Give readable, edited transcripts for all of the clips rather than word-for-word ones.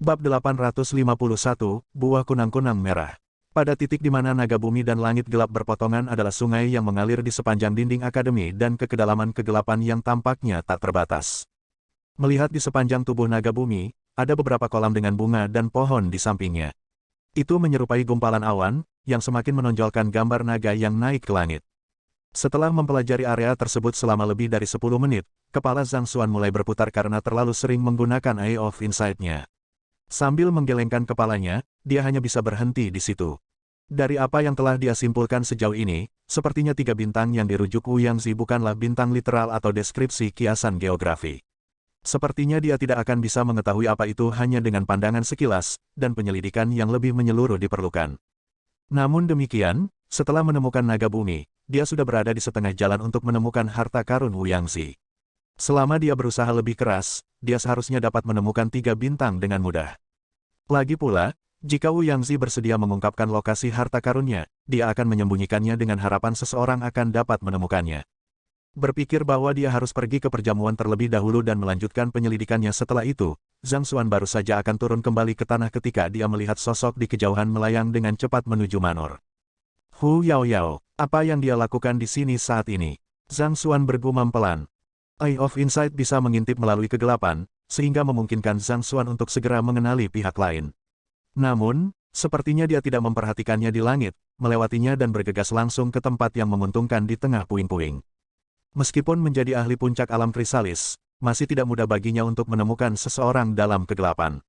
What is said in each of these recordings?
Bab 851, Buah Kunang-Kunang Merah. Pada titik di mana naga bumi dan langit gelap berpotongan adalah sungai yang mengalir di sepanjang dinding akademi dan ke kedalaman kegelapan yang tampaknya tak terbatas. Melihat di sepanjang tubuh naga bumi, ada beberapa kolam dengan bunga dan pohon di sampingnya. Itu menyerupai gumpalan awan, yang semakin menonjolkan gambar naga yang naik ke langit. Setelah mempelajari area tersebut selama lebih dari 10 menit, kepala Zhang Xuan mulai berputar karena terlalu sering menggunakan Eye of Insight-nya. Sambil menggelengkan kepalanya, dia hanya bisa berhenti di situ. Dari apa yang telah dia simpulkan sejauh ini, sepertinya 3 bintang yang dirujuk Wu Yangzi bukanlah bintang literal atau deskripsi kiasan geografi. Sepertinya dia tidak akan bisa mengetahui apa itu hanya dengan pandangan sekilas, dan penyelidikan yang lebih menyeluruh diperlukan. Namun demikian, setelah menemukan naga bumi, dia sudah berada di setengah jalan untuk menemukan harta karun Wu Yangzi. Selama dia berusaha lebih keras, dia seharusnya dapat menemukan 3 bintang dengan mudah. Lagi pula, jika Wu Yangzi bersedia mengungkapkan lokasi harta karunnya, dia akan menyembunyikannya dengan harapan seseorang akan dapat menemukannya. Berpikir bahwa dia harus pergi ke perjamuan terlebih dahulu dan melanjutkan penyelidikannya setelah itu, Zhang Xuan baru saja akan turun kembali ke tanah ketika dia melihat sosok di kejauhan melayang dengan cepat menuju Manor. Hu Yaoyao, apa yang dia lakukan di sini saat ini? Zhang Xuan bergumam pelan. Eye of Insight bisa mengintip melalui kegelapan, sehingga memungkinkan Zhang Xuan untuk segera mengenali pihak lain. Namun, sepertinya dia tidak memperhatikannya di langit, melewatinya dan bergegas langsung ke tempat yang menguntungkan di tengah puing-puing. Meskipun menjadi ahli puncak alam krisalis, masih tidak mudah baginya untuk menemukan seseorang dalam kegelapan.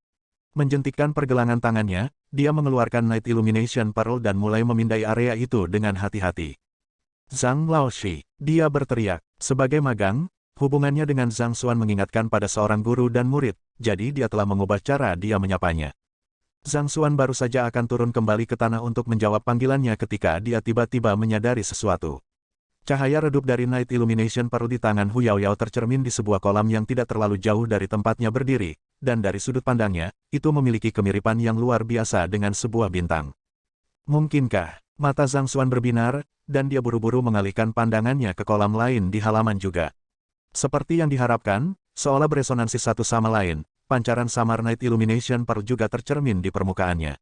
Menjentikkan pergelangan tangannya, dia mengeluarkan Night Illumination Pearl dan mulai memindai area itu dengan hati-hati. Zhang Laoshi, dia berteriak. Sebagai magang, hubungannya dengan Zhang Xuan mengingatkan pada seorang guru dan murid, jadi dia telah mengubah cara dia menyapanya. Zhang Xuan baru saja akan turun kembali ke tanah untuk menjawab panggilannya ketika dia tiba-tiba menyadari sesuatu. Cahaya redup dari Night Illumination Pearl di tangan Hu Yaoyao tercermin di sebuah kolam yang tidak terlalu jauh dari tempatnya berdiri, dan dari sudut pandangnya, itu memiliki kemiripan yang luar biasa dengan sebuah bintang. Mungkinkah? Mata Zhang Xuan berbinar, dan dia buru-buru mengalihkan pandangannya ke kolam lain di halaman juga. Seperti yang diharapkan, seolah beresonansi satu sama lain, pancaran samar Night Illumination Pearl juga tercermin di permukaannya.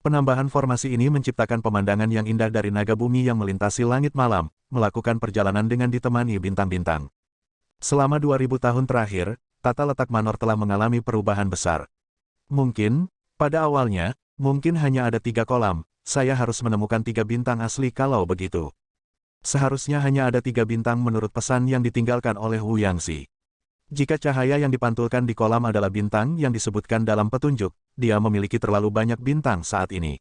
Penambahan formasi ini menciptakan pemandangan yang indah dari naga bumi yang melintasi langit malam, melakukan perjalanan dengan ditemani bintang-bintang. Selama 2000 tahun terakhir, tata letak Manor telah mengalami perubahan besar. Mungkin, pada awalnya, mungkin hanya ada 3 kolam, saya harus menemukan 3 bintang asli kalau begitu. Seharusnya hanya ada 3 bintang menurut pesan yang ditinggalkan oleh Wu Yangzi. Jika cahaya yang dipantulkan di kolam adalah bintang yang disebutkan dalam petunjuk, dia memiliki terlalu banyak bintang saat ini.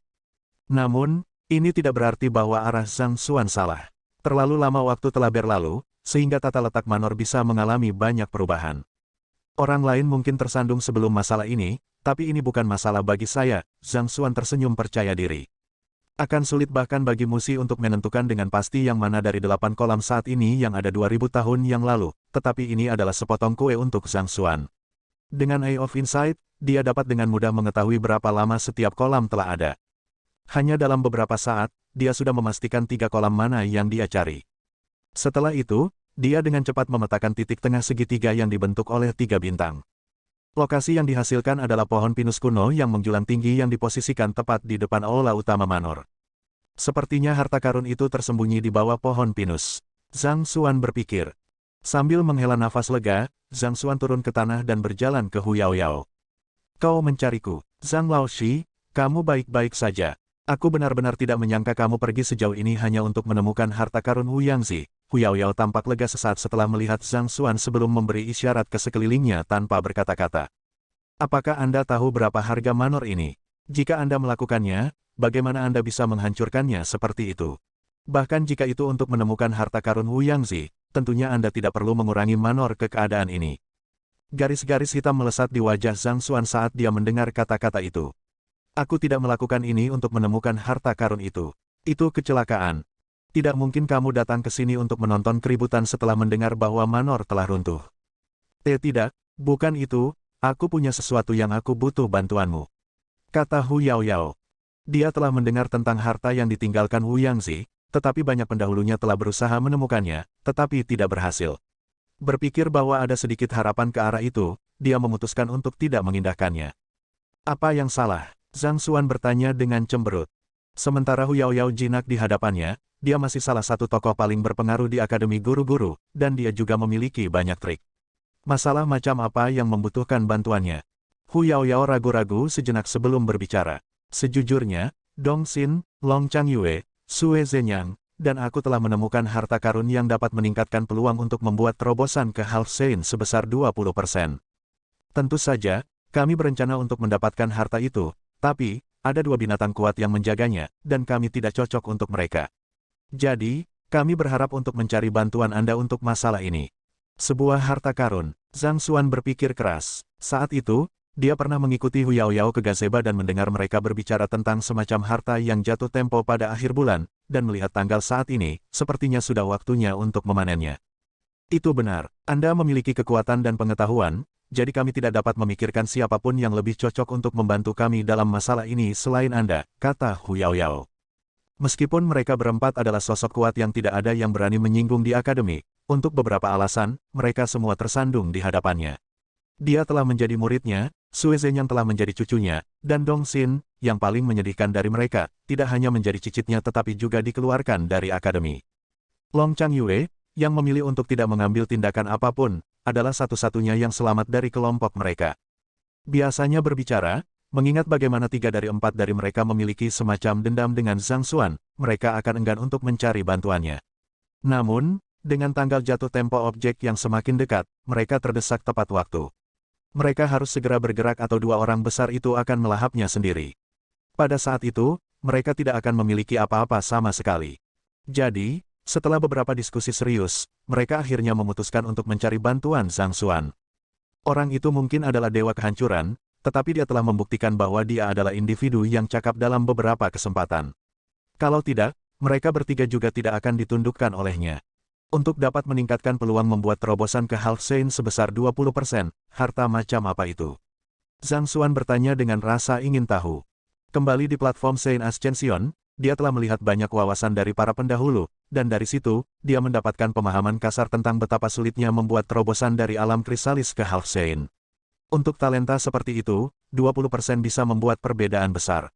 Namun, ini tidak berarti bahwa arah Zhang Xuan salah. Terlalu lama waktu telah berlalu, sehingga tata letak Manor bisa mengalami banyak perubahan. Orang lain mungkin tersandung sebelum masalah ini, tapi ini bukan masalah bagi saya, Zhang Xuan tersenyum percaya diri. Akan sulit bahkan bagi Musi untuk menentukan dengan pasti yang mana dari 8 kolam saat ini yang ada 2000 tahun yang lalu, tetapi ini adalah sepotong kue untuk Zhang Xuan. Dengan Eye of Insight, dia dapat dengan mudah mengetahui berapa lama setiap kolam telah ada. Hanya dalam beberapa saat, dia sudah memastikan 3 kolam mana yang dia cari. Setelah itu, dia dengan cepat memetakan titik tengah segitiga yang dibentuk oleh 3 bintang. Lokasi yang dihasilkan adalah pohon pinus kuno yang menjulang tinggi yang diposisikan tepat di depan aula utama Manor. Sepertinya harta karun itu tersembunyi di bawah pohon pinus. Zhang Xuan berpikir. Sambil menghela nafas lega, Zhang Xuan turun ke tanah dan berjalan ke Hu Yaoyao. Kau mencariku, Zhang Laoshi, kamu baik-baik saja. Aku benar-benar tidak menyangka kamu pergi sejauh ini hanya untuk menemukan harta karun Wu Yangzi. Hu Yaoyao tampak lega sesaat setelah melihat Zhang Xuan sebelum memberi isyarat ke sekelilingnya tanpa berkata-kata. Apakah Anda tahu berapa harga Manor ini? Jika Anda melakukannya, bagaimana Anda bisa menghancurkannya seperti itu? Bahkan jika itu untuk menemukan harta karun Wu Yangzi, tentunya Anda tidak perlu mengurangi Manor ke keadaan ini. Garis-garis hitam melesat di wajah Zhang Xuan saat dia mendengar kata-kata itu. Aku tidak melakukan ini untuk menemukan harta karun itu. Itu kecelakaan. Tidak mungkin kamu datang ke sini untuk menonton keributan setelah mendengar bahwa Manor telah runtuh. Tidak, bukan itu, aku punya sesuatu yang aku butuh bantuanmu. Kata Hu Yaoyao. Dia telah mendengar tentang harta yang ditinggalkan Wu Yangzi, tetapi banyak pendahulunya telah berusaha menemukannya, tetapi tidak berhasil. Berpikir bahwa ada sedikit harapan ke arah itu, dia memutuskan untuk tidak mengindahkannya. Apa yang salah? Zhang Xuan bertanya dengan cemberut. Sementara Hu Yaoyao jinak di hadapannya, dia masih salah satu tokoh paling berpengaruh di Akademi Guru-Guru, dan dia juga memiliki banyak trik. Masalah macam apa yang membutuhkan bantuannya? Hu Yaoyao ragu-ragu sejenak sebelum berbicara. Sejujurnya, Dong Xin, Long Changyue, Sue Zhenyang, dan aku telah menemukan harta karun yang dapat meningkatkan peluang untuk membuat terobosan ke Half Sein sebesar 20%. Tentu saja, kami berencana untuk mendapatkan harta itu, tapi, ada dua binatang kuat yang menjaganya, dan kami tidak cocok untuk mereka. Jadi, kami berharap untuk mencari bantuan Anda untuk masalah ini. Sebuah harta karun, Zhang Xuan berpikir keras. Saat itu, dia pernah mengikuti Hu Yaoyao ke gazebo dan mendengar mereka berbicara tentang semacam harta yang jatuh tempo pada akhir bulan, dan melihat tanggal saat ini, sepertinya sudah waktunya untuk memanennya. Itu benar, Anda memiliki kekuatan dan pengetahuan, jadi kami tidak dapat memikirkan siapapun yang lebih cocok untuk membantu kami dalam masalah ini selain Anda, kata Hu Yaoyao. Meskipun mereka berempat adalah sosok kuat yang tidak ada yang berani menyinggung di akademi, untuk beberapa alasan, mereka semua tersandung di hadapannya. Dia telah menjadi muridnya, Sue Zhenyang telah menjadi cucunya, dan Dong Xin, yang paling menyedihkan dari mereka, tidak hanya menjadi cicitnya tetapi juga dikeluarkan dari akademi. Long Changyue, yang memilih untuk tidak mengambil tindakan apapun, adalah satu-satunya yang selamat dari kelompok mereka. Biasanya berbicara, mengingat bagaimana 3 dari 4 dari mereka memiliki semacam dendam dengan Zhang Xuan, mereka akan enggan untuk mencari bantuannya. Namun, dengan tanggal jatuh tempo objek yang semakin dekat, mereka terdesak tepat waktu. Mereka harus segera bergerak atau dua orang besar itu akan melahapnya sendiri. Pada saat itu, mereka tidak akan memiliki apa-apa sama sekali. Jadi, setelah beberapa diskusi serius, mereka akhirnya memutuskan untuk mencari bantuan Zhang Xuan. Orang itu mungkin adalah dewa kehancuran, tetapi dia telah membuktikan bahwa dia adalah individu yang cakap dalam beberapa kesempatan. Kalau tidak, mereka bertiga juga tidak akan ditundukkan olehnya. Untuk dapat meningkatkan peluang membuat terobosan ke Half Sein sebesar 20%, harta macam apa itu? Zhang Xuan bertanya dengan rasa ingin tahu. Kembali di platform Sein Ascension, dia telah melihat banyak wawasan dari para pendahulu, dan dari situ, dia mendapatkan pemahaman kasar tentang betapa sulitnya membuat terobosan dari alam krisalis ke Half Sein. Untuk talenta seperti itu, 20% bisa membuat perbedaan besar.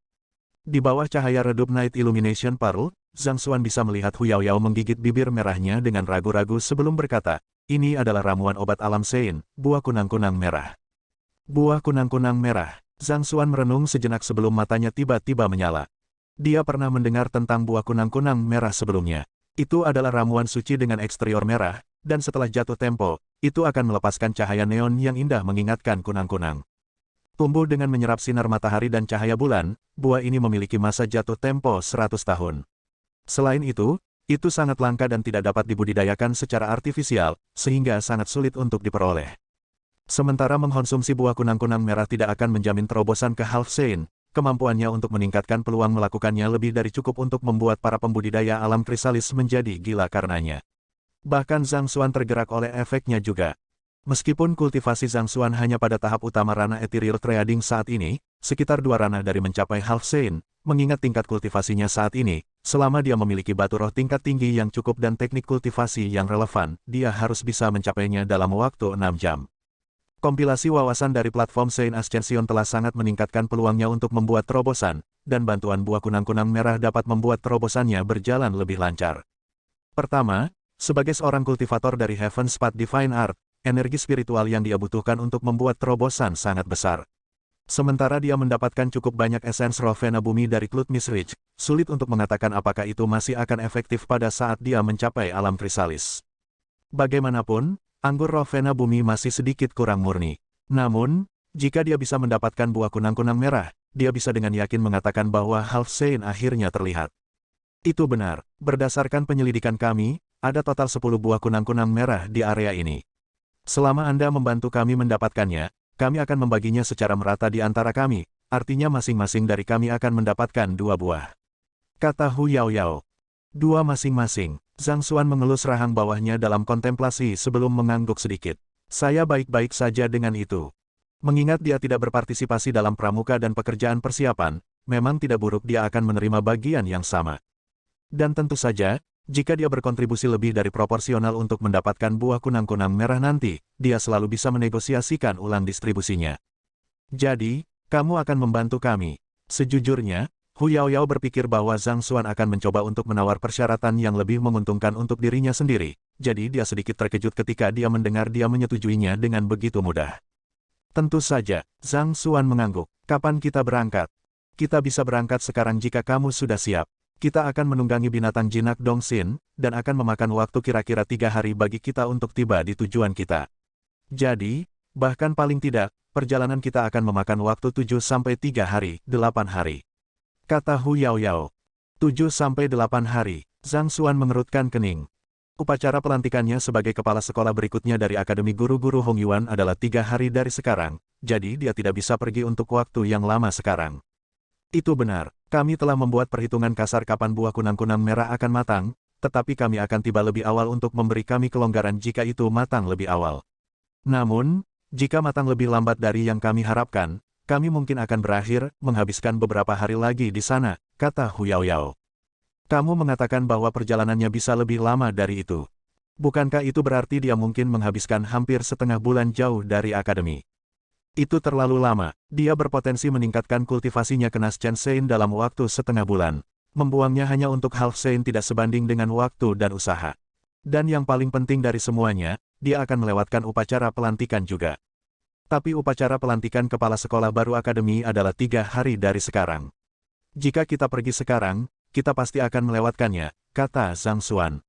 Di bawah cahaya redup Night Illumination Pearl, Zhang Xuan bisa melihat Hu Yaoyao menggigit bibir merahnya dengan ragu-ragu sebelum berkata, ini adalah ramuan obat alam Sein, buah kunang-kunang merah. Buah kunang-kunang merah. Zhang Xuan merenung sejenak sebelum matanya tiba-tiba menyala. Dia pernah mendengar tentang buah kunang-kunang merah sebelumnya. Itu adalah ramuan suci dengan eksterior merah, dan setelah jatuh tempo, itu akan melepaskan cahaya neon yang indah mengingatkan kunang-kunang. Tumbuh dengan menyerap sinar matahari dan cahaya bulan, buah ini memiliki masa jatuh tempo 100 tahun. Selain itu sangat langka dan tidak dapat dibudidayakan secara artifisial, sehingga sangat sulit untuk diperoleh. Sementara mengkonsumsi buah kunang-kunang merah tidak akan menjamin terobosan ke Half Sein, kemampuannya untuk meningkatkan peluang melakukannya lebih dari cukup untuk membuat para pembudidaya alam krisalis menjadi gila karenanya. Bahkan Zhang Xuan tergerak oleh efeknya juga. Meskipun kultivasi Zhang Xuan hanya pada tahap utama ranah ethereal trading saat ini, sekitar 2 ranah dari mencapai Half Sein, mengingat tingkat kultivasinya saat ini, selama dia memiliki batu roh tingkat tinggi yang cukup dan teknik kultivasi yang relevan, dia harus bisa mencapainya dalam waktu 6 jam. Kompilasi wawasan dari platform Sein Ascension telah sangat meningkatkan peluangnya untuk membuat terobosan, dan bantuan buah kunang-kunang merah dapat membuat terobosannya berjalan lebih lancar. Pertama, sebagai seorang kultivator dari Heaven's Path Divine Art, energi spiritual yang dia butuhkan untuk membuat terobosan sangat besar. Sementara dia mendapatkan cukup banyak esens roh Vena Bumi dari Klutmis Ridge, sulit untuk mengatakan apakah itu masih akan efektif pada saat dia mencapai alam krisalis. Bagaimanapun, anggur roh Vena Bumi masih sedikit kurang murni. Namun, jika dia bisa mendapatkan buah kunang-kunang merah, dia bisa dengan yakin mengatakan bahwa Half Sein akhirnya terlihat. Itu benar, berdasarkan penyelidikan kami, ada total 10 buah kunang-kunang merah di area ini. Selama Anda membantu kami mendapatkannya, kami akan membaginya secara merata di antara kami, artinya masing-masing dari kami akan mendapatkan 2 buah. Kata Hu Yaoyao. 2 masing-masing. Zhang Xuan mengelus rahang bawahnya dalam kontemplasi sebelum mengangguk sedikit. Saya baik-baik saja dengan itu. Mengingat dia tidak berpartisipasi dalam pramuka dan pekerjaan persiapan, memang tidak buruk dia akan menerima bagian yang sama. Dan tentu saja, jika dia berkontribusi lebih dari proporsional untuk mendapatkan buah kunang-kunang merah nanti, dia selalu bisa menegosiasikan ulang distribusinya. Jadi, Kamu akan membantu kami. Sejujurnya, Hu Yaoyao berpikir bahwa Zhang Xuan akan mencoba untuk menawar persyaratan yang lebih menguntungkan untuk dirinya sendiri, jadi dia sedikit terkejut ketika dia mendengar dia menyetujuinya dengan begitu mudah. Tentu saja, Zhang Xuan mengangguk. Kapan kita berangkat? Kita bisa berangkat sekarang jika kamu sudah siap. Kita akan menunggangi binatang jinak Dongxin, dan akan memakan waktu kira-kira 3 hari bagi kita untuk tiba di tujuan kita. Jadi, bahkan paling tidak, perjalanan kita akan memakan waktu 7-3 hari, 8 hari. Kata Hu Yaoyao. 7-8 hari, Zhang Xuan mengerutkan kening. Upacara pelantikannya sebagai kepala sekolah berikutnya dari Akademi Guru-Guru Hong Yuan adalah 3 hari dari sekarang, jadi dia tidak bisa pergi untuk waktu yang lama sekarang. Itu benar, kami telah membuat perhitungan kasar kapan buah kunang-kunang merah akan matang, tetapi kami akan tiba lebih awal untuk memberi kami kelonggaran jika itu matang lebih awal. Namun, jika matang lebih lambat dari yang kami harapkan, kami mungkin akan berakhir menghabiskan beberapa hari lagi di sana, kata Hu Yaoyao. Kamu mengatakan bahwa perjalanannya bisa lebih lama dari itu. Bukankah itu berarti dia mungkin menghabiskan hampir setengah bulan jauh dari akademi? Itu terlalu lama, dia berpotensi meningkatkan kultivasinya ke Naschen Sein dalam waktu setengah bulan. Membuangnya hanya untuk Half Sein tidak sebanding dengan waktu dan usaha. Dan yang paling penting dari semuanya, dia akan melewatkan upacara pelantikan juga. Tapi upacara pelantikan kepala sekolah baru akademi adalah 3 hari dari sekarang. Jika kita pergi sekarang, kita pasti akan melewatkannya, kata Zhang Xuan.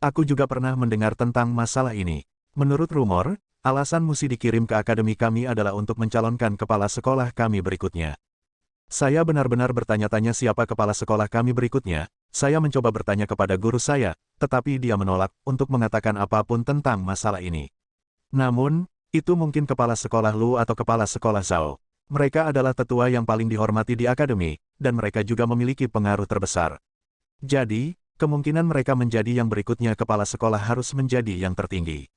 Aku juga pernah mendengar tentang masalah ini. Menurut rumor, alasan Musi dikirim ke akademi kami adalah untuk mencalonkan kepala sekolah kami berikutnya. Saya benar-benar bertanya-tanya siapa kepala sekolah kami berikutnya. Saya mencoba bertanya kepada guru saya, tetapi dia menolak untuk mengatakan apapun tentang masalah ini. Namun, itu mungkin kepala sekolah Lu atau kepala sekolah Zhao. Mereka adalah tetua yang paling dihormati di akademi, dan mereka juga memiliki pengaruh terbesar. Jadi, kemungkinan mereka menjadi yang berikutnya kepala sekolah harus menjadi yang tertinggi.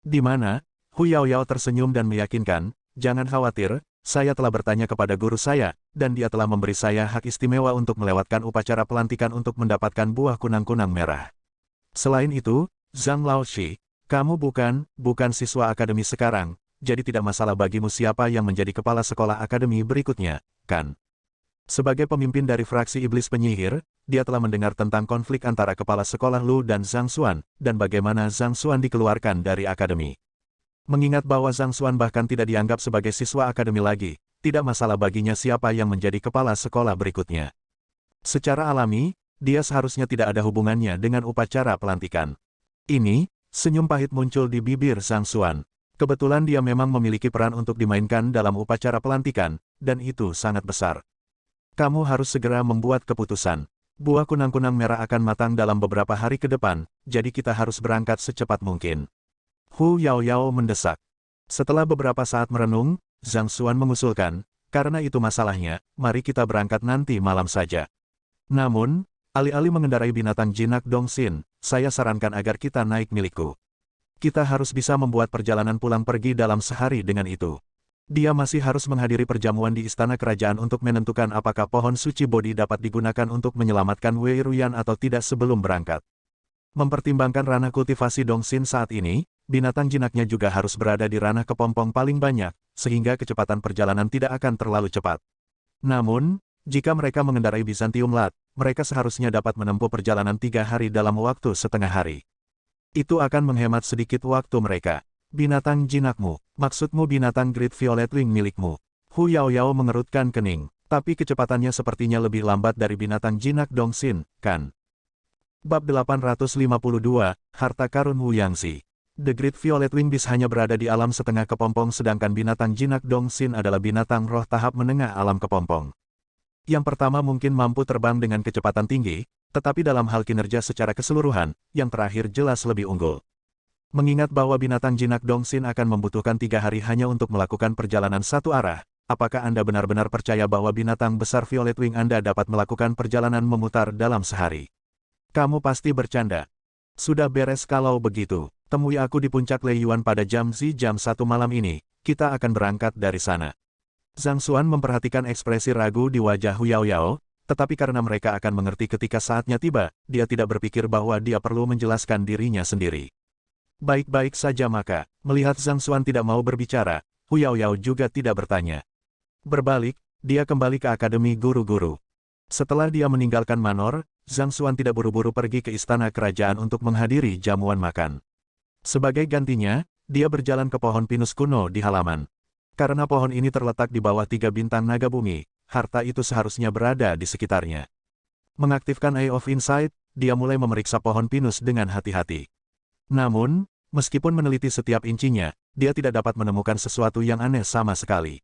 Di mana? Hu Yaoyao tersenyum dan meyakinkan, jangan khawatir, saya telah bertanya kepada guru saya, dan dia telah memberi saya hak istimewa untuk melewatkan upacara pelantikan untuk mendapatkan buah kunang-kunang merah. Selain itu, Zhang Laoshi, kamu bukan siswa akademi sekarang, jadi tidak masalah bagimu siapa yang menjadi kepala sekolah akademi berikutnya, kan? Sebagai pemimpin dari fraksi iblis penyihir, dia telah mendengar tentang konflik antara kepala sekolah Lu dan Zhang Xuan, dan bagaimana Zhang Xuan dikeluarkan dari akademi. Mengingat bahwa Zhang Xuan bahkan tidak dianggap sebagai siswa akademi lagi, tidak masalah baginya siapa yang menjadi kepala sekolah berikutnya. Secara alami, dia seharusnya tidak ada hubungannya dengan upacara pelantikan. Ini, senyum pahit muncul di bibir Zhang Xuan. Kebetulan dia memang memiliki peran untuk dimainkan dalam upacara pelantikan, dan itu sangat besar. Kamu harus segera membuat keputusan. Buah kunang-kunang merah akan matang dalam beberapa hari ke depan, jadi kita harus berangkat secepat mungkin. Hu Yaoyao mendesak. Setelah beberapa saat merenung, Zhang Xuan mengusulkan, karena itu masalahnya, mari kita berangkat nanti malam saja. Namun, alih-alih mengendarai binatang jinak Dongxin, saya sarankan agar kita naik milikku. Kita harus bisa membuat perjalanan pulang pergi dalam sehari dengan itu. Dia masih harus menghadiri perjamuan di istana kerajaan untuk menentukan apakah pohon suci Bodhi dapat digunakan untuk menyelamatkan Wei Ruyan atau tidak sebelum berangkat. Mempertimbangkan ranah kultivasi Dongxin saat ini, binatang jinaknya juga harus berada di ranah kepompong paling banyak, sehingga kecepatan perjalanan tidak akan terlalu cepat. Namun, jika mereka mengendarai Byzantium Lat, mereka seharusnya dapat menempuh perjalanan 3 hari dalam waktu setengah hari. Itu akan menghemat sedikit waktu mereka. Binatang jinakmu, maksudmu binatang Great Violet Wing milikmu. Hu Yaoyao mengerutkan kening, tapi kecepatannya sepertinya lebih lambat dari binatang jinak Dongxin, kan? Bab 852, Harta Karun Wu Yangxi. The Great Violet Wing Beast hanya berada di alam setengah kepompong sedangkan binatang jinak Dongxin adalah binatang roh tahap menengah alam kepompong. Yang pertama mungkin mampu terbang dengan kecepatan tinggi, tetapi dalam hal kinerja secara keseluruhan, yang terakhir jelas lebih unggul. Mengingat bahwa binatang jinak Dongxin akan membutuhkan 3 hari hanya untuk melakukan perjalanan satu arah, apakah Anda benar-benar percaya bahwa binatang besar Violet Wing Anda dapat melakukan perjalanan memutar dalam sehari? Kamu pasti bercanda. Sudah beres kalau begitu. Temui aku di puncak Leiyuan pada jam 1 malam ini, kita akan berangkat dari sana. Zhang Xuan memperhatikan ekspresi ragu di wajah Hu Yaoyao, tetapi karena mereka akan mengerti ketika saatnya tiba, dia tidak berpikir bahwa dia perlu menjelaskan dirinya sendiri. Baik-baik saja maka, melihat Zhang Xuan tidak mau berbicara, Hu Yaoyao juga tidak bertanya. Berbalik, dia kembali ke Akademi Guru-Guru. Setelah dia meninggalkan Manor, Zhang Xuan tidak buru-buru pergi ke istana kerajaan untuk menghadiri jamuan makan. Sebagai gantinya, dia berjalan ke pohon pinus kuno di halaman. Karena pohon ini terletak di bawah 3 bintang naga bumi, harta itu seharusnya berada di sekitarnya. Mengaktifkan Eye of Insight, dia mulai memeriksa pohon pinus dengan hati-hati. Namun, meskipun meneliti setiap incinya, dia tidak dapat menemukan sesuatu yang aneh sama sekali.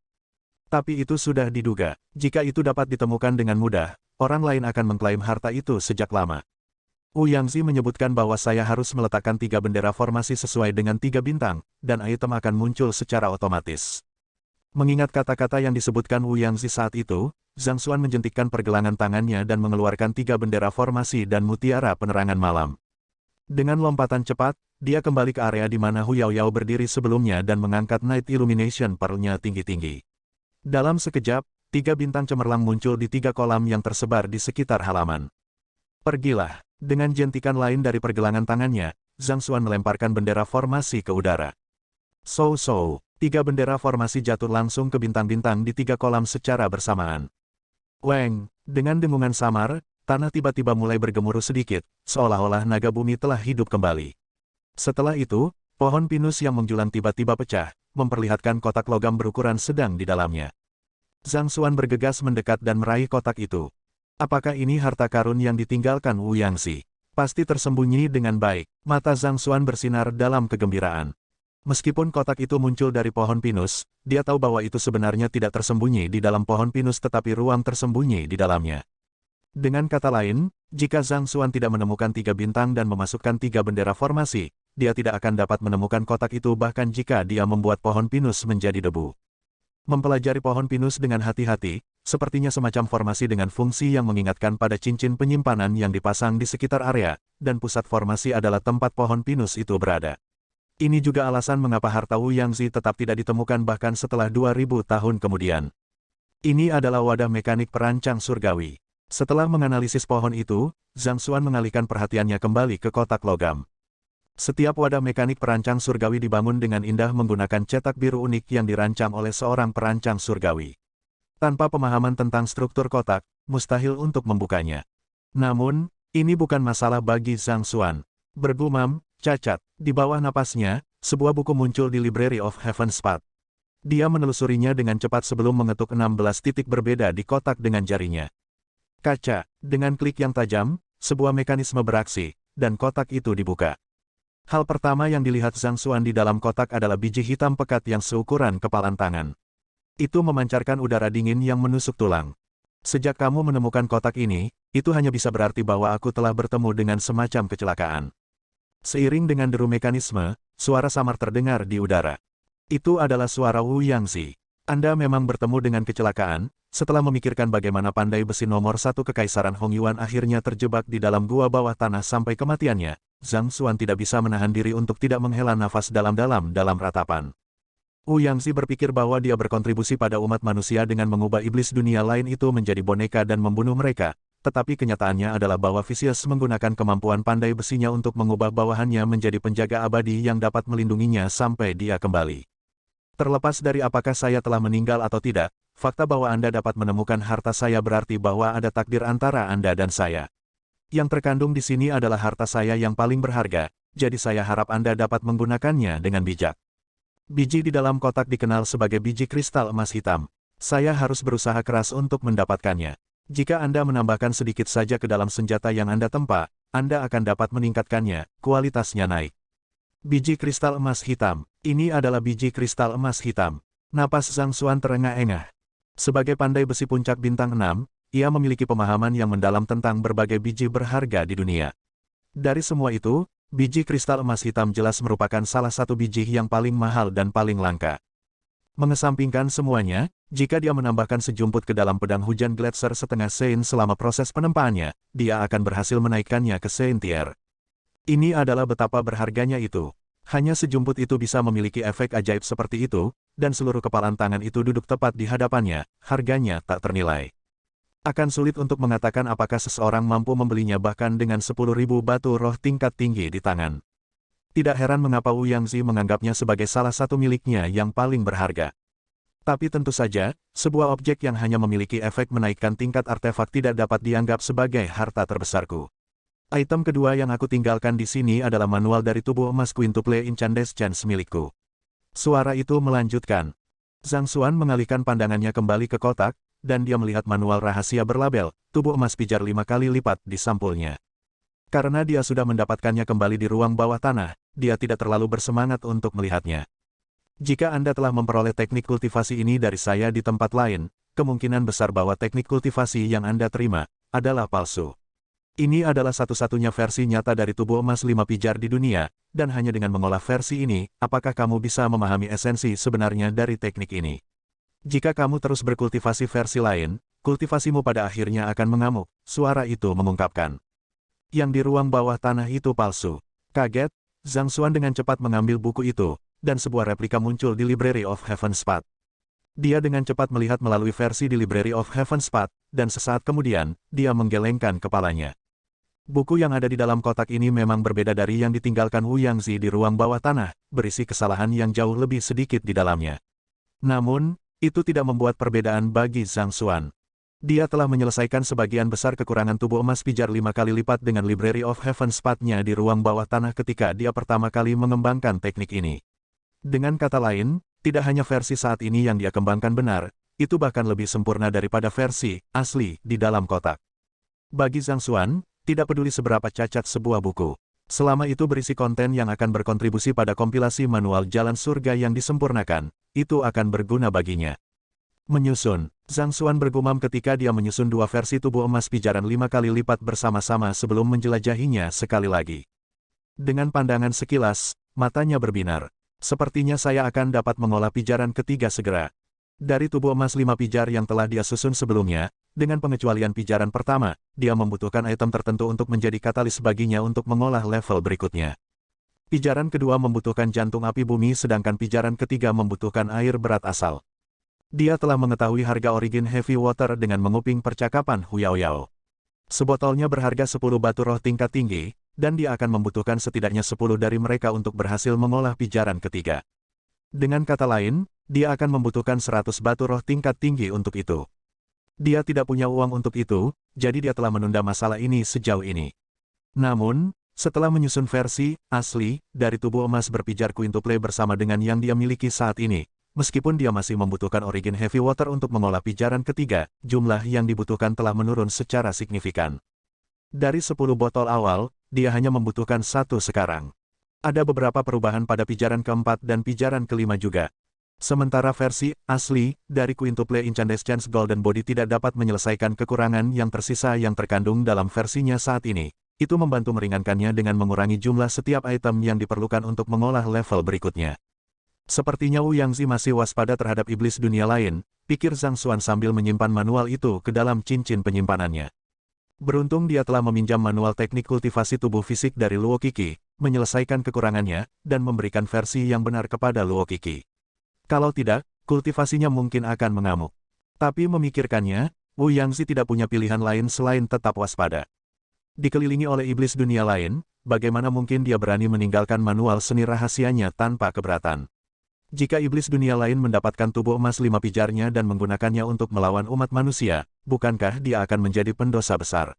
Tapi itu sudah diduga, jika itu dapat ditemukan dengan mudah, orang lain akan mengklaim harta itu sejak lama. Wu Yangzi menyebutkan bahwa saya harus meletakkan 3 bendera formasi sesuai dengan 3 bintang, dan item akan muncul secara otomatis. Mengingat kata-kata yang disebutkan Wu Yangzi saat itu, Zhang Xuan menjentikkan pergelangan tangannya dan mengeluarkan 3 bendera formasi dan mutiara penerangan malam. Dengan lompatan cepat, dia kembali ke area di mana Hu Yaoyao berdiri sebelumnya dan mengangkat Night Illumination Pearl-nya tinggi-tinggi. Dalam sekejap, 3 bintang cemerlang muncul di 3 kolam yang tersebar di sekitar halaman. Pergilah, dengan jentikan lain dari pergelangan tangannya, Zhang Xuan melemparkan bendera formasi ke udara. So-so, 3 bendera formasi jatuh langsung ke bintang-bintang di 3 kolam secara bersamaan. Weng, dengan dengungan samar, tanah tiba-tiba mulai bergemuruh sedikit, seolah-olah naga bumi telah hidup kembali. Setelah itu, pohon pinus yang menjulang tiba-tiba pecah, memperlihatkan kotak logam berukuran sedang di dalamnya. Zhang Xuan bergegas mendekat dan meraih kotak itu. Apakah ini harta karun yang ditinggalkan Wu Yangzi? Pasti tersembunyi dengan baik. Mata Zhang Xuan bersinar dalam kegembiraan. Meskipun kotak itu muncul dari pohon pinus, dia tahu bahwa itu sebenarnya tidak tersembunyi di dalam pohon pinus tetapi ruang tersembunyi di dalamnya. Dengan kata lain, jika Zhang Xuan tidak menemukan 3 bintang dan memasukkan 3 bendera formasi, dia tidak akan dapat menemukan kotak itu bahkan jika dia membuat pohon pinus menjadi debu. Mempelajari pohon pinus dengan hati-hati, sepertinya semacam formasi dengan fungsi yang mengingatkan pada cincin penyimpanan yang dipasang di sekitar area, dan pusat formasi adalah tempat pohon pinus itu berada. Ini juga alasan mengapa harta Wu Yangzi tetap tidak ditemukan bahkan setelah 2000 tahun kemudian. Ini adalah wadah mekanik perancang surgawi. Setelah menganalisis pohon itu, Zhang Xuan mengalihkan perhatiannya kembali ke kotak logam. Setiap wadah mekanik perancang surgawi dibangun dengan indah menggunakan cetak biru unik yang dirancang oleh seorang perancang surgawi. Tanpa pemahaman tentang struktur kotak, mustahil untuk membukanya. Namun, ini bukan masalah bagi Zhang Xuan. Bergumam, cacat, di bawah napasnya, sebuah buku muncul di Library of Heaven's Path. Dia menelusurinya dengan cepat sebelum mengetuk 16 titik berbeda di kotak dengan jarinya. Kaca, dengan klik yang tajam, sebuah mekanisme beraksi, dan kotak itu dibuka. Hal pertama yang dilihat Zhang Xuan di dalam kotak adalah biji hitam pekat yang seukuran kepalan tangan. Itu memancarkan udara dingin yang menusuk tulang. Sejak kamu menemukan kotak ini, itu hanya bisa berarti bahwa aku telah bertemu dengan semacam kecelakaan. Seiring dengan deru mekanisme, suara samar terdengar di udara. Itu adalah suara Wu Yangzi. Anda memang bertemu dengan kecelakaan. Setelah memikirkan bagaimana pandai besi nomor 1 Kekaisaran Hong Yuan akhirnya terjebak di dalam gua bawah tanah sampai kematiannya, Zhang Xuan tidak bisa menahan diri untuk tidak menghela nafas dalam-dalam dalam ratapan. Wu Yangzi berpikir bahwa dia berkontribusi pada umat manusia dengan mengubah iblis dunia lain itu menjadi boneka dan membunuh mereka, tetapi kenyataannya adalah bahwa Vicious menggunakan kemampuan pandai besinya untuk mengubah bawahannya menjadi penjaga abadi yang dapat melindunginya sampai dia kembali. Terlepas dari apakah saya telah meninggal atau tidak, fakta bahwa Anda dapat menemukan harta saya berarti bahwa ada takdir antara Anda dan saya. Yang terkandung di sini adalah harta saya yang paling berharga, jadi saya harap Anda dapat menggunakannya dengan bijak. Biji di dalam kotak dikenal sebagai biji kristal emas hitam. Saya harus berusaha keras untuk mendapatkannya. Jika Anda menambahkan sedikit saja ke dalam senjata yang Anda tempa, Anda akan dapat meningkatkannya, kualitasnya naik. Biji kristal emas hitam. Ini adalah biji kristal emas hitam. Napas Zhang Xuan terengah-engah. Sebagai pandai besi puncak bintang 6, ia memiliki pemahaman yang mendalam tentang berbagai biji berharga di dunia. Dari semua itu, biji kristal emas hitam jelas merupakan salah satu biji yang paling mahal dan paling langka. Mengesampingkan semuanya, jika dia menambahkan sejumput ke dalam pedang hujan Gletser setengah sein selama proses penempaannya, dia akan berhasil menaikkannya ke sein tier. Ini adalah betapa berharganya itu. Hanya sejumput itu bisa memiliki efek ajaib seperti itu, dan seluruh kepalan tangan itu duduk tepat di hadapannya, harganya tak ternilai. Akan sulit untuk mengatakan apakah seseorang mampu membelinya bahkan dengan 10.000 batu roh tingkat tinggi di tangan. Tidak heran mengapa Wu Yangzi menganggapnya sebagai salah satu miliknya yang paling berharga. Tapi tentu saja, sebuah objek yang hanya memiliki efek menaikkan tingkat artefak tidak dapat dianggap sebagai harta terbesarku. Item kedua yang aku tinggalkan di sini adalah manual dari tubuh emas Quintuple Incandescence milikku. Suara itu melanjutkan. Zhang Xuan mengalihkan pandangannya kembali ke kotak, dan dia melihat manual rahasia berlabel, tubuh emas pijar 5 kali lipat di sampulnya. Karena dia sudah mendapatkannya kembali di ruang bawah tanah, dia tidak terlalu bersemangat untuk melihatnya. Jika Anda telah memperoleh teknik kultivasi ini dari saya di tempat lain, kemungkinan besar bahwa teknik kultivasi yang Anda terima adalah palsu. Ini adalah satu-satunya versi nyata dari tubuh emas 5 pijar di dunia, dan hanya dengan mengolah versi ini, apakah kamu bisa memahami esensi sebenarnya dari teknik ini? Jika kamu terus berkultivasi versi lain, kultivasimu pada akhirnya akan mengamuk, suara itu mengungkapkan. Yang di ruang bawah tanah itu palsu. Kaget, Zhang Xuan dengan cepat mengambil buku itu, dan sebuah replika muncul di Library of Heaven's Path. Dia dengan cepat melihat melalui versi di Library of Heaven's Path, dan sesaat kemudian, dia menggelengkan kepalanya. Buku yang ada di dalam kotak ini memang berbeda dari yang ditinggalkan Wu Yangzi di ruang bawah tanah, berisi kesalahan yang jauh lebih sedikit di dalamnya. Namun, itu tidak membuat perbedaan bagi Zhang Xuan. Dia telah menyelesaikan sebagian besar kekurangan tubuh emas pijar 5 kali lipat dengan Library of Heaven's Path-nya di ruang bawah tanah ketika dia pertama kali mengembangkan teknik ini. Dengan kata lain, tidak hanya versi saat ini yang dia kembangkan benar, itu bahkan lebih sempurna daripada versi asli di dalam kotak. Bagi Zhang Xuan, tidak peduli seberapa cacat sebuah buku, selama itu berisi konten yang akan berkontribusi pada kompilasi manual jalan surga yang disempurnakan, itu akan berguna baginya. Menyusun, Zhang Xuan bergumam ketika dia menyusun dua versi tubuh emas pijaran 5 kali lipat bersama-sama sebelum menjelajahinya sekali lagi. Dengan pandangan sekilas, matanya berbinar. Sepertinya saya akan dapat mengolah pijaran ketiga segera. Dari tubuh emas 5 pijar yang telah dia susun sebelumnya, dengan pengecualian pijaran pertama, dia membutuhkan item tertentu untuk menjadi katalis baginya untuk mengolah level berikutnya. Pijaran kedua membutuhkan jantung api bumi sedangkan pijaran ketiga membutuhkan air berat asal. Dia telah mengetahui harga origin heavy water dengan menguping percakapan Hu Yaoyao. Sebotolnya berharga 10 batu roh tingkat tinggi, dan dia akan membutuhkan setidaknya 10 dari mereka untuk berhasil mengolah pijaran ketiga. Dengan kata lain, dia akan membutuhkan 100 batu roh tingkat tinggi untuk itu. Dia tidak punya uang untuk itu, jadi dia telah menunda masalah ini sejauh ini. Namun, setelah menyusun versi asli dari tubuh emas berpijar Quintuple bersama dengan yang dia miliki saat ini, meskipun dia masih membutuhkan origin heavy water untuk mengolah pijaran ketiga, jumlah yang dibutuhkan telah menurun secara signifikan. Dari 10 botol awal, dia hanya membutuhkan 1 sekarang. Ada beberapa perubahan pada pijaran keempat dan pijaran kelima juga. Sementara versi asli dari Quintuple Incandescence Golden Body tidak dapat menyelesaikan kekurangan yang tersisa yang terkandung dalam versinya saat ini. Itu membantu meringankannya dengan mengurangi jumlah setiap item yang diperlukan untuk mengolah level berikutnya. Sepertinya Wu Yangzi masih waspada terhadap iblis dunia lain, pikir Zhang Xuan sambil menyimpan manual itu ke dalam cincin penyimpanannya. Beruntung dia telah meminjam manual teknik kultivasi tubuh fisik dari Luo Qi, menyelesaikan kekurangannya, dan memberikan versi yang benar kepada Luo Qi. Kalau tidak, kultivasinya mungkin akan mengamuk. Tapi memikirkannya, Wu Yangzi tidak punya pilihan lain selain tetap waspada. Dikelilingi oleh iblis dunia lain, bagaimana mungkin dia berani meninggalkan manual seni rahasianya tanpa keberatan? Jika iblis dunia lain mendapatkan tubuh emas 5 pijarnya dan menggunakannya untuk melawan umat manusia, bukankah dia akan menjadi pendosa besar?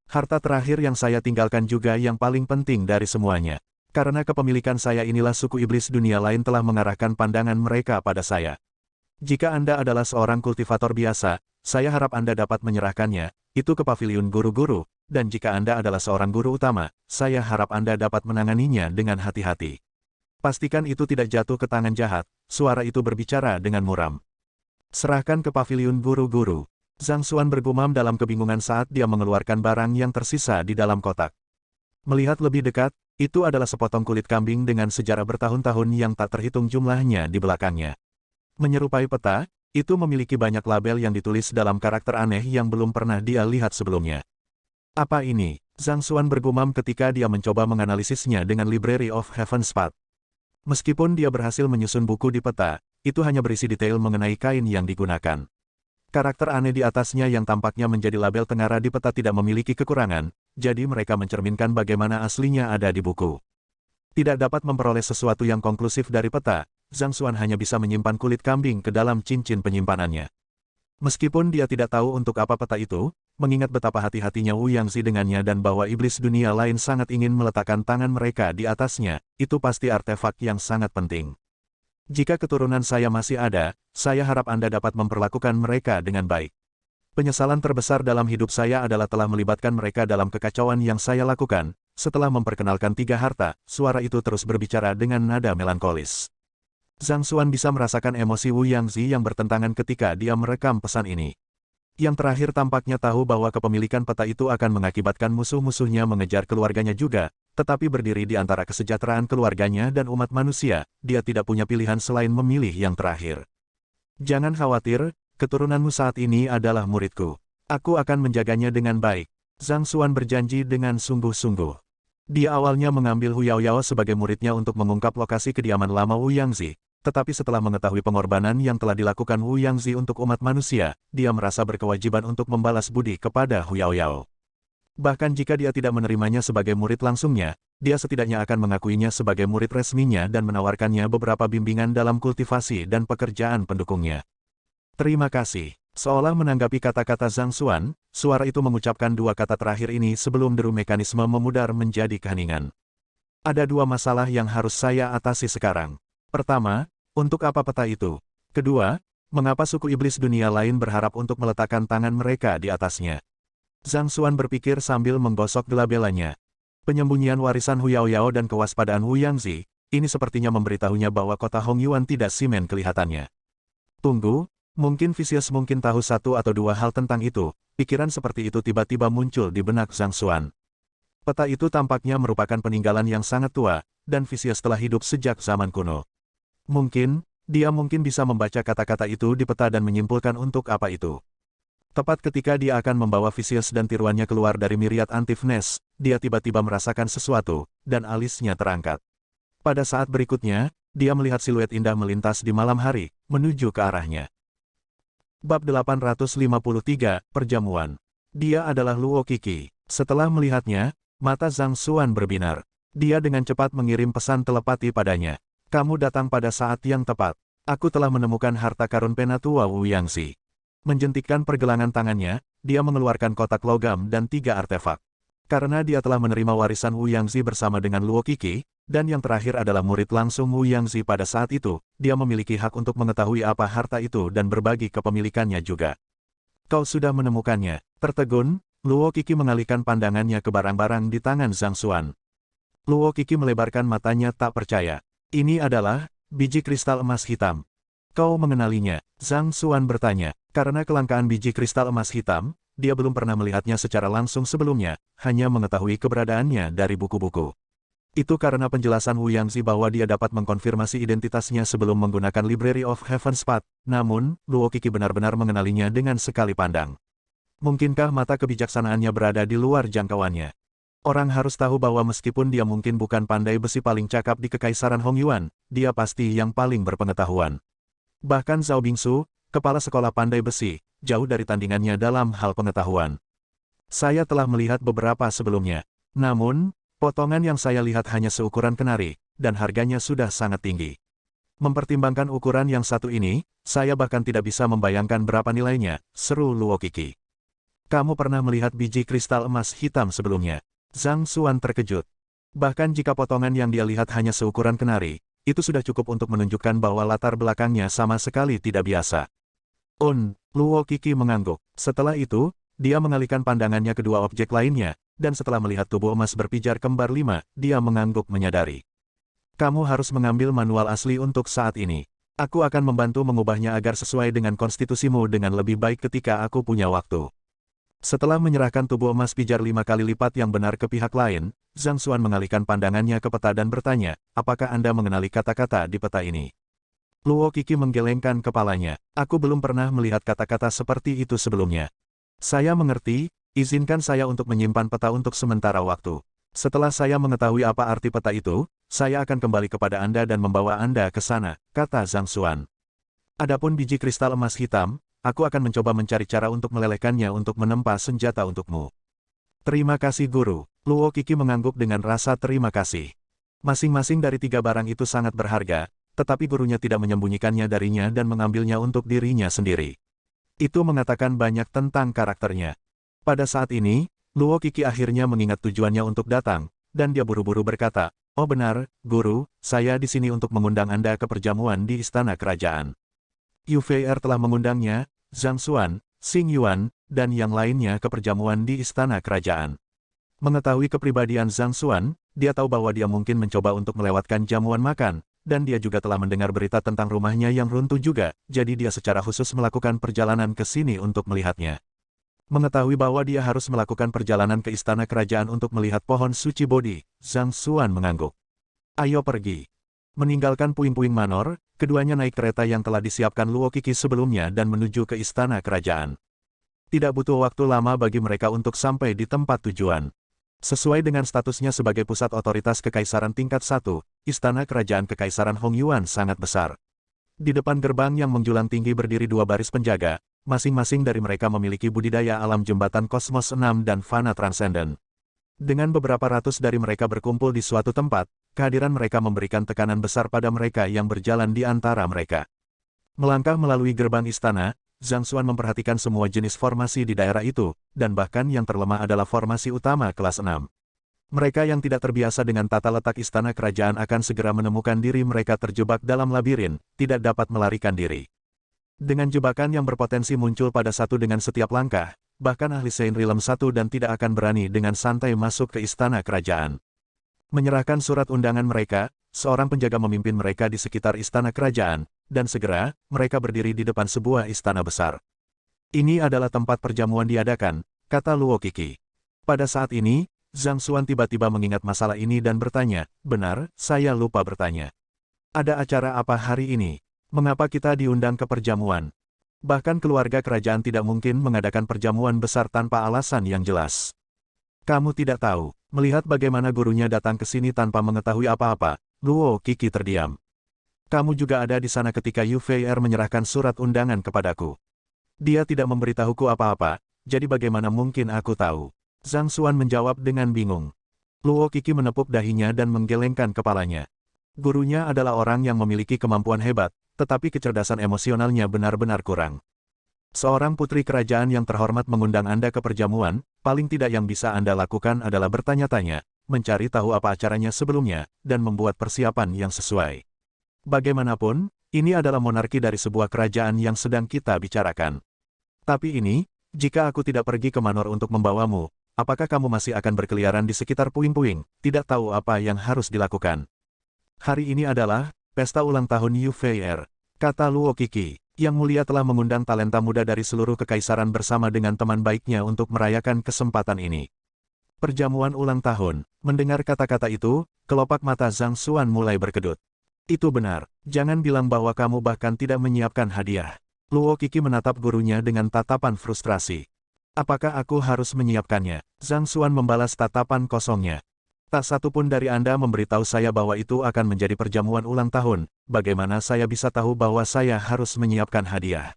Harta terakhir yang saya tinggalkan juga yang paling penting dari semuanya. Karena kepemilikan saya inilah suku iblis dunia lain telah mengarahkan pandangan mereka pada saya. Jika Anda adalah seorang kultivator biasa, saya harap Anda dapat menyerahkannya, itu ke paviliun guru-guru, dan jika Anda adalah seorang guru utama, saya harap Anda dapat menanganinya dengan hati-hati. Pastikan itu tidak jatuh ke tangan jahat, suara itu berbicara dengan muram. Serahkan ke paviliun guru-guru. Zhang Xuan bergumam dalam kebingungan saat dia mengeluarkan barang yang tersisa di dalam kotak. Melihat lebih dekat, itu adalah sepotong kulit kambing dengan sejarah bertahun-tahun yang tak terhitung jumlahnya di belakangnya. Menyerupai peta, itu memiliki banyak label yang ditulis dalam karakter aneh yang belum pernah dia lihat sebelumnya. Apa ini? Zhang Xuan bergumam ketika dia mencoba menganalisisnya dengan Library of Heaven's Path. Meskipun dia berhasil menyusun buku di peta, itu hanya berisi detail mengenai kain yang digunakan. Karakter aneh di atasnya yang tampaknya menjadi label tengara di peta tidak memiliki kekurangan, jadi mereka mencerminkan bagaimana aslinya ada di buku. Tidak dapat memperoleh sesuatu yang konklusif dari peta, Zhang Xuan hanya bisa menyimpan kulit kambing ke dalam cincin penyimpanannya. Meskipun dia tidak tahu untuk apa peta itu, mengingat betapa hati-hatinya Wu Yangzi dengannya dan bahwa iblis dunia lain sangat ingin meletakkan tangan mereka di atasnya, itu pasti artefak yang sangat penting. Jika keturunan saya masih ada, saya harap Anda dapat memperlakukan mereka dengan baik. Penyesalan terbesar dalam hidup saya adalah telah melibatkan mereka dalam kekacauan yang saya lakukan. Setelah memperkenalkan 3 harta, suara itu terus berbicara dengan nada melankolis. Zhang Xuan bisa merasakan emosi Wu Yangzi yang bertentangan ketika dia merekam pesan ini. Yang terakhir tampaknya tahu bahwa kepemilikan peta itu akan mengakibatkan musuh-musuhnya mengejar keluarganya juga, tetapi berdiri di antara kesejahteraan keluarganya dan umat manusia, dia tidak punya pilihan selain memilih yang terakhir. Jangan khawatir, keturunanmu saat ini adalah muridku. Aku akan menjaganya dengan baik. Zhang Xuan berjanji dengan sungguh-sungguh. Dia awalnya mengambil Hu Yaoyao sebagai muridnya untuk mengungkap lokasi kediaman lama Wu Yangzi. Tetapi setelah mengetahui pengorbanan yang telah dilakukan Wu Yangzi untuk umat manusia, dia merasa berkewajiban untuk membalas budi kepada Hu Yaoyao. Bahkan jika dia tidak menerimanya sebagai murid langsungnya, dia setidaknya akan mengakuinya sebagai murid resminya dan menawarkannya beberapa bimbingan dalam kultivasi dan pekerjaan pendukungnya. Terima kasih. Seolah menanggapi kata-kata Zhang Xuan, suara itu mengucapkan 2 kata terakhir ini sebelum deru mekanisme memudar menjadi keheningan. Ada 2 masalah yang harus saya atasi sekarang. Pertama, untuk apa peta itu? Kedua, mengapa suku iblis dunia lain berharap untuk meletakkan tangan mereka di atasnya? Zhang Xuan berpikir sambil menggosok gelabelanya. Penyembunyian warisan Hu Yaoyao dan kewaspadaan Wu Yangzi, ini sepertinya memberitahunya bahwa kota Hongyuan tidak simen kelihatannya. Tunggu, mungkin Vicious mungkin tahu 1 atau 2 hal tentang itu. Pikiran seperti itu tiba-tiba muncul di benak Zhang Xuan. Peta itu tampaknya merupakan peninggalan yang sangat tua, dan Vicious telah hidup sejak zaman kuno. Mungkin, dia mungkin bisa membaca kata-kata itu di peta dan menyimpulkan untuk apa itu. Tepat ketika dia akan membawa Vicious dan tiruannya keluar dari Myriad Antiphnes, dia tiba-tiba merasakan sesuatu, dan alisnya terangkat. Pada saat berikutnya, dia melihat siluet indah melintas di malam hari, menuju ke arahnya. Bab 853, Perjamuan. Dia adalah Luo Qixi. Setelah melihatnya, mata Zhang Xuan berbinar. Dia dengan cepat mengirim pesan telepati padanya. Kamu datang pada saat yang tepat. Aku telah menemukan harta karun penatua Wu Yangzi. Menjentikkan pergelangan tangannya, dia mengeluarkan kotak logam dan 3 artefak. Karena dia telah menerima warisan Wu Yangzi bersama dengan Luo Qixi, dan yang terakhir adalah murid langsung Wu Yangzi pada saat itu, dia memiliki hak untuk mengetahui apa harta itu dan berbagi kepemilikannya juga. Kau sudah menemukannya. Tertegun, Luo Qixi mengalihkan pandangannya ke barang-barang di tangan Zhang Xuan. Luo Qixi melebarkan matanya tak percaya. Ini adalah biji kristal emas hitam. Kau mengenalinya? Zhang Xuan bertanya. Karena kelangkaan biji kristal emas hitam, dia belum pernah melihatnya secara langsung sebelumnya, hanya mengetahui keberadaannya dari buku-buku. Itu karena penjelasan Wu Yangzi bahwa dia dapat mengkonfirmasi identitasnya sebelum menggunakan Library of Heaven's Path. Namun, Luo Qixi benar-benar mengenalinya dengan sekali pandang. Mungkinkah mata kebijaksanaannya berada di luar jangkauannya? Orang harus tahu bahwa meskipun dia mungkin bukan pandai besi paling cakap di Kekaisaran Hongyuan, dia pasti yang paling berpengetahuan. Bahkan Zhao Bingsu, kepala sekolah pandai besi, jauh dari tandingannya dalam hal pengetahuan. Saya telah melihat beberapa sebelumnya. Namun, potongan yang saya lihat hanya seukuran kenari, dan harganya sudah sangat tinggi. Mempertimbangkan ukuran yang satu ini, saya bahkan tidak bisa membayangkan berapa nilainya, seru Luo Qixi. Kamu pernah melihat biji kristal emas hitam sebelumnya? Zhang Xuan terkejut. Bahkan jika potongan yang dia lihat hanya seukuran kenari, itu sudah cukup untuk menunjukkan bahwa latar belakangnya sama sekali tidak biasa. Luo Qixi mengangguk. Setelah itu, dia mengalihkan pandangannya ke 2 objek lainnya, dan setelah melihat tubuh emas berpijar kembar 5, dia mengangguk menyadari. Kamu harus mengambil manual asli untuk saat ini. Aku akan membantu mengubahnya agar sesuai dengan konstitusimu dengan lebih baik ketika aku punya waktu. Setelah menyerahkan tubuh emas pijar 5 kali lipat yang benar ke pihak lain, Zhang Xuan mengalihkan pandangannya ke peta dan bertanya, apakah Anda mengenali kata-kata di peta ini? Luo Qixi menggelengkan kepalanya. Aku belum pernah melihat kata-kata seperti itu sebelumnya. Saya mengerti, izinkan saya untuk menyimpan peta untuk sementara waktu. Setelah saya mengetahui apa arti peta itu, saya akan kembali kepada Anda dan membawa Anda ke sana, kata Zhang Xuan. Adapun biji kristal emas hitam, aku akan mencoba mencari cara untuk melelehkannya untuk menempa senjata untukmu. Terima kasih guru. Luo Qixi mengangguk dengan rasa terima kasih. Masing-masing dari 3 barang itu sangat berharga, tetapi gurunya tidak menyembunyikannya darinya dan mengambilnya untuk dirinya sendiri. Itu mengatakan banyak tentang karakternya. Pada saat ini, Luo Qixi akhirnya mengingat tujuannya untuk datang, dan dia buru-buru berkata, "Oh benar, Guru, saya di sini untuk mengundang Anda ke perjamuan di istana kerajaan. Yu Fei'er telah mengundangnya, Zhang Xuan, Xing Yuan, dan yang lainnya ke perjamuan di istana kerajaan." Mengetahui kepribadian Zhang Xuan, dia tahu bahwa dia mungkin mencoba untuk melewatkan jamuan makan, dan dia juga telah mendengar berita tentang rumahnya yang runtuh juga, jadi dia secara khusus melakukan perjalanan ke sini untuk melihatnya. Mengetahui bahwa dia harus melakukan perjalanan ke istana kerajaan untuk melihat pohon suci Bodhi, Zhang Xuan mengangguk. "Ayo pergi." Meninggalkan puing-puing manor, keduanya naik kereta yang telah disiapkan Luo Qixi sebelumnya dan menuju ke istana kerajaan. Tidak butuh waktu lama bagi mereka untuk sampai di tempat tujuan. Sesuai dengan statusnya sebagai pusat otoritas kekaisaran tingkat 1, istana kerajaan kekaisaran Hongyuan sangat besar. Di depan gerbang yang menjulang tinggi berdiri dua baris penjaga, masing-masing dari mereka memiliki budidaya alam jembatan kosmos 6 dan fana transenden. Dengan beberapa ratus dari mereka berkumpul di suatu tempat, kehadiran mereka memberikan tekanan besar pada mereka yang berjalan di antara mereka. Melangkah melalui gerbang istana, Zhang Xuan memperhatikan semua jenis formasi di daerah itu, dan bahkan yang terlemah adalah formasi utama kelas 6. Mereka yang tidak terbiasa dengan tata letak istana kerajaan akan segera menemukan diri mereka terjebak dalam labirin, tidak dapat melarikan diri. Dengan jebakan yang berpotensi muncul pada satu dengan setiap langkah, bahkan ahli Sein Rilem satu dan tidak akan berani dengan santai masuk ke istana kerajaan. Menyerahkan surat undangan mereka, seorang penjaga memimpin mereka di sekitar istana kerajaan, dan segera, mereka berdiri di depan sebuah istana besar. "Ini adalah tempat perjamuan diadakan," kata Luo Qixi. Pada saat ini, Zhang Xuan tiba-tiba mengingat masalah ini dan bertanya, "Benar, saya lupa bertanya. Ada acara apa hari ini? Mengapa kita diundang ke perjamuan?" Bahkan keluarga kerajaan tidak mungkin mengadakan perjamuan besar tanpa alasan yang jelas. "Kamu tidak tahu." Melihat bagaimana gurunya datang ke sini tanpa mengetahui apa-apa, Luo Qixi terdiam. "Kamu juga ada di sana ketika Yu Fei'er menyerahkan surat undangan kepadaku. Dia tidak memberitahuku apa-apa, jadi bagaimana mungkin aku tahu?" Zhang Xuan menjawab dengan bingung. Luo Qixi menepuk dahinya dan menggelengkan kepalanya. Gurunya adalah orang yang memiliki kemampuan hebat, tetapi kecerdasan emosionalnya benar-benar kurang. Seorang putri kerajaan yang terhormat mengundang Anda ke perjamuan, paling tidak yang bisa Anda lakukan adalah bertanya-tanya, mencari tahu apa acaranya sebelumnya, dan membuat persiapan yang sesuai. Bagaimanapun, ini adalah monarki dari sebuah kerajaan yang sedang kita bicarakan. Tapi ini, jika aku tidak pergi ke Manor untuk membawamu, apakah kamu masih akan berkeliaran di sekitar puing-puing, tidak tahu apa yang harus dilakukan? "Hari ini adalah pesta ulang tahun Yu Fei'er," kata Luo Qixi. "Yang Mulia telah mengundang talenta muda dari seluruh kekaisaran bersama dengan teman baiknya untuk merayakan kesempatan ini." Perjamuan ulang tahun. Mendengar kata-kata itu, kelopak mata Zhang Xuan mulai berkedut. "Itu benar, jangan bilang bahwa kamu bahkan tidak menyiapkan hadiah." Luo Qixi menatap gurunya dengan tatapan frustrasi. "Apakah aku harus menyiapkannya?" Zhang Xuan membalas tatapan kosongnya. "Tak satu pun dari Anda memberitahu saya bahwa itu akan menjadi perjamuan ulang tahun, bagaimana saya bisa tahu bahwa saya harus menyiapkan hadiah?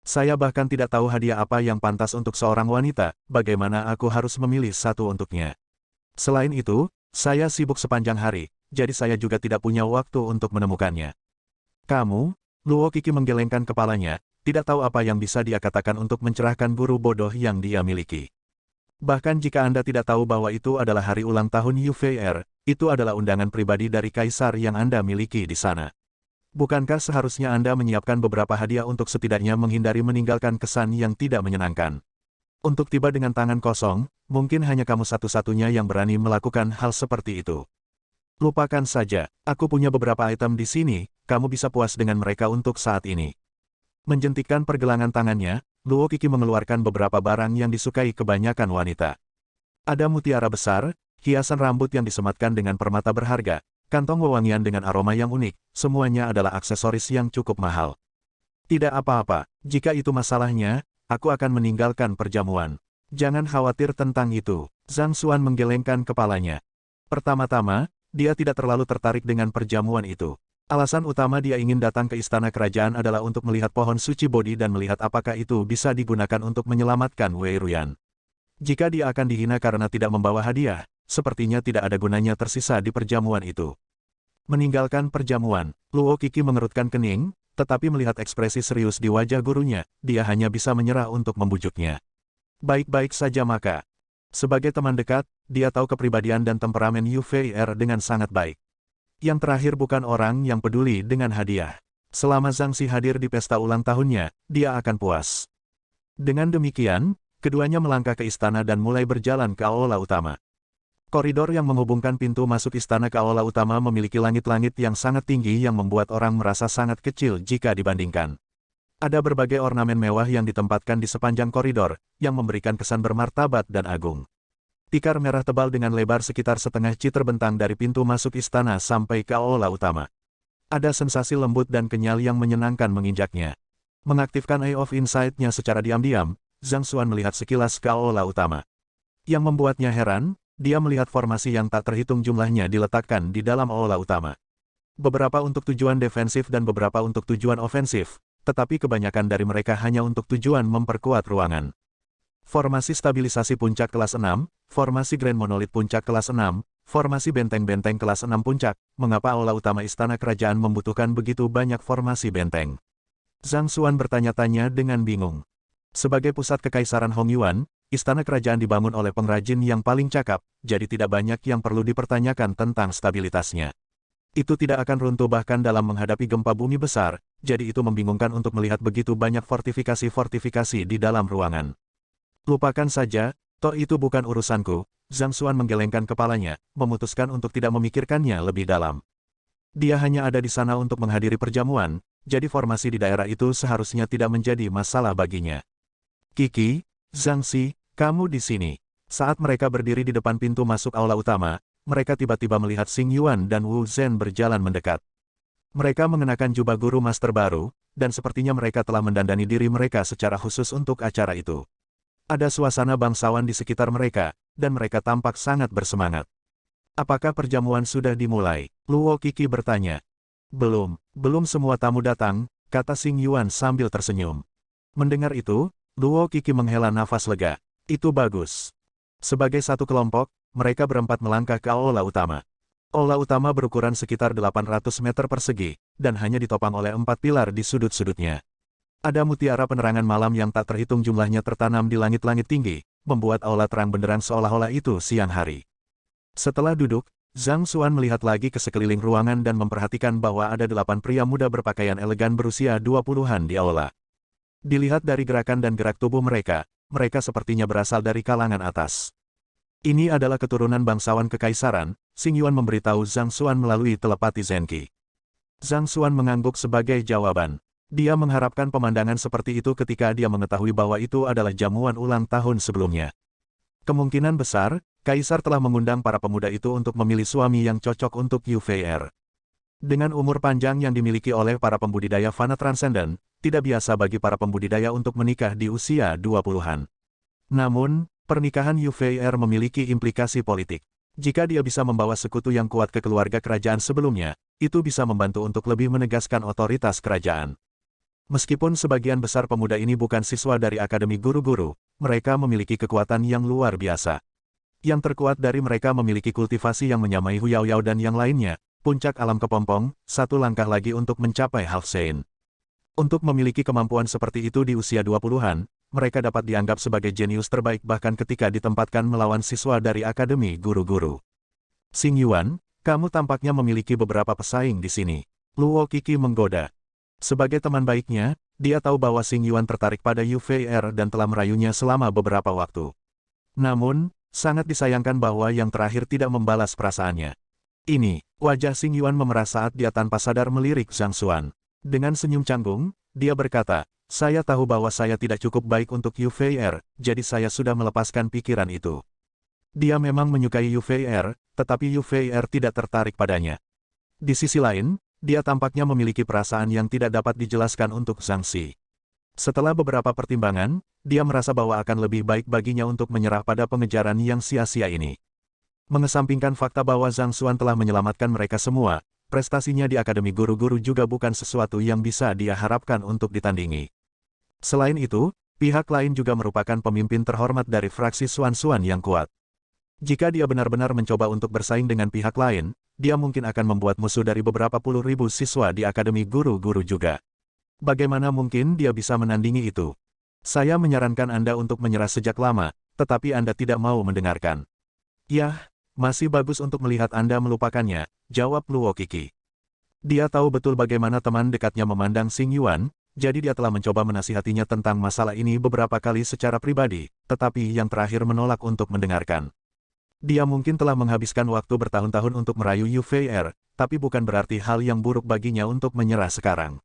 Saya bahkan tidak tahu hadiah apa yang pantas untuk seorang wanita, bagaimana aku harus memilih satu untuknya? Selain itu, saya sibuk sepanjang hari, jadi saya juga tidak punya waktu untuk menemukannya." "Kamu?" Luo Qixi menggelengkan kepalanya, tidak tahu apa yang bisa dia katakan untuk mencerahkan guru bodoh yang dia miliki. "Bahkan jika Anda tidak tahu bahwa itu adalah hari ulang tahun Yu Fei'er, itu adalah undangan pribadi dari kaisar yang Anda miliki di sana. Bukankah seharusnya Anda menyiapkan beberapa hadiah untuk setidaknya menghindari meninggalkan kesan yang tidak menyenangkan? Untuk tiba dengan tangan kosong, mungkin hanya kamu satu-satunya yang berani melakukan hal seperti itu. Lupakan saja, aku punya beberapa item di sini, kamu bisa puas dengan mereka untuk saat ini." Menjentikkan pergelangan tangannya, Luo Qixi mengeluarkan beberapa barang yang disukai kebanyakan wanita. Ada mutiara besar, hiasan rambut yang disematkan dengan permata berharga, kantong wewangian dengan aroma yang unik, semuanya adalah aksesoris yang cukup mahal. "Tidak apa-apa, jika itu masalahnya, aku akan meninggalkan perjamuan. Jangan khawatir tentang itu." Zhang Xuan menggelengkan kepalanya. Pertama-tama, dia tidak terlalu tertarik dengan perjamuan itu. Alasan utama dia ingin datang ke istana kerajaan adalah untuk melihat pohon suci Bodhi dan melihat apakah itu bisa digunakan untuk menyelamatkan Wei Ruyan. Jika dia akan dihina karena tidak membawa hadiah, sepertinya tidak ada gunanya tersisa di perjamuan itu. Meninggalkan perjamuan, Luo Qiki mengerutkan kening, tetapi melihat ekspresi serius di wajah gurunya, dia hanya bisa menyerah untuk membujuknya. Baik-baik saja maka. Sebagai teman dekat, dia tahu kepribadian dan temperamen Yu Fei'er dengan sangat baik. Yang terakhir bukan orang yang peduli dengan hadiah. Selama Zhang Xi hadir di pesta ulang tahunnya, dia akan puas. Dengan demikian, keduanya melangkah ke istana dan mulai berjalan ke aula utama. Koridor yang menghubungkan pintu masuk istana ke aula utama memiliki langit-langit yang sangat tinggi yang membuat orang merasa sangat kecil jika dibandingkan. Ada berbagai ornamen mewah yang ditempatkan di sepanjang koridor, yang memberikan kesan bermartabat dan agung. Tikar merah tebal dengan lebar sekitar setengah ci terbentang dari pintu masuk istana sampai ke aula utama. Ada sensasi lembut dan kenyal yang menyenangkan menginjaknya. Mengaktifkan Eye of Insight-nya secara diam-diam, Zhang Xuan melihat sekilas ke aula utama. Yang membuatnya heran, dia melihat formasi yang tak terhitung jumlahnya diletakkan di dalam aula utama. Beberapa untuk tujuan defensif dan beberapa untuk tujuan ofensif, tetapi kebanyakan dari mereka hanya untuk tujuan memperkuat ruangan. Formasi stabilisasi puncak kelas 6, formasi Grand Monolith puncak kelas 6, formasi benteng-benteng kelas 6 puncak, mengapa aula utama istana kerajaan membutuhkan begitu banyak formasi benteng? Zhang Xuan bertanya-tanya dengan bingung. Sebagai pusat kekaisaran Hongyuan, istana kerajaan dibangun oleh pengrajin yang paling cakap, jadi tidak banyak yang perlu dipertanyakan tentang stabilitasnya. Itu tidak akan runtuh bahkan dalam menghadapi gempa bumi besar, jadi itu membingungkan untuk melihat begitu banyak fortifikasi-fortifikasi di dalam ruangan. Lupakan saja, toh itu bukan urusanku. Zhang Xuan menggelengkan kepalanya, memutuskan untuk tidak memikirkannya lebih dalam. Dia hanya ada di sana untuk menghadiri perjamuan, jadi formasi di daerah itu seharusnya tidak menjadi masalah baginya. Qiki, Zhang Xi, kamu di sini. Saat mereka berdiri di depan pintu masuk aula utama, mereka tiba-tiba melihat Xing Yuan dan Wu Zhen berjalan mendekat. Mereka mengenakan jubah guru master baru, dan sepertinya mereka telah mendandani diri mereka secara khusus untuk acara itu. Ada suasana bangsawan di sekitar mereka, dan mereka tampak sangat bersemangat. Apakah perjamuan sudah dimulai? Luo Qiki bertanya. Belum semua tamu datang, kata Xing Yuan sambil tersenyum. Mendengar itu, Luo Qiki menghela nafas lega. Itu bagus. Sebagai satu kelompok, mereka berempat melangkah ke aula utama. Aula utama berukuran sekitar 800 meter persegi, dan hanya ditopang oleh 4 pilar di sudut-sudutnya. Ada mutiara penerangan malam yang tak terhitung jumlahnya tertanam di langit-langit tinggi, membuat aula terang benderang seolah-olah itu siang hari. Setelah duduk, Zhang Xuan melihat lagi ke sekeliling ruangan dan memperhatikan bahwa ada 8 pria muda berpakaian elegan berusia 20-an di aula. Dilihat dari gerakan dan gerak tubuh mereka, mereka sepertinya berasal dari kalangan atas. Ini adalah keturunan bangsawan kekaisaran, Xing Yuan memberitahu Zhang Xuan melalui telepati Zenqi. Zhang Xuan mengangguk sebagai jawaban. Dia mengharapkan pemandangan seperti itu ketika dia mengetahui bahwa itu adalah jamuan ulang tahun sebelumnya. Kemungkinan besar, Kaisar telah mengundang para pemuda itu untuk memilih suami yang cocok untuk Yu Fei'er. Dengan umur panjang yang dimiliki oleh para pembudidaya fana transenden, tidak biasa bagi para pembudidaya untuk menikah di usia 20-an. Namun, pernikahan Yu Fei'er memiliki implikasi politik. Jika dia bisa membawa sekutu yang kuat ke keluarga kerajaan sebelumnya, itu bisa membantu untuk lebih menegaskan otoritas kerajaan. Meskipun sebagian besar pemuda ini bukan siswa dari Akademi Guru-Guru, mereka memiliki kekuatan yang luar biasa. Yang terkuat dari mereka memiliki kultivasi yang menyamai Hu Yaoyao dan yang lainnya, puncak alam kepompong, satu langkah lagi untuk mencapai Half Saint. Untuk memiliki kemampuan seperti itu di usia 20-an, mereka dapat dianggap sebagai jenius terbaik bahkan ketika ditempatkan melawan siswa dari Akademi Guru-Guru. Xing Yuan, kamu tampaknya memiliki beberapa pesaing di sini. Luo Qiki menggoda. Sebagai teman baiknya, dia tahu bahwa Xing Yuan tertarik pada Yu Fei'er dan telah merayunya selama beberapa waktu. Namun, sangat disayangkan bahwa yang terakhir tidak membalas perasaannya. Ini, wajah Xing Yuan memerah saat dia tanpa sadar melirik Zhang Xuan. Dengan senyum canggung, dia berkata, saya tahu bahwa saya tidak cukup baik untuk Yu Fei'er, jadi saya sudah melepaskan pikiran itu. Dia memang menyukai Yu Fei'er, tetapi Yu Fei'er tidak tertarik padanya. Di sisi lain, dia tampaknya memiliki perasaan yang tidak dapat dijelaskan untuk Zhang Xi. Setelah beberapa pertimbangan, dia merasa bahwa akan lebih baik baginya untuk menyerah pada pengejaran yang sia-sia ini. Mengesampingkan fakta bahwa Zhang Xuan telah menyelamatkan mereka semua, prestasinya di Akademi Guru-Guru juga bukan sesuatu yang bisa dia harapkan untuk ditandingi. Selain itu, pihak lain juga merupakan pemimpin terhormat dari fraksi Xuan-Xuan yang kuat. Jika dia benar-benar mencoba untuk bersaing dengan pihak lain, dia mungkin akan membuat musuh dari beberapa puluh ribu siswa di Akademi Guru-Guru juga. Bagaimana mungkin dia bisa menandingi itu? Saya menyarankan Anda untuk menyerah sejak lama, tetapi Anda tidak mau mendengarkan. Yah, masih bagus untuk melihat Anda melupakannya, jawab Luo Qixi. Dia tahu betul bagaimana teman dekatnya memandang Xing Yuan, jadi dia telah mencoba menasihatinya tentang masalah ini beberapa kali secara pribadi, tetapi yang terakhir menolak untuk mendengarkan. Dia mungkin telah menghabiskan waktu bertahun-tahun untuk merayu Yu Fei'er, tapi bukan berarti hal yang buruk baginya untuk menyerah sekarang.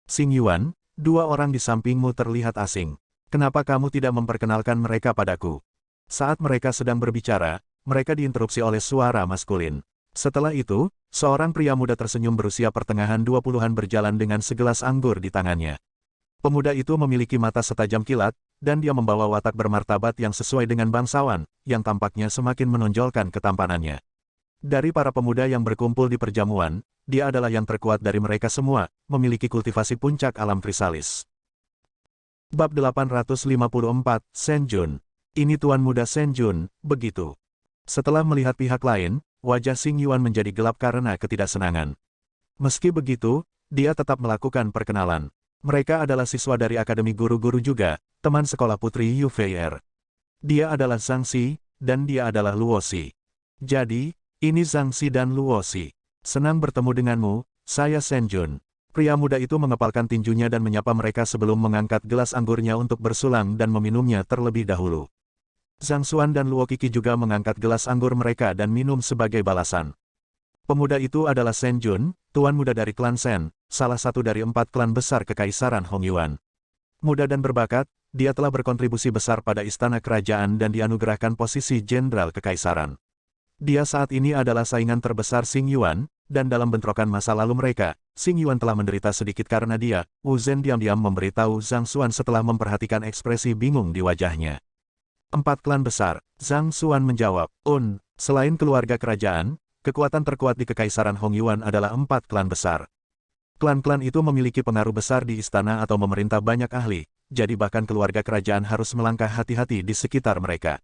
Xing Yuan, dua orang di sampingmu terlihat asing. Kenapa kamu tidak memperkenalkan mereka padaku? Saat mereka sedang berbicara, mereka diinterupsi oleh suara maskulin. Setelah itu, seorang pria muda tersenyum berusia pertengahan 20-an berjalan dengan segelas anggur di tangannya. Pemuda itu memiliki mata setajam kilat, dan dia membawa watak bermartabat yang sesuai dengan bangsawan, yang tampaknya semakin menonjolkan ketampanannya. Dari para pemuda yang berkumpul di perjamuan, dia adalah yang terkuat dari mereka semua, memiliki kultivasi puncak alam krisalis. Bab 854, Shen Jun. Ini Tuan Muda Shen Jun, begitu. Setelah melihat pihak lain, wajah Xing Yuan menjadi gelap karena ketidaksenangan. Meski begitu, dia tetap melakukan perkenalan. Mereka adalah siswa dari Akademi Guru-Guru juga, teman sekolah putri Yu Fei'er. Dia adalah Zhang Xi, dan dia adalah Luo Xi. Jadi, ini Zhang Xi dan Luo Xi. Senang bertemu denganmu, saya Shen Jun. Pria muda itu mengepalkan tinjunya dan menyapa mereka sebelum mengangkat gelas anggurnya untuk bersulang dan meminumnya terlebih dahulu. Zhang Xuan dan Luo Qixi juga mengangkat gelas anggur mereka dan minum sebagai balasan. Pemuda itu adalah Shen Jun, tuan muda dari klan Shen, salah satu dari 4 klan besar Kekaisaran Hongyuan. Muda dan berbakat, dia telah berkontribusi besar pada istana kerajaan dan dianugerahkan posisi Jenderal Kekaisaran. Dia saat ini adalah saingan terbesar Xing Yuan, dan dalam bentrokan masa lalu mereka, Xing Yuan telah menderita sedikit karena dia. Wu Zhen diam-diam memberitahu Zhang Xuan setelah memperhatikan ekspresi bingung di wajahnya. 4 klan besar, Zhang Xuan menjawab, selain keluarga kerajaan, kekuatan terkuat di Kekaisaran Hongyuan adalah 4 klan besar. Klan-klan itu memiliki pengaruh besar di istana atau memerintah banyak ahli, jadi bahkan keluarga kerajaan harus melangkah hati-hati di sekitar mereka.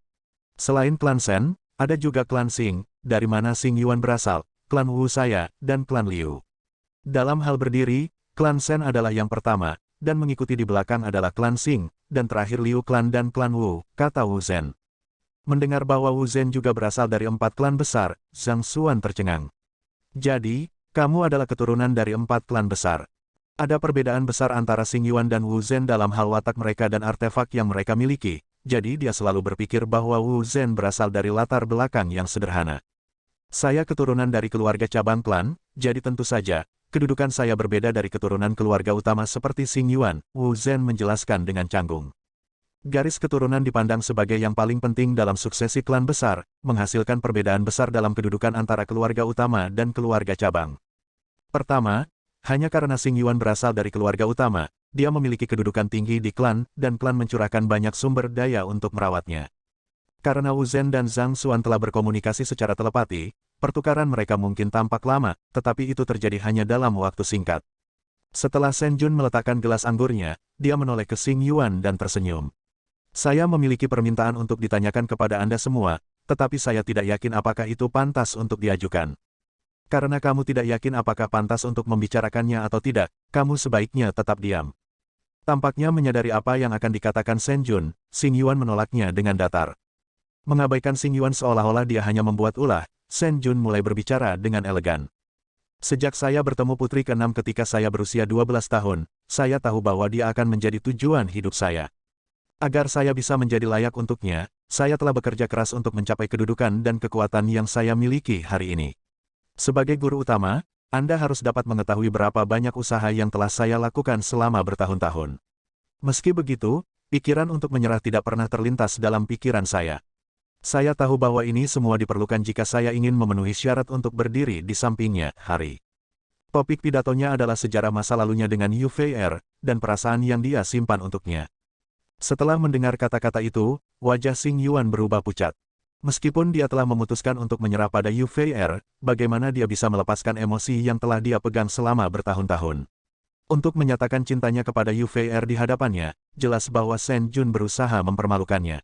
Selain klan Shen, ada juga klan Xing, dari mana Xing Yuan berasal, klan Wu saya, dan klan Liu. Dalam hal berdiri, klan Shen adalah yang pertama, dan mengikuti di belakang adalah klan Xing, dan terakhir Liu klan dan klan Wu, kata Wu Zhen. Mendengar bahwa Wu Zhen juga berasal dari 4 klan besar, Zhang Xuan tercengang. Jadi, kamu adalah keturunan dari 4 klan besar. Ada perbedaan besar antara Xing Yuan dan Wu Zhen dalam hal watak mereka dan artefak yang mereka miliki, jadi dia selalu berpikir bahwa Wu Zhen berasal dari latar belakang yang sederhana. Saya keturunan dari keluarga cabang klan, jadi tentu saja, kedudukan saya berbeda dari keturunan keluarga utama seperti Xing Yuan, Wu Zhen menjelaskan dengan canggung. Garis keturunan dipandang sebagai yang paling penting dalam suksesi klan besar, menghasilkan perbedaan besar dalam kedudukan antara keluarga utama dan keluarga cabang. Pertama, hanya karena Xing Yuan berasal dari keluarga utama, dia memiliki kedudukan tinggi di klan, dan klan mencurahkan banyak sumber daya untuk merawatnya. Karena Wu Zhen dan Zhang Xuan telah berkomunikasi secara telepati, pertukaran mereka mungkin tampak lama, tetapi itu terjadi hanya dalam waktu singkat. Setelah Shen Jun meletakkan gelas anggurnya, dia menoleh ke Xing Yuan dan tersenyum. Saya memiliki permintaan untuk ditanyakan kepada Anda semua, tetapi saya tidak yakin apakah itu pantas untuk diajukan. Karena kamu tidak yakin apakah pantas untuk membicarakannya atau tidak, kamu sebaiknya tetap diam. Tampaknya menyadari apa yang akan dikatakan Shen Jun, Xing Yuan menolaknya dengan datar. Mengabaikan Xing Yuan seolah-olah dia hanya membuat ulah, Shen Jun mulai berbicara dengan elegan. Sejak saya bertemu putri ke-6 ketika saya berusia 12 tahun, saya tahu bahwa dia akan menjadi tujuan hidup saya. Agar saya bisa menjadi layak untuknya, saya telah bekerja keras untuk mencapai kedudukan dan kekuatan yang saya miliki hari ini. Sebagai guru utama, Anda harus dapat mengetahui berapa banyak usaha yang telah saya lakukan selama bertahun-tahun. Meski begitu, pikiran untuk menyerah tidak pernah terlintas dalam pikiran saya. Saya tahu bahwa ini semua diperlukan jika saya ingin memenuhi syarat untuk berdiri di sampingnya, Hari. Topik pidatonya adalah sejarah masa lalunya dengan Yu Fei'er, dan perasaan yang dia simpan untuknya. Setelah mendengar kata-kata itu, wajah Xing Yuan berubah pucat. Meskipun dia telah memutuskan untuk menyerah pada Yu Fei'er, bagaimana dia bisa melepaskan emosi yang telah dia pegang selama bertahun-tahun? Untuk menyatakan cintanya kepada Yu Fei'er di hadapannya, jelas bahwa Shen Jun berusaha mempermalukannya.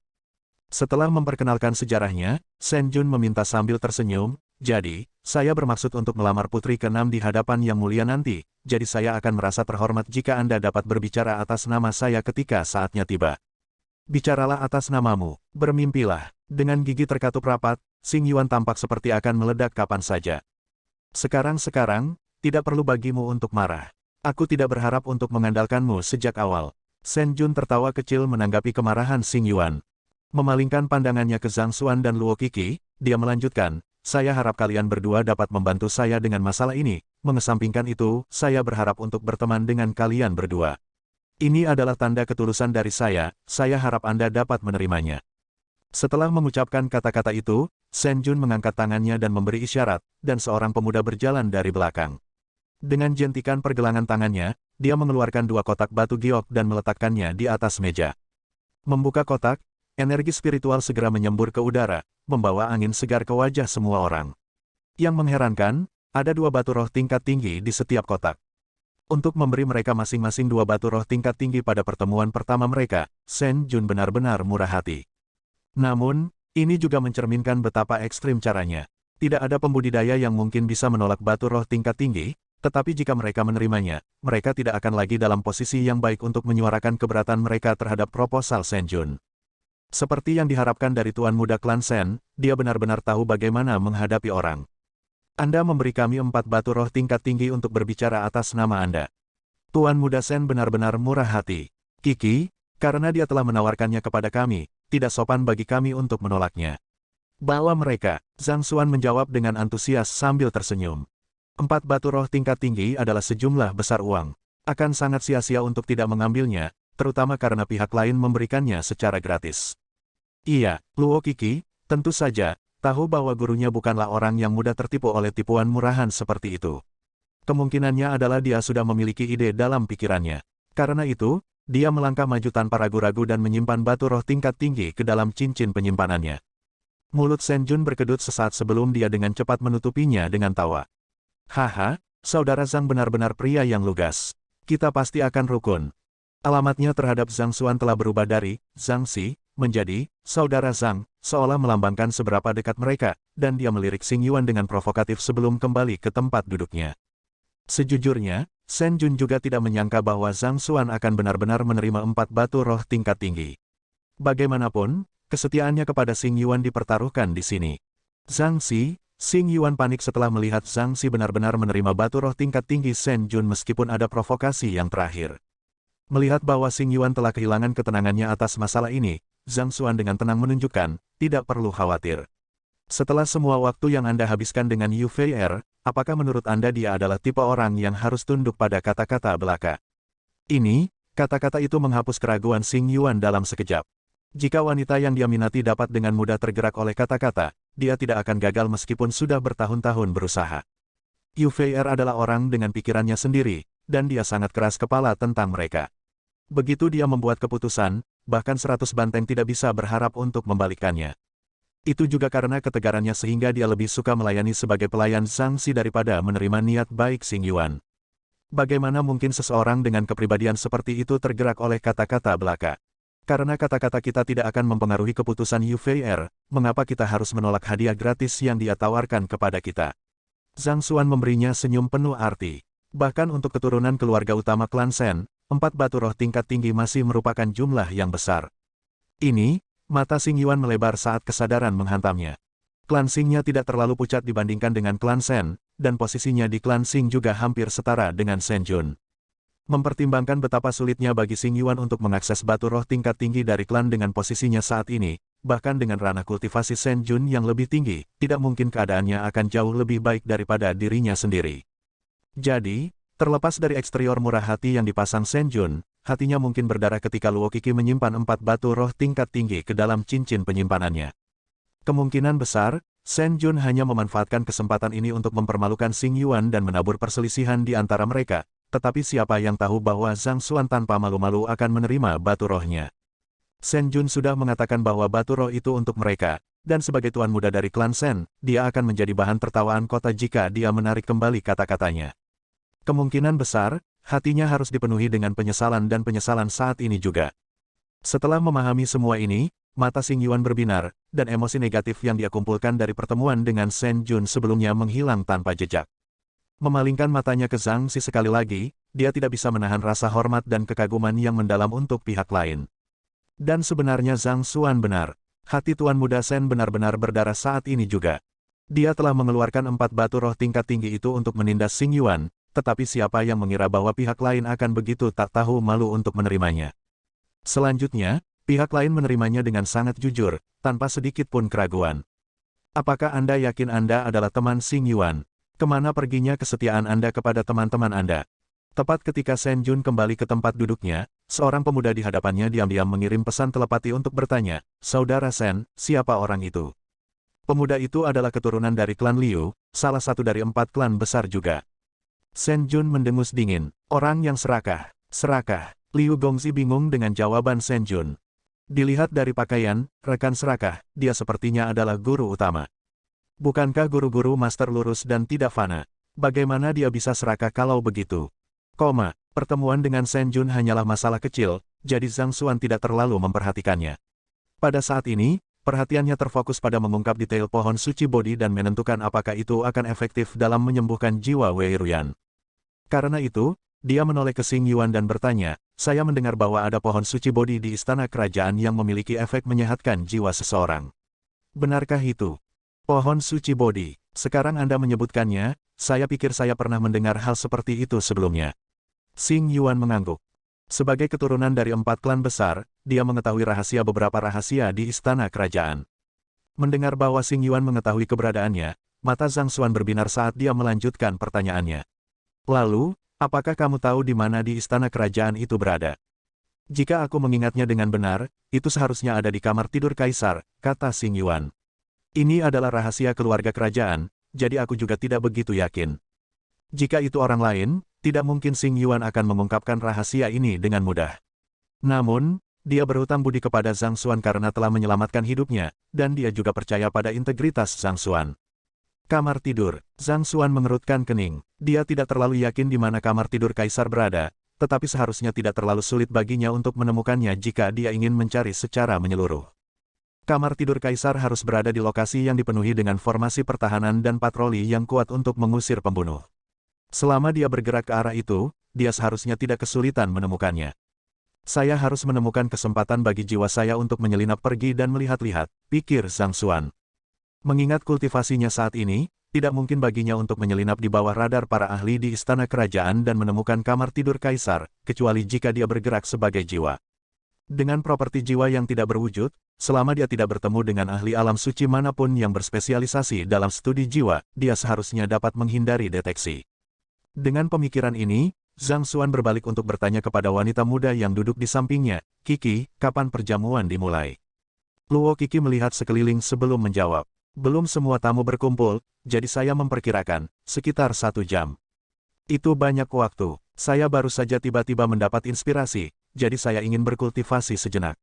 Setelah memperkenalkan sejarahnya, Shen Jun meminta sambil tersenyum, Jadi, saya bermaksud untuk melamar putri ke-6 di hadapan Yang Mulia nanti, jadi saya akan merasa terhormat jika Anda dapat berbicara atas nama saya ketika saatnya tiba. Bicaralah atas namamu, bermimpilah. Dengan gigi terkatup rapat, Xing Yuan tampak seperti akan meledak kapan saja. Sekarang, tidak perlu bagimu untuk marah. Aku tidak berharap untuk mengandalkanmu sejak awal. Shen Jun tertawa kecil menanggapi kemarahan Xing Yuan. Memalingkan pandangannya ke Zhang Xuan dan Luo Qixi, dia melanjutkan, saya harap kalian berdua dapat membantu saya dengan masalah ini. Mengesampingkan itu, saya berharap untuk berteman dengan kalian berdua. Ini adalah tanda ketulusan dari saya harap Anda dapat menerimanya. Setelah mengucapkan kata-kata itu, Shen Jun mengangkat tangannya dan memberi isyarat, dan seorang pemuda berjalan dari belakang. Dengan jentikan pergelangan tangannya, dia mengeluarkan 2 kotak batu giok dan meletakkannya di atas meja. Membuka kotak, energi spiritual segera menyembur ke udara, membawa angin segar ke wajah semua orang. Yang mengherankan, ada 2 batu roh tingkat tinggi di setiap kotak. Untuk memberi mereka masing-masing 2 batu roh tingkat tinggi pada pertemuan pertama mereka, Shen Jun benar-benar murah hati. Namun, ini juga mencerminkan betapa ekstrim caranya. Tidak ada pembudidaya yang mungkin bisa menolak batu roh tingkat tinggi, tetapi jika mereka menerimanya, mereka tidak akan lagi dalam posisi yang baik untuk menyuarakan keberatan mereka terhadap proposal Shen Jun. Seperti yang diharapkan dari Tuan Muda Klan Shen, dia benar-benar tahu bagaimana menghadapi orang. Anda memberi kami 4 batu roh tingkat tinggi untuk berbicara atas nama Anda. Tuan Muda Shen benar-benar murah hati. Qixi, karena dia telah menawarkannya kepada kami, tidak sopan bagi kami untuk menolaknya. Bawa mereka, Zhang Xuan menjawab dengan antusias sambil tersenyum. 4 batu roh tingkat tinggi adalah sejumlah besar uang. Akan sangat sia-sia untuk tidak mengambilnya, terutama karena pihak lain memberikannya secara gratis. Iya, Luo Qixi, tentu saja, tahu bahwa gurunya bukanlah orang yang mudah tertipu oleh tipuan murahan seperti itu. Kemungkinannya adalah dia sudah memiliki ide dalam pikirannya. Karena itu, dia melangkah maju tanpa ragu-ragu dan menyimpan batu roh tingkat tinggi ke dalam cincin penyimpanannya. Mulut Shen Jun berkedut sesaat sebelum dia dengan cepat menutupinya dengan tawa. Haha, saudara Zhang benar-benar pria yang lugas. Kita pasti akan rukun. Alamatnya terhadap Zhang Xuan telah berubah dari Zhang Xi menjadi saudara Zhang, seolah melambangkan seberapa dekat mereka, dan dia melirik Xing Yuan dengan provokatif sebelum kembali ke tempat duduknya. Sejujurnya, Shen Jun juga tidak menyangka bahwa Zhang Xuan akan benar-benar menerima 4 batu roh tingkat tinggi. Bagaimanapun, kesetiaannya kepada Xing Yuan dipertaruhkan di sini. Zhang Xi, Xing Yuan panik setelah melihat Zhang Xi benar-benar menerima batu roh tingkat tinggi Shen Jun meskipun ada provokasi yang terakhir. Melihat bahwa Xing Yuan telah kehilangan ketenangannya atas masalah ini, Zhang Xuan dengan tenang menunjukkan, tidak perlu khawatir. Setelah semua waktu yang Anda habiskan dengan Yu Fei Er, apakah menurut Anda dia adalah tipe orang yang harus tunduk pada kata-kata belaka? Ini, kata-kata itu menghapus keraguan Xing Yuan dalam sekejap. Jika wanita yang dia minati dapat dengan mudah tergerak oleh kata-kata, dia tidak akan gagal meskipun sudah bertahun-tahun berusaha. Yu Fei Er adalah orang dengan pikirannya sendiri, dan dia sangat keras kepala tentang mereka. Begitu dia membuat keputusan, bahkan 100 banteng tidak bisa berharap untuk membalikkannya. Itu juga karena ketegarannya sehingga dia lebih suka melayani sebagai pelayan Zhang Xi daripada menerima niat baik Xing Yuan. Bagaimana mungkin seseorang dengan kepribadian seperti itu tergerak oleh kata-kata belaka? Karena kata-kata kita tidak akan mempengaruhi keputusan Yu Fei Er, mengapa kita harus menolak hadiah gratis yang dia tawarkan kepada kita? Zhang Xuan memberinya senyum penuh arti. Bahkan untuk keturunan keluarga utama klan Shen, 4 batu roh tingkat tinggi masih merupakan jumlah yang besar. Ini, mata Xing Yuan melebar saat kesadaran menghantamnya. Klan Xing-nya tidak terlalu pucat dibandingkan dengan klan Shen, dan posisinya di klan Xing juga hampir setara dengan Shen Jun. Mempertimbangkan betapa sulitnya bagi Xing Yuan untuk mengakses batu roh tingkat tinggi dari klan dengan posisinya saat ini, bahkan dengan ranah kultivasi Shen Jun yang lebih tinggi, tidak mungkin keadaannya akan jauh lebih baik daripada dirinya sendiri. Jadi, terlepas dari eksterior murah hati yang dipasang Shen Jun, hatinya mungkin berdarah ketika Luo Qixi menyimpan 4 batu roh tingkat tinggi ke dalam cincin penyimpanannya. Kemungkinan besar, Shen Jun hanya memanfaatkan kesempatan ini untuk mempermalukan Xing Yuan dan menabur perselisihan di antara mereka, tetapi siapa yang tahu bahwa Zhang Xuan tanpa malu-malu akan menerima batu rohnya. Shen Jun sudah mengatakan bahwa batu roh itu untuk mereka, dan sebagai tuan muda dari klan Shen, dia akan menjadi bahan tertawaan kota jika dia menarik kembali kata-katanya. Kemungkinan besar, hatinya harus dipenuhi dengan penyesalan dan penyesalan saat ini juga. Setelah memahami semua ini, mata Xing Yuan berbinar, dan emosi negatif yang dia kumpulkan dari pertemuan dengan Shen Jun sebelumnya menghilang tanpa jejak. Memalingkan matanya ke Zhang Si sekali lagi, dia tidak bisa menahan rasa hormat dan kekaguman yang mendalam untuk pihak lain. Dan sebenarnya Zhang Xuan benar. Hati Tuan Muda Shen benar-benar berdarah saat ini juga. Dia telah mengeluarkan 4 batu roh tingkat tinggi itu untuk menindas Xing Yuan, tetapi siapa yang mengira bahwa pihak lain akan begitu tak tahu malu untuk menerimanya. Selanjutnya, pihak lain menerimanya dengan sangat jujur, tanpa sedikit pun keraguan. Apakah Anda yakin Anda adalah teman Xing Yuan? Kemana perginya kesetiaan Anda kepada teman-teman Anda? Tepat ketika Shen Jun kembali ke tempat duduknya, seorang pemuda di hadapannya diam-diam mengirim pesan telepati untuk bertanya, "Saudara Shen, siapa orang itu?" Pemuda itu adalah keturunan dari klan Liu, salah satu dari 4 klan besar juga. Shen Jun mendengus dingin, "Orang yang serakah, serakah." Liu Gongzi bingung dengan jawaban Shen Jun. Dilihat dari pakaian, rekan serakah, dia sepertinya adalah guru utama. Bukankah guru-guru master lurus dan tidak fana? Bagaimana dia bisa serakah kalau begitu? Pertemuan dengan Shen Jun hanyalah masalah kecil, jadi Zhang Xuan tidak terlalu memperhatikannya. Pada saat ini, perhatiannya terfokus pada mengungkap detail pohon suci Bodhi dan menentukan apakah itu akan efektif dalam menyembuhkan jiwa Wei Ruyan. Karena itu, dia menoleh ke Xing Yuan dan bertanya, "Saya mendengar bahwa ada pohon suci Bodhi di istana kerajaan yang memiliki efek menyehatkan jiwa seseorang. Benarkah itu?" "Pohon suci Bodhi, sekarang Anda menyebutkannya, saya pikir saya pernah mendengar hal seperti itu sebelumnya." Xing Yuan mengangguk. Sebagai keturunan dari 4 klan besar, dia mengetahui rahasia beberapa rahasia di istana kerajaan. Mendengar bahwa Xing Yuan mengetahui keberadaannya, mata Zhang Xuan berbinar saat dia melanjutkan pertanyaannya. "Lalu, apakah kamu tahu di mana di istana kerajaan itu berada?" "Jika aku mengingatnya dengan benar, itu seharusnya ada di kamar tidur kaisar," kata Xing Yuan. "Ini adalah rahasia keluarga kerajaan, jadi aku juga tidak begitu yakin. Jika itu orang lain, tidak mungkin Xing Yuan akan mengungkapkan rahasia ini dengan mudah. Namun, dia berhutang budi kepada Zhang Xuan karena telah menyelamatkan hidupnya, dan dia juga percaya pada integritas Zhang Xuan." Kamar tidur. Zhang Xuan mengerutkan kening. Dia tidak terlalu yakin di mana kamar tidur kaisar berada, tetapi seharusnya tidak terlalu sulit baginya untuk menemukannya jika dia ingin mencari secara menyeluruh. Kamar tidur kaisar harus berada di lokasi yang dipenuhi dengan formasi pertahanan dan patroli yang kuat untuk mengusir pembunuh. Selama dia bergerak ke arah itu, dia seharusnya tidak kesulitan menemukannya. "Saya harus menemukan kesempatan bagi jiwa saya untuk menyelinap pergi dan melihat-lihat," pikir Zhang Xuan. Mengingat kultivasinya saat ini, tidak mungkin baginya untuk menyelinap di bawah radar para ahli di istana kerajaan dan menemukan kamar tidur kaisar, kecuali jika dia bergerak sebagai jiwa. Dengan properti jiwa yang tidak berwujud, selama dia tidak bertemu dengan ahli alam suci manapun yang berspesialisasi dalam studi jiwa, dia seharusnya dapat menghindari deteksi. Dengan pemikiran ini, Zhang Xuan berbalik untuk bertanya kepada wanita muda yang duduk di sampingnya, "Qi, kapan perjamuan dimulai?" Luo Qi melihat sekeliling sebelum menjawab. "Belum semua tamu berkumpul, jadi saya memperkirakan, sekitar 1 jam. Itu banyak waktu. Saya baru saja tiba-tiba mendapat inspirasi, jadi saya ingin berkultivasi sejenak.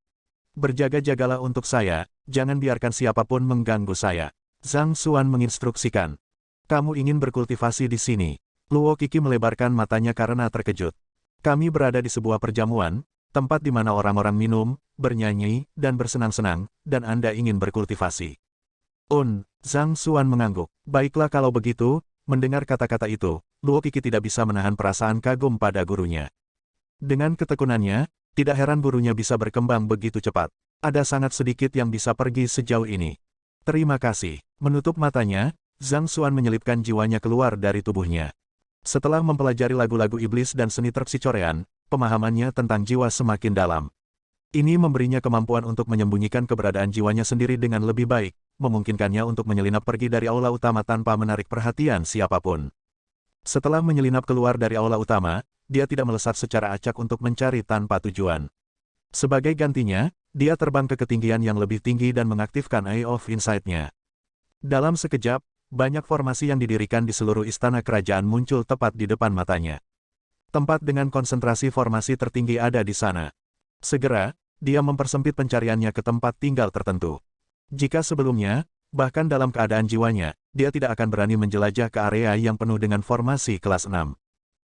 Berjaga-jagalah untuk saya, jangan biarkan siapapun mengganggu saya." Zhang Xuan menginstruksikan. "Kamu ingin berkultivasi di sini?" Luo Qi melebarkan matanya karena terkejut. "Kami berada di sebuah perjamuan, tempat di mana orang-orang minum, bernyanyi, dan bersenang-senang, dan Anda ingin berkultivasi." Zhang Xuan mengangguk. "Baiklah kalau begitu." Mendengar kata-kata itu, Luo Qi tidak bisa menahan perasaan kagum pada gurunya. Dengan ketekunannya, tidak heran gurunya bisa berkembang begitu cepat. Ada sangat sedikit yang bisa pergi sejauh ini. "Terima kasih." Menutup matanya, Zhang Xuan menyelipkan jiwanya keluar dari tubuhnya. Setelah mempelajari lagu-lagu iblis dan seni terpsicorean, pemahamannya tentang jiwa semakin dalam. Ini memberinya kemampuan untuk menyembunyikan keberadaan jiwanya sendiri dengan lebih baik, memungkinkannya untuk menyelinap pergi dari aula utama tanpa menarik perhatian siapapun. Setelah menyelinap keluar dari aula utama, dia tidak melesat secara acak untuk mencari tanpa tujuan. Sebagai gantinya, dia terbang ke ketinggian yang lebih tinggi dan mengaktifkan Eye of Insight-nya. Dalam sekejap, banyak formasi yang didirikan di seluruh istana kerajaan muncul tepat di depan matanya. Tempat dengan konsentrasi formasi tertinggi ada di sana. Segera, dia mempersempit pencariannya ke tempat tinggal tertentu. Jika sebelumnya, bahkan dalam keadaan jiwanya, dia tidak akan berani menjelajah ke area yang penuh dengan formasi kelas 6.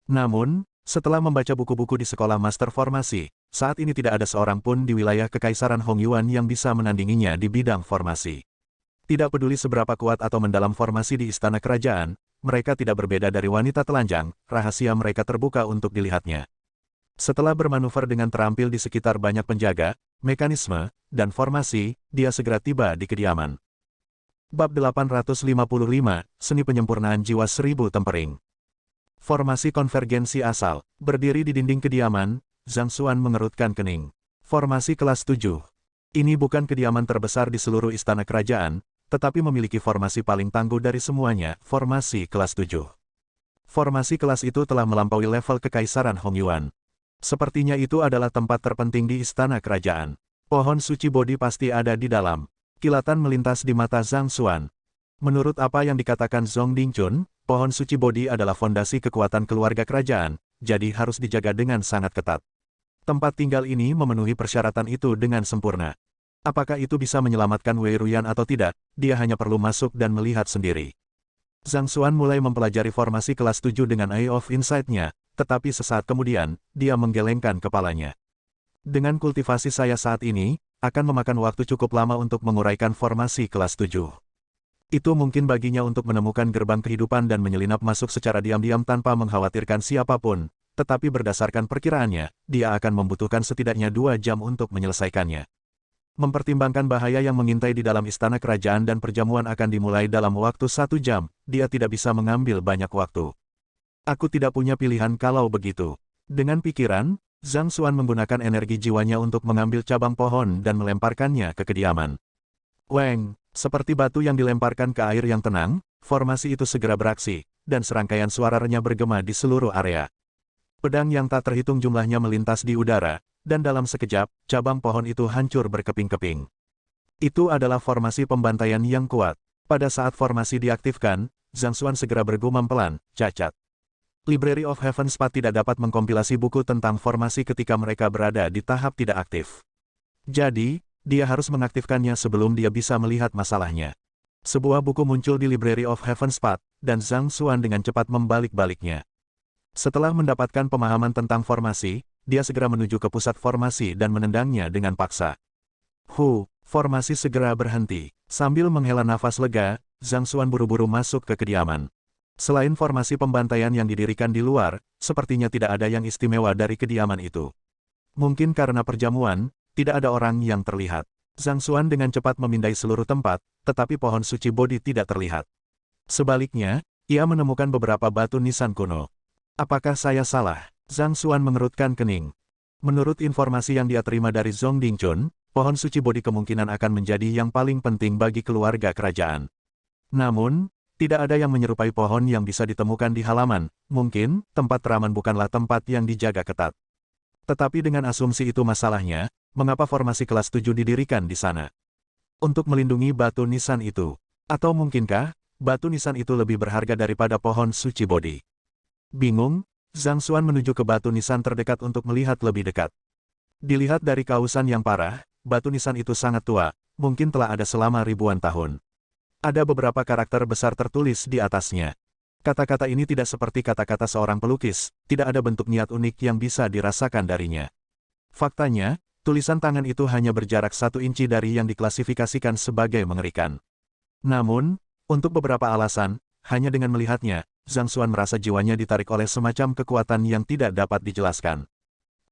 Namun, Setelah membaca buku-buku di sekolah master formasi, saat ini tidak ada seorang pun di wilayah Kekaisaran Hongyuan yang bisa menandinginya di bidang formasi. Tidak peduli seberapa kuat atau mendalam formasi di istana kerajaan, mereka tidak berbeda dari wanita telanjang, rahasia mereka terbuka untuk dilihatnya. Setelah bermanuver dengan terampil di sekitar banyak penjaga, mekanisme, dan formasi, dia segera tiba di kediaman. Bab 855, Seni Penyempurnaan Jiwa 1000 Tempering. Formasi konvergensi asal, berdiri di dinding kediaman, Zhang Xuan mengerutkan kening. Formasi kelas 7. Ini bukan kediaman terbesar di seluruh istana kerajaan, tetapi memiliki formasi paling tangguh dari semuanya, formasi kelas 7. Formasi kelas itu telah melampaui level Kekaisaran Hongyuan. Sepertinya itu adalah tempat terpenting di istana kerajaan. Pohon suci Bodhi pasti ada di dalam. Kilatan melintas di mata Zhang Xuan. Menurut apa yang dikatakan Zhong Dingchun, pohon suci Bodhi adalah fondasi kekuatan keluarga kerajaan, jadi harus dijaga dengan sangat ketat. Tempat tinggal ini memenuhi persyaratan itu dengan sempurna. Apakah itu bisa menyelamatkan Wei Ruyan atau tidak, dia hanya perlu masuk dan melihat sendiri. Zhang Xuan mulai mempelajari formasi kelas 7 dengan Eye of Insight-nya, tetapi sesaat kemudian, dia menggelengkan kepalanya. Dengan kultivasi saya saat ini, akan memakan waktu cukup lama untuk menguraikan formasi kelas 7. Itu mungkin baginya untuk menemukan gerbang kehidupan dan menyelinap masuk secara diam-diam tanpa mengkhawatirkan siapapun, tetapi berdasarkan perkiraannya, dia akan membutuhkan setidaknya 2 jam untuk menyelesaikannya. Mempertimbangkan bahaya yang mengintai di dalam istana kerajaan dan perjamuan akan dimulai dalam waktu 1 jam, dia tidak bisa mengambil banyak waktu. Aku tidak punya pilihan kalau begitu. Dengan pikiran, Zhang Xuan menggunakan energi jiwanya untuk mengambil cabang pohon dan melemparkannya ke kediaman. Weng, seperti batu yang dilemparkan ke air yang tenang, formasi itu segera beraksi, dan serangkaian suara renyah bergema di seluruh area. Pedang yang tak terhitung jumlahnya melintas di udara, dan dalam sekejap, cabang pohon itu hancur berkeping-keping. Itu adalah formasi pembantaian yang kuat. Pada saat formasi diaktifkan, Zhang Xuan segera bergumam pelan, cacat. Library of Heaven's Path tidak dapat mengkompilasi buku tentang formasi ketika mereka berada di tahap tidak aktif. Jadi, dia harus mengaktifkannya sebelum dia bisa melihat masalahnya. Sebuah buku muncul di Library of Heaven's Path, dan Zhang Xuan dengan cepat membalik-baliknya. Setelah mendapatkan pemahaman tentang formasi, dia segera menuju ke pusat formasi dan menendangnya dengan paksa. Formasi segera berhenti. Sambil menghela nafas lega, Zhang Xuan buru-buru masuk ke kediaman. Selain formasi pembantaian yang didirikan di luar, sepertinya tidak ada yang istimewa dari kediaman itu. Mungkin karena perjamuan, tidak ada orang yang terlihat. Zhang Xuan dengan cepat memindai seluruh tempat, tetapi pohon suci Bodhi tidak terlihat. Sebaliknya, ia menemukan beberapa batu nisan kuno. Apakah saya salah? Zhang Xuan mengerutkan kening. Menurut informasi yang dia terima dari Zhong Dingchun, pohon suci Bodhi kemungkinan akan menjadi yang paling penting bagi keluarga kerajaan. Namun, tidak ada yang menyerupai pohon yang bisa ditemukan di halaman. Mungkin, tempat teraman bukanlah tempat yang dijaga ketat. Tetapi dengan asumsi itu masalahnya, mengapa formasi kelas 7 didirikan di sana? Untuk melindungi batu nisan itu. Atau mungkinkah, batu nisan itu lebih berharga daripada pohon suci Bodhi? Bingung, Zhang Xuan menuju ke batu nisan terdekat untuk melihat lebih dekat. Dilihat dari kausan yang parah, batu nisan itu sangat tua, mungkin telah ada selama ribuan tahun. Ada beberapa karakter besar tertulis di atasnya. Kata-kata ini tidak seperti kata-kata seorang pelukis, tidak ada bentuk niat unik yang bisa dirasakan darinya. Faktanya, tulisan tangan itu hanya berjarak 1 inci dari yang diklasifikasikan sebagai mengerikan. Namun, untuk beberapa alasan, hanya dengan melihatnya, Zhang Xuan merasa jiwanya ditarik oleh semacam kekuatan yang tidak dapat dijelaskan.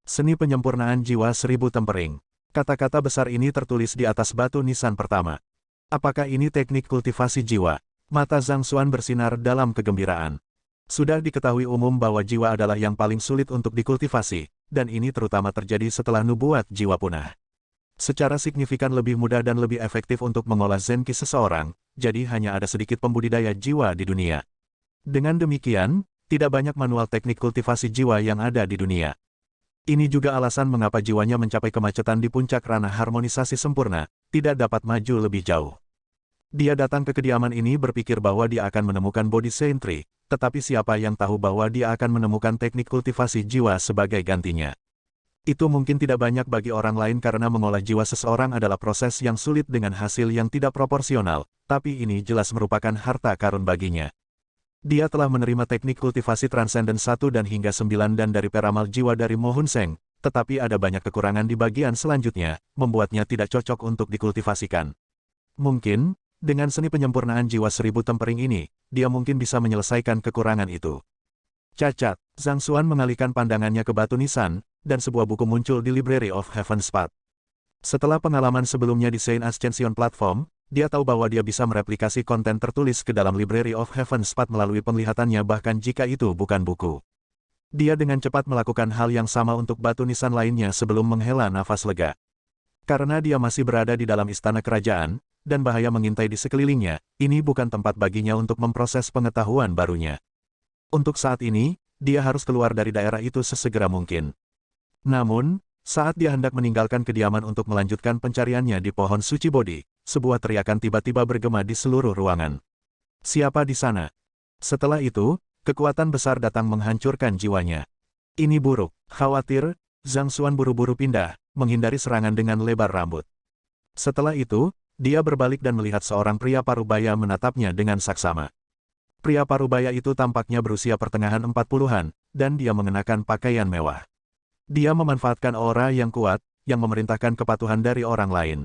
Seni Penyempurnaan Jiwa 1000 Tempering. Kata-kata besar ini tertulis di atas batu nisan pertama. Apakah ini teknik kultivasi jiwa? Mata Zhang Xuan bersinar dalam kegembiraan. Sudah diketahui umum bahwa jiwa adalah yang paling sulit untuk dikultivasi, dan ini terutama terjadi setelah nubuat jiwa punah. Secara signifikan lebih mudah dan lebih efektif untuk mengolah zenki seseorang, jadi hanya ada sedikit pembudidaya jiwa di dunia. Dengan demikian, tidak banyak manual teknik kultivasi jiwa yang ada di dunia. Ini juga alasan mengapa jiwanya mencapai kemacetan di puncak ranah harmonisasi sempurna, tidak dapat maju lebih jauh. Dia datang ke kediaman ini berpikir bahwa dia akan menemukan body sentry, tetapi siapa yang tahu bahwa dia akan menemukan teknik kultivasi jiwa sebagai gantinya. Itu mungkin tidak banyak bagi orang lain karena mengolah jiwa seseorang adalah proses yang sulit dengan hasil yang tidak proporsional, tapi ini jelas merupakan harta karun baginya. Dia telah menerima teknik kultivasi Transcendent 1 dan hingga 9 dan dari peramal jiwa dari Mo Hun Seng, tetapi ada banyak kekurangan di bagian selanjutnya, membuatnya tidak cocok untuk dikultivasikan. Mungkin, dengan seni penyempurnaan jiwa 1000 tempering ini, dia mungkin bisa menyelesaikan kekurangan itu. Cacat, Zhang Xuan mengalihkan pandangannya ke batu nisan, dan sebuah buku muncul di Library of Heaven's Path. Setelah pengalaman sebelumnya di Saint Ascension Platform, dia tahu bahwa dia bisa mereplikasi konten tertulis ke dalam Library of Heaven's Path melalui penglihatannya bahkan jika itu bukan buku. Dia dengan cepat melakukan hal yang sama untuk batu nisan lainnya sebelum menghela nafas lega. Karena dia masih berada di dalam istana kerajaan, dan bahaya mengintai di sekelilingnya, ini bukan tempat baginya untuk memproses pengetahuan barunya. Untuk saat ini, dia harus keluar dari daerah itu sesegera mungkin. Namun, saat dia hendak meninggalkan kediaman untuk melanjutkan pencariannya di pohon suci Bodhi, sebuah teriakan tiba-tiba bergema di seluruh ruangan. Siapa di sana? Setelah itu, kekuatan besar datang menghancurkan jiwanya. Ini buruk, khawatir, Zhang Xuan buru-buru pindah, menghindari serangan dengan lebar rambut. Setelah itu, dia berbalik dan melihat seorang pria parubaya menatapnya dengan saksama. Pria parubaya itu tampaknya berusia pertengahan 40-an, dan dia mengenakan pakaian mewah. Dia memanfaatkan aura yang kuat, yang memerintahkan kepatuhan dari orang lain.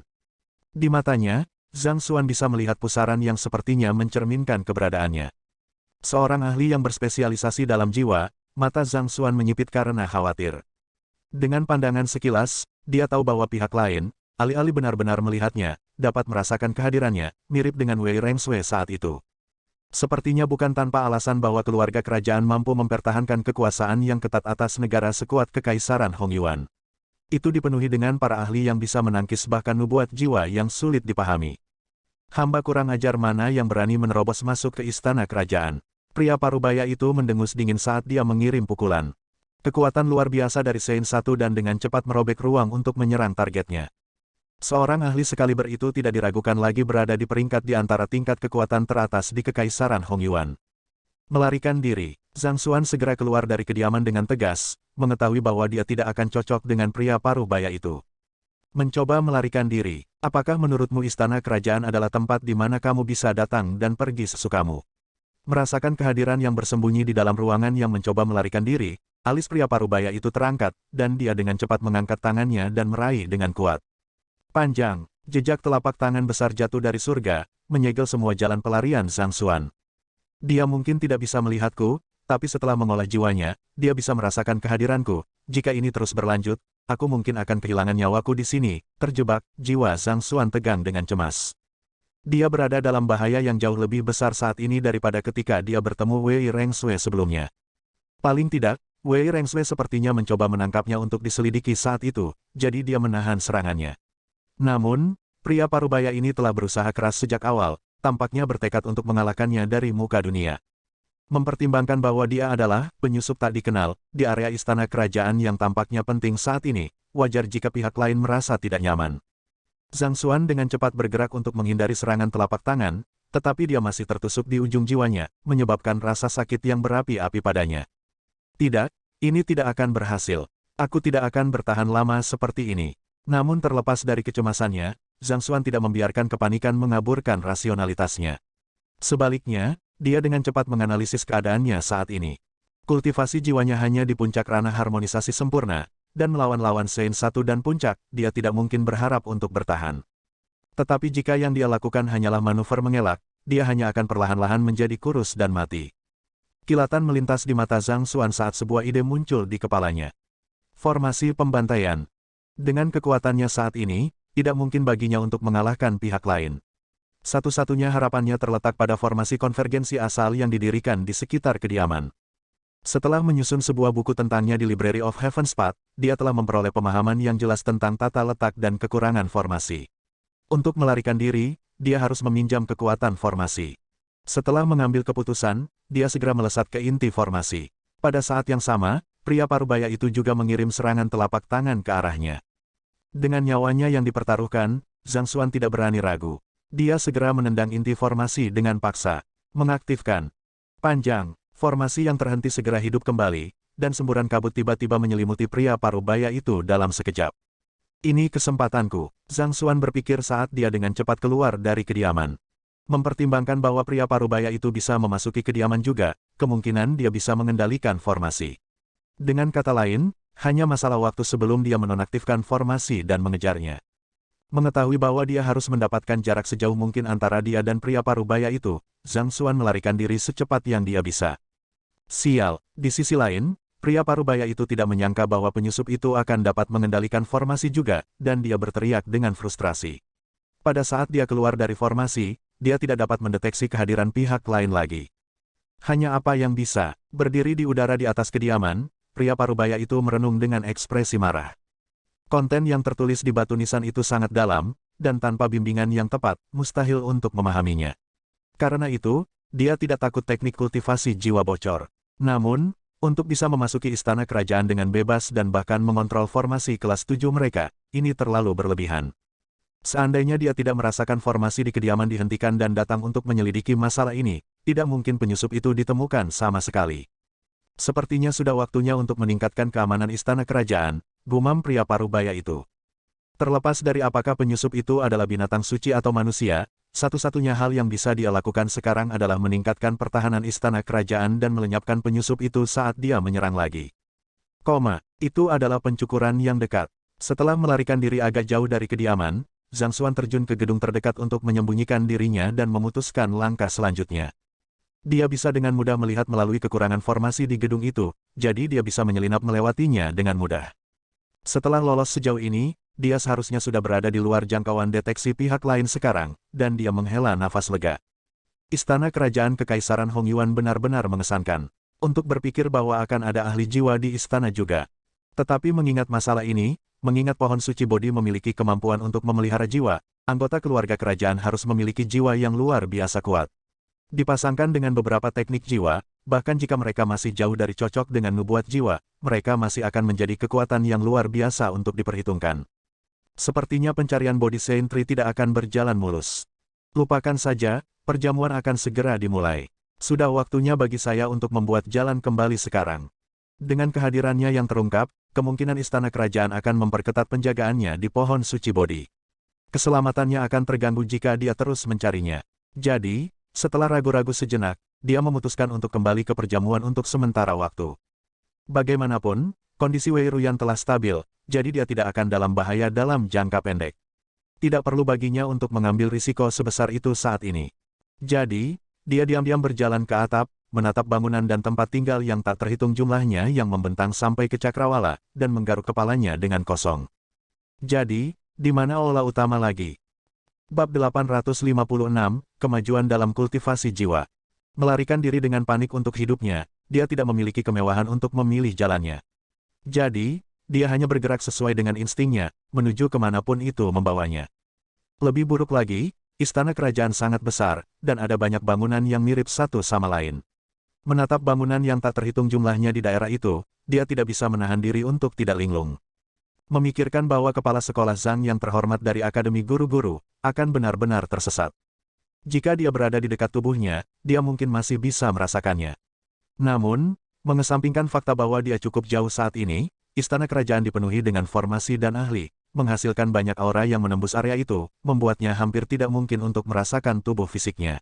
Di matanya, Zhang Xuan bisa melihat pusaran yang sepertinya mencerminkan keberadaannya. Seorang ahli yang berspesialisasi dalam jiwa, mata Zhang Xuan menyipit karena khawatir. Dengan pandangan sekilas, dia tahu bahwa pihak lain, alih-alih benar-benar melihatnya, dapat merasakan kehadirannya, mirip dengan Wei Rengshui saat itu. Sepertinya bukan tanpa alasan bahwa keluarga kerajaan mampu mempertahankan kekuasaan yang ketat atas negara sekuat Kekaisaran Hongyuan. Itu dipenuhi dengan para ahli yang bisa menangkis bahkan nubuat jiwa yang sulit dipahami. Hamba kurang ajar mana yang berani menerobos masuk ke istana kerajaan. Pria parubaya itu mendengus dingin saat dia mengirim pukulan. Kekuatan luar biasa dari Saint 1 dan dengan cepat merobek ruang untuk menyerang targetnya. Seorang ahli sekaliber itu tidak diragukan lagi berada di peringkat di antara tingkat kekuatan teratas di Kekaisaran Hongyuan. Melarikan diri, Zhang Xuan segera keluar dari kediaman dengan tegas, mengetahui bahwa dia tidak akan cocok dengan pria parubaya itu. Mencoba melarikan diri, apakah menurutmu istana kerajaan adalah tempat di mana kamu bisa datang dan pergi sesukamu? Merasakan kehadiran yang bersembunyi di dalam ruangan yang mencoba melarikan diri, alis pria parubaya itu terangkat, dan dia dengan cepat mengangkat tangannya dan meraih dengan kuat. Panjang, jejak telapak tangan besar jatuh dari surga, menyegel semua jalan pelarian Zhang Xuan. Dia mungkin tidak bisa melihatku, tapi setelah mengolah jiwanya, dia bisa merasakan kehadiranku. Jika ini terus berlanjut, aku mungkin akan kehilangan nyawaku di sini. Terjebak, jiwa Zhang Xuan tegang dengan cemas. Dia berada dalam bahaya yang jauh lebih besar saat ini daripada ketika dia bertemu Wei Rengshui sebelumnya. Paling tidak, Wei Rengshui sepertinya mencoba menangkapnya untuk diselidiki saat itu, jadi dia menahan serangannya. Namun, pria parubaya ini telah berusaha keras sejak awal, tampaknya bertekad untuk mengalahkannya dari muka dunia. Mempertimbangkan bahwa dia adalah penyusup tak dikenal di area istana kerajaan yang tampaknya penting saat ini, wajar jika pihak lain merasa tidak nyaman. Zhang Xuan dengan cepat bergerak untuk menghindari serangan telapak tangan, tetapi dia masih tertusuk di ujung jiwanya, menyebabkan rasa sakit yang berapi-api padanya. Tidak, ini tidak akan berhasil. Aku tidak akan bertahan lama seperti ini. Namun terlepas dari kecemasannya, Zhang Xuan tidak membiarkan kepanikan mengaburkan rasionalitasnya. Sebaliknya, dia dengan cepat menganalisis keadaannya saat ini. Kultivasi jiwanya hanya di puncak ranah harmonisasi sempurna, dan melawan lawan Saint 1 dan puncak, dia tidak mungkin berharap untuk bertahan. Tetapi jika yang dia lakukan hanyalah manuver mengelak, dia hanya akan perlahan-lahan menjadi kurus dan mati. Kilatan melintas di mata Zhang Xuan saat sebuah ide muncul di kepalanya. Formasi pembantaian. Dengan kekuatannya saat ini, tidak mungkin baginya untuk mengalahkan pihak lain. Satu-satunya harapannya terletak pada formasi konvergensi asal yang didirikan di sekitar kediaman. Setelah menyusun sebuah buku tentangnya di Library of Heaven's Path, dia telah memperoleh pemahaman yang jelas tentang tata letak dan kekurangan formasi. Untuk melarikan diri, dia harus meminjam kekuatan formasi. Setelah mengambil keputusan, dia segera melesat ke inti formasi. Pada saat yang sama, pria parubaya itu juga mengirim serangan telapak tangan ke arahnya. Dengan nyawanya yang dipertaruhkan, Zhang Xuan tidak berani ragu. Dia segera menendang inti formasi dengan paksa. Mengaktifkan. Panjang, formasi yang terhenti segera hidup kembali, dan semburan kabut tiba-tiba menyelimuti pria parubaya itu dalam sekejap. Ini kesempatanku, Zhang Xuan berpikir saat dia dengan cepat keluar dari kediaman. Mempertimbangkan bahwa pria parubaya itu bisa memasuki kediaman juga, kemungkinan dia bisa mengendalikan formasi. Dengan kata lain, hanya masalah waktu sebelum dia menonaktifkan formasi dan mengejarnya. Mengetahui bahwa dia harus mendapatkan jarak sejauh mungkin antara dia dan pria parubaya itu, Zhang Xuan melarikan diri secepat yang dia bisa. Sial, di sisi lain, pria parubaya itu tidak menyangka bahwa penyusup itu akan dapat mengendalikan formasi juga, dan dia berteriak dengan frustrasi. Pada saat dia keluar dari formasi, dia tidak dapat mendeteksi kehadiran pihak lain lagi. Hanya apa yang bisa, berdiri di udara di atas kediaman, pria parubaya itu merenung dengan ekspresi marah. Konten yang tertulis di batu nisan itu sangat dalam, dan tanpa bimbingan yang tepat, mustahil untuk memahaminya. Karena itu, dia tidak takut teknik kultivasi jiwa bocor. Namun, untuk bisa memasuki istana kerajaan dengan bebas dan bahkan mengontrol formasi kelas 7 mereka, ini terlalu berlebihan. Seandainya dia tidak merasakan formasi di kediaman dihentikan dan datang untuk menyelidiki masalah ini, tidak mungkin penyusup itu ditemukan sama sekali. Sepertinya sudah waktunya untuk meningkatkan keamanan istana kerajaan, gumam pria parubaya itu. Terlepas dari apakah penyusup itu adalah binatang suci atau manusia, satu-satunya hal yang bisa dia lakukan sekarang adalah meningkatkan pertahanan istana kerajaan dan melenyapkan penyusup itu saat dia menyerang lagi. Itu adalah pencukuran yang dekat. Setelah melarikan diri agak jauh dari kediaman, Zhang Xuan terjun ke gedung terdekat untuk menyembunyikan dirinya dan memutuskan langkah selanjutnya. Dia bisa dengan mudah melihat melalui kekurangan formasi di gedung itu, jadi dia bisa menyelinap melewatinya dengan mudah. Setelah lolos sejauh ini, dia seharusnya sudah berada di luar jangkauan deteksi pihak lain sekarang, dan dia menghela nafas lega. Istana Kerajaan Kekaisaran Hongyuan benar-benar mengesankan. Untuk berpikir bahwa akan ada ahli jiwa di istana juga. Tetapi mengingat masalah ini, mengingat pohon suci Bodhi memiliki kemampuan untuk memelihara jiwa, anggota keluarga kerajaan harus memiliki jiwa yang luar biasa kuat. Dipasangkan dengan beberapa teknik jiwa, bahkan jika mereka masih jauh dari cocok dengan nubuat jiwa, mereka masih akan menjadi kekuatan yang luar biasa untuk diperhitungkan. Sepertinya pencarian Bodhi Saint Tree tidak akan berjalan mulus. Lupakan saja, perjamuan akan segera dimulai. Sudah waktunya bagi saya untuk membuat jalan kembali sekarang. Dengan kehadirannya yang terungkap, kemungkinan istana kerajaan akan memperketat penjagaannya di pohon suci Bodhi. Keselamatannya akan terganggu jika dia terus mencarinya. Jadi, setelah ragu-ragu sejenak, dia memutuskan untuk kembali ke perjamuan untuk sementara waktu. Bagaimanapun, kondisi Wei Ruyan telah stabil, jadi dia tidak akan dalam bahaya dalam jangka pendek. Tidak perlu baginya untuk mengambil risiko sebesar itu saat ini. Jadi, dia diam-diam berjalan ke atap, menatap bangunan dan tempat tinggal yang tak terhitung jumlahnya yang membentang sampai ke cakrawala, dan menggaruk kepalanya dengan kosong. Jadi, di mana aula utama lagi? Bab 856, Kemajuan dalam Kultivasi Jiwa. Melarikan diri dengan panik untuk hidupnya, dia tidak memiliki kemewahan untuk memilih jalannya. Jadi, dia hanya bergerak sesuai dengan instingnya, menuju kemanapun itu membawanya. Lebih buruk lagi, istana kerajaan sangat besar, dan ada banyak bangunan yang mirip satu sama lain. Menatap bangunan yang tak terhitung jumlahnya di daerah itu, dia tidak bisa menahan diri untuk tidak linglung. Memikirkan bahwa kepala sekolah Zhang yang terhormat dari Akademi Guru-Guru, akan benar-benar tersesat. Jika dia berada di dekat tubuhnya, dia mungkin masih bisa merasakannya. Namun, mengesampingkan fakta bahwa dia cukup jauh saat ini, istana kerajaan dipenuhi dengan formasi dan ahli, menghasilkan banyak aura yang menembus area itu, membuatnya hampir tidak mungkin untuk merasakan tubuh fisiknya.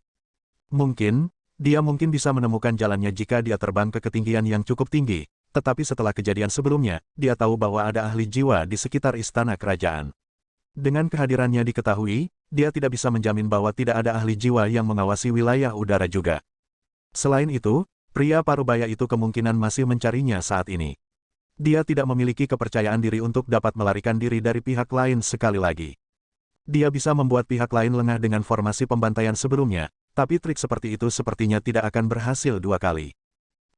Dia mungkin bisa menemukan jalannya jika dia terbang ke ketinggian yang cukup tinggi, tetapi setelah kejadian sebelumnya, dia tahu bahwa ada ahli jiwa di sekitar istana kerajaan. Dengan kehadirannya diketahui, dia tidak bisa menjamin bahwa tidak ada ahli jiwa yang mengawasi wilayah udara juga. Selain itu, pria parubaya itu kemungkinan masih mencarinya saat ini. Dia tidak memiliki kepercayaan diri untuk dapat melarikan diri dari pihak lain sekali lagi. Dia bisa membuat pihak lain lengah dengan formasi pembantaian sebelumnya, tapi trik seperti itu sepertinya tidak akan berhasil dua kali.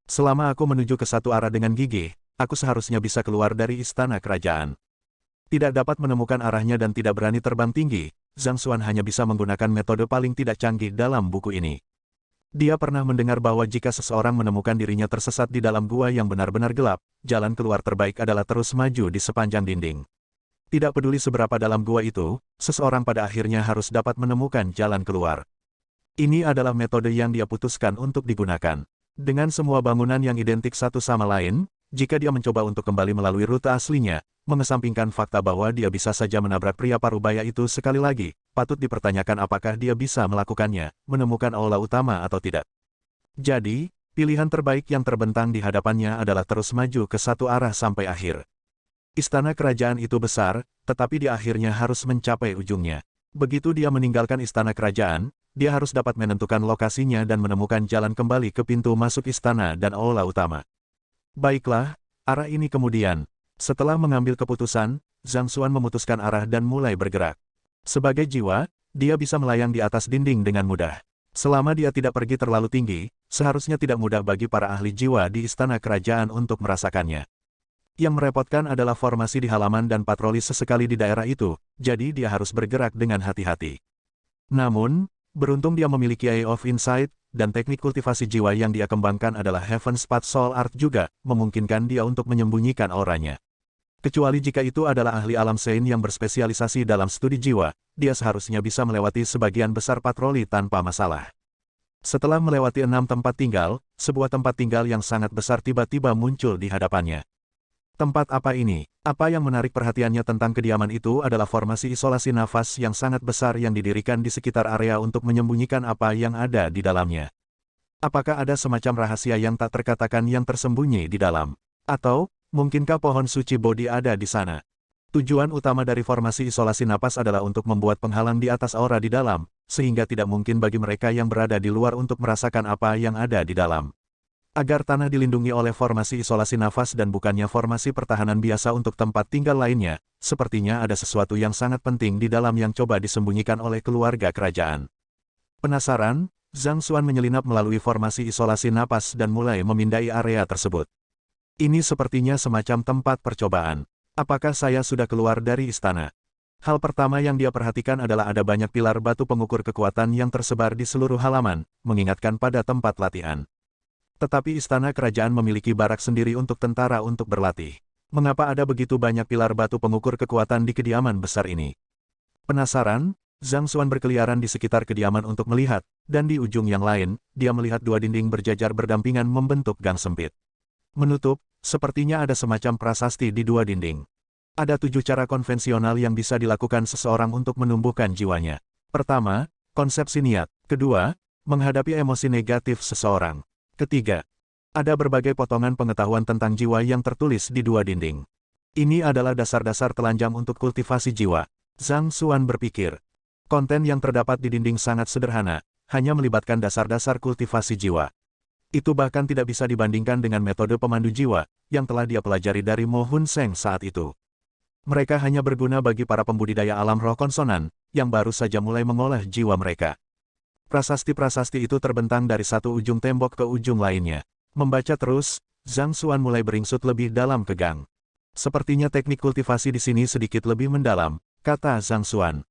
Selama aku menuju ke satu arah dengan gigih, aku seharusnya bisa keluar dari istana kerajaan. Tidak dapat menemukan arahnya dan tidak berani terbang tinggi, Zhang Xuan hanya bisa menggunakan metode paling tidak canggih dalam buku ini. Dia pernah mendengar bahwa jika seseorang menemukan dirinya tersesat di dalam gua yang benar-benar gelap, jalan keluar terbaik adalah terus maju di sepanjang dinding. Tidak peduli seberapa dalam gua itu, seseorang pada akhirnya harus dapat menemukan jalan keluar. Ini adalah metode yang dia putuskan untuk digunakan. Dengan semua bangunan yang identik satu sama lain, jika dia mencoba untuk kembali melalui rute aslinya, mengesampingkan fakta bahwa dia bisa saja menabrak pria parubaya itu sekali lagi, patut dipertanyakan apakah dia bisa melakukannya, menemukan aula utama atau tidak. Jadi, pilihan terbaik yang terbentang di hadapannya adalah terus maju ke satu arah sampai akhir. Istana kerajaan itu besar, tetapi dia akhirnya harus mencapai ujungnya. Begitu dia meninggalkan istana kerajaan, dia harus dapat menentukan lokasinya dan menemukan jalan kembali ke pintu masuk istana dan aula utama. Baiklah, arah ini kemudian. Setelah mengambil keputusan, Zhang Xuan memutuskan arah dan mulai bergerak. Sebagai jiwa, dia bisa melayang di atas dinding dengan mudah. Selama dia tidak pergi terlalu tinggi, seharusnya tidak mudah bagi para ahli jiwa di istana kerajaan untuk merasakannya. Yang merepotkan adalah formasi di halaman dan patroli sesekali di daerah itu, jadi dia harus bergerak dengan hati-hati. Namun, beruntung dia memiliki Eye of Insight, dan teknik kultivasi jiwa yang dia kembangkan adalah Heaven's Path Soul Art juga, memungkinkan dia untuk menyembunyikan auranya. Kecuali jika itu adalah ahli alam Sein yang berspesialisasi dalam studi jiwa, dia seharusnya bisa melewati sebagian besar patroli tanpa masalah. Setelah melewati 6 tempat tinggal, sebuah tempat tinggal yang sangat besar tiba-tiba muncul di hadapannya. Tempat apa ini? Apa yang menarik perhatiannya tentang kediaman itu adalah formasi isolasi nafas yang sangat besar yang didirikan di sekitar area untuk menyembunyikan apa yang ada di dalamnya. Apakah ada semacam rahasia yang tak terkatakan yang tersembunyi di dalam? Atau, mungkinkah pohon suci Bodhi ada di sana? Tujuan utama dari formasi isolasi napas adalah untuk membuat penghalang di atas aura di dalam, sehingga tidak mungkin bagi mereka yang berada di luar untuk merasakan apa yang ada di dalam. Agar tanah dilindungi oleh formasi isolasi nafas dan bukannya formasi pertahanan biasa untuk tempat tinggal lainnya, sepertinya ada sesuatu yang sangat penting di dalam yang coba disembunyikan oleh keluarga kerajaan. Penasaran, Zhang Xuan menyelinap melalui formasi isolasi napas dan mulai memindai area tersebut. Ini sepertinya semacam tempat percobaan. Apakah saya sudah keluar dari istana? Hal pertama yang dia perhatikan adalah ada banyak pilar batu pengukur kekuatan yang tersebar di seluruh halaman, mengingatkan pada tempat latihan. Tetapi istana kerajaan memiliki barak sendiri untuk tentara untuk berlatih. Mengapa ada begitu banyak pilar batu pengukur kekuatan di kediaman besar ini? Penasaran, Zhang Xuan berkeliaran di sekitar kediaman untuk melihat, dan di ujung yang lain, dia melihat dua dinding berjajar berdampingan membentuk gang sempit. Menutup, sepertinya ada semacam prasasti di dua dinding. Ada 7 cara konvensional yang bisa dilakukan seseorang untuk menumbuhkan jiwanya. Pertama, konsepsi niat. Kedua, menghadapi emosi negatif seseorang. Ketiga, ada berbagai potongan pengetahuan tentang jiwa yang tertulis di dua dinding. Ini adalah dasar-dasar telanjang untuk kultivasi jiwa. Zhang Xuan berpikir. Konten yang terdapat di dinding sangat sederhana, hanya melibatkan dasar-dasar kultivasi jiwa. Itu bahkan tidak bisa dibandingkan dengan metode pemandu jiwa, yang telah dia pelajari dari Mo Hun Seng saat itu. Mereka hanya berguna bagi para pembudidaya alam roh konsonan, yang baru saja mulai mengolah jiwa mereka. Prasasti-prasasti itu terbentang dari satu ujung tembok ke ujung lainnya. Membaca terus, Zhang Xuan mulai beringsut lebih dalam ke gang. Sepertinya teknik kultivasi di sini sedikit lebih mendalam, kata Zhang Xuan.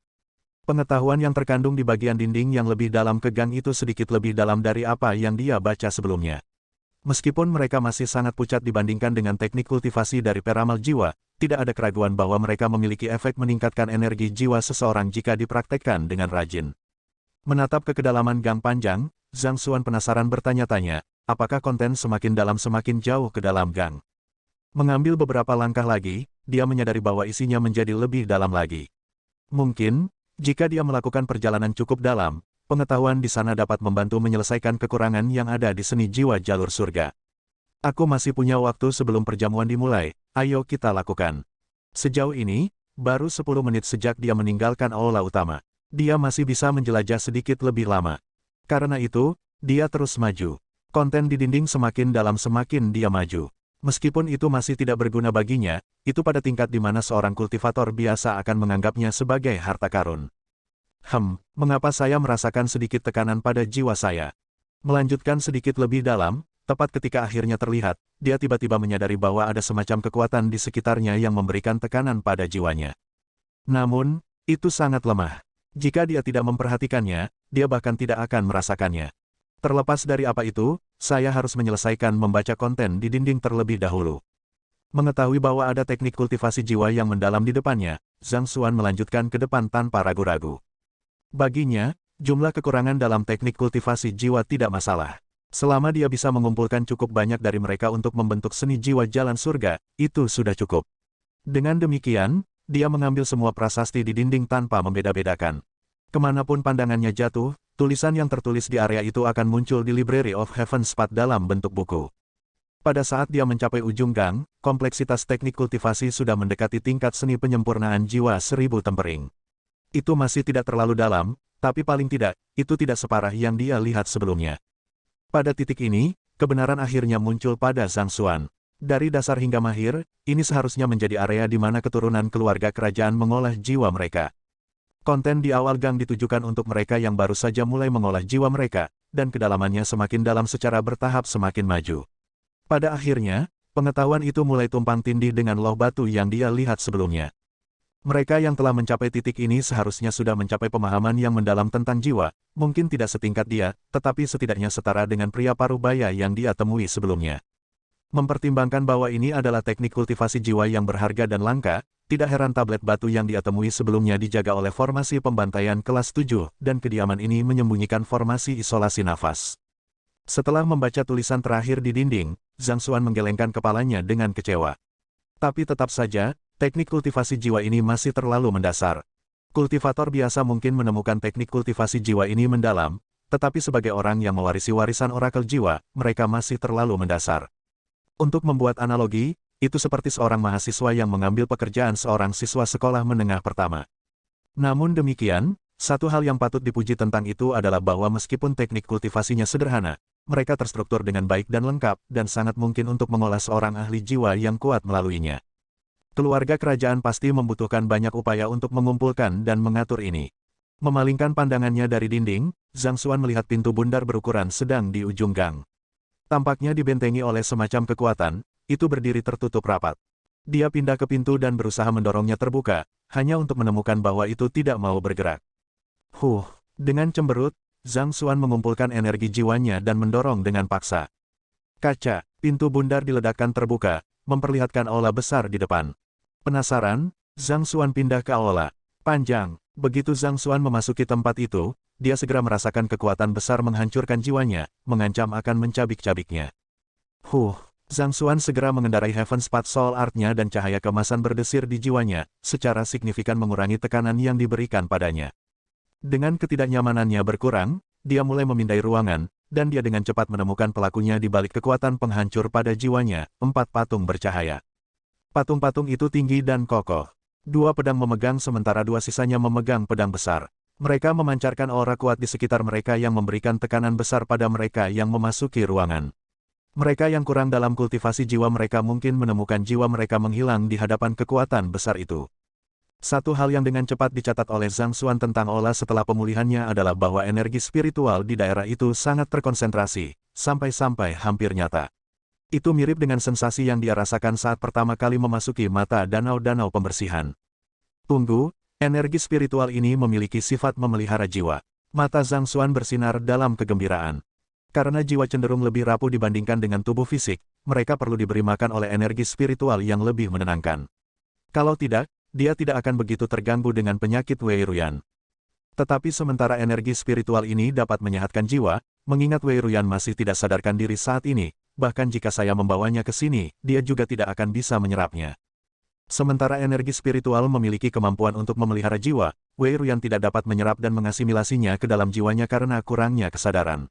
Pengetahuan yang terkandung di bagian dinding yang lebih dalam ke gang itu sedikit lebih dalam dari apa yang dia baca sebelumnya. Meskipun mereka masih sangat pucat dibandingkan dengan teknik kultivasi dari peramal jiwa, tidak ada keraguan bahwa mereka memiliki efek meningkatkan energi jiwa seseorang jika dipraktekkan dengan rajin. Menatap ke kedalaman gang panjang, Zhang Xuan penasaran bertanya-tanya, apakah konten semakin dalam semakin jauh ke dalam gang. Mengambil beberapa langkah lagi, dia menyadari bahwa isinya menjadi lebih dalam lagi. Mungkin, jika dia melakukan perjalanan cukup dalam, pengetahuan di sana dapat membantu menyelesaikan kekurangan yang ada di seni jiwa jalur surga. Aku masih punya waktu sebelum perjamuan dimulai, ayo kita lakukan. Sejauh ini, baru 10 menit sejak dia meninggalkan aula utama. Dia masih bisa menjelajah sedikit lebih lama. Karena itu, dia terus maju. Konten di dinding semakin dalam semakin dia maju. Meskipun itu masih tidak berguna baginya, itu pada tingkat di mana seorang kultivator biasa akan menganggapnya sebagai harta karun. Mengapa saya merasakan sedikit tekanan pada jiwa saya? Melanjutkan sedikit lebih dalam, tepat ketika akhirnya terlihat, dia tiba-tiba menyadari bahwa ada semacam kekuatan di sekitarnya yang memberikan tekanan pada jiwanya. Namun, itu sangat lemah. Jika dia tidak memperhatikannya, dia bahkan tidak akan merasakannya. Terlepas dari apa itu, saya harus menyelesaikan membaca konten di dinding terlebih dahulu. Mengetahui bahwa ada teknik kultivasi jiwa yang mendalam di depannya, Zhang Xuan melanjutkan ke depan tanpa ragu-ragu. Baginya, jumlah kekurangan dalam teknik kultivasi jiwa tidak masalah. Selama dia bisa mengumpulkan cukup banyak dari mereka untuk membentuk seni jiwa jalan surga, itu sudah cukup. Dengan demikian, dia mengambil semua prasasti di dinding tanpa membeda-bedakan. Kemanapun pandangannya jatuh, tulisan yang tertulis di area itu akan muncul di Library of Heaven Spot dalam bentuk buku. Pada saat dia mencapai ujung gang, kompleksitas teknik kultivasi sudah mendekati tingkat seni penyempurnaan jiwa 1000 tempering. Itu masih tidak terlalu dalam, tapi paling tidak, itu tidak separah yang dia lihat sebelumnya. Pada titik ini, kebenaran akhirnya muncul pada Zhang Xuan. Dari dasar hingga mahir, ini seharusnya menjadi area di mana keturunan keluarga kerajaan mengolah jiwa mereka. Konten di awal gang ditujukan untuk mereka yang baru saja mulai mengolah jiwa mereka, dan kedalamannya semakin dalam secara bertahap semakin maju. Pada akhirnya, pengetahuan itu mulai tumpang tindih dengan loh batu yang dia lihat sebelumnya. Mereka yang telah mencapai titik ini seharusnya sudah mencapai pemahaman yang mendalam tentang jiwa, mungkin tidak setingkat dia, tetapi setidaknya setara dengan pria parubaya yang dia temui sebelumnya. Mempertimbangkan bahwa ini adalah teknik kultivasi jiwa yang berharga dan langka, tidak heran tablet batu yang dia temui sebelumnya dijaga oleh formasi pembantaian kelas 7, dan kediaman ini menyembunyikan formasi isolasi nafas. Setelah membaca tulisan terakhir di dinding, Zhang Xuan menggelengkan kepalanya dengan kecewa. Tapi tetap saja, teknik kultivasi jiwa ini masih terlalu mendasar. Kultivator biasa mungkin menemukan teknik kultivasi jiwa ini mendalam, tetapi sebagai orang yang mewarisi warisan orakel jiwa, mereka masih terlalu mendasar. Untuk membuat analogi, itu seperti seorang mahasiswa yang mengambil pekerjaan seorang siswa sekolah menengah pertama. Namun demikian, satu hal yang patut dipuji tentang itu adalah bahwa meskipun teknik kultivasinya sederhana, mereka terstruktur dengan baik dan lengkap, dan sangat mungkin untuk mengolah seorang ahli jiwa yang kuat melaluinya. Keluarga kerajaan pasti membutuhkan banyak upaya untuk mengumpulkan dan mengatur ini. Memalingkan pandangannya dari dinding, Zhang Xuan melihat pintu bundar berukuran sedang di ujung gang. Tampaknya dibentengi oleh semacam kekuatan, itu berdiri tertutup rapat. Dia pindah ke pintu dan berusaha mendorongnya terbuka, hanya untuk menemukan bahwa itu tidak mau bergerak. Dengan cemberut, Zhang Xuan mengumpulkan energi jiwanya dan mendorong dengan paksa. Kaca, pintu bundar diledakkan terbuka, memperlihatkan aula besar di depan. Penasaran, Zhang Xuan pindah ke aula panjang. Begitu Zhang Xuan memasuki tempat itu, dia segera merasakan kekuatan besar menghancurkan jiwanya, mengancam akan mencabik-cabiknya. Zhang Xuan segera mengendarai Heaven Spot Soul Art-nya dan cahaya kemasan berdesir di jiwanya, secara signifikan mengurangi tekanan yang diberikan padanya. Dengan ketidaknyamanannya berkurang, dia mulai memindai ruangan, dan dia dengan cepat menemukan pelakunya di balik kekuatan penghancur pada jiwanya, 4 patung bercahaya. Patung-patung itu tinggi dan kokoh. 2 pedang memegang sementara 2 sisanya memegang pedang besar. Mereka memancarkan aura kuat di sekitar mereka yang memberikan tekanan besar pada mereka yang memasuki ruangan. Mereka yang kurang dalam kultivasi jiwa mereka mungkin menemukan jiwa mereka menghilang di hadapan kekuatan besar itu. Satu hal yang dengan cepat dicatat oleh Zhang Xuan tentang Ola setelah pemulihannya adalah bahwa energi spiritual di daerah itu sangat terkonsentrasi, sampai-sampai hampir nyata. Itu mirip dengan sensasi yang dia rasakan saat pertama kali memasuki mata danau-danau pembersihan. Tunggu, energi spiritual ini memiliki sifat memelihara jiwa. Mata Zhang Xuan bersinar dalam kegembiraan. Karena jiwa cenderung lebih rapuh dibandingkan dengan tubuh fisik, mereka perlu diberi makan oleh energi spiritual yang lebih menenangkan. Kalau tidak, dia tidak akan begitu terganggu dengan penyakit Wei Ruyan. Tetapi sementara energi spiritual ini dapat menyehatkan jiwa, mengingat Wei Ruyan masih tidak sadarkan diri saat ini, bahkan jika saya membawanya ke sini, dia juga tidak akan bisa menyerapnya. Sementara energi spiritual memiliki kemampuan untuk memelihara jiwa, Wei Ruyan tidak dapat menyerap dan mengasimilasinya ke dalam jiwanya karena kurangnya kesadaran.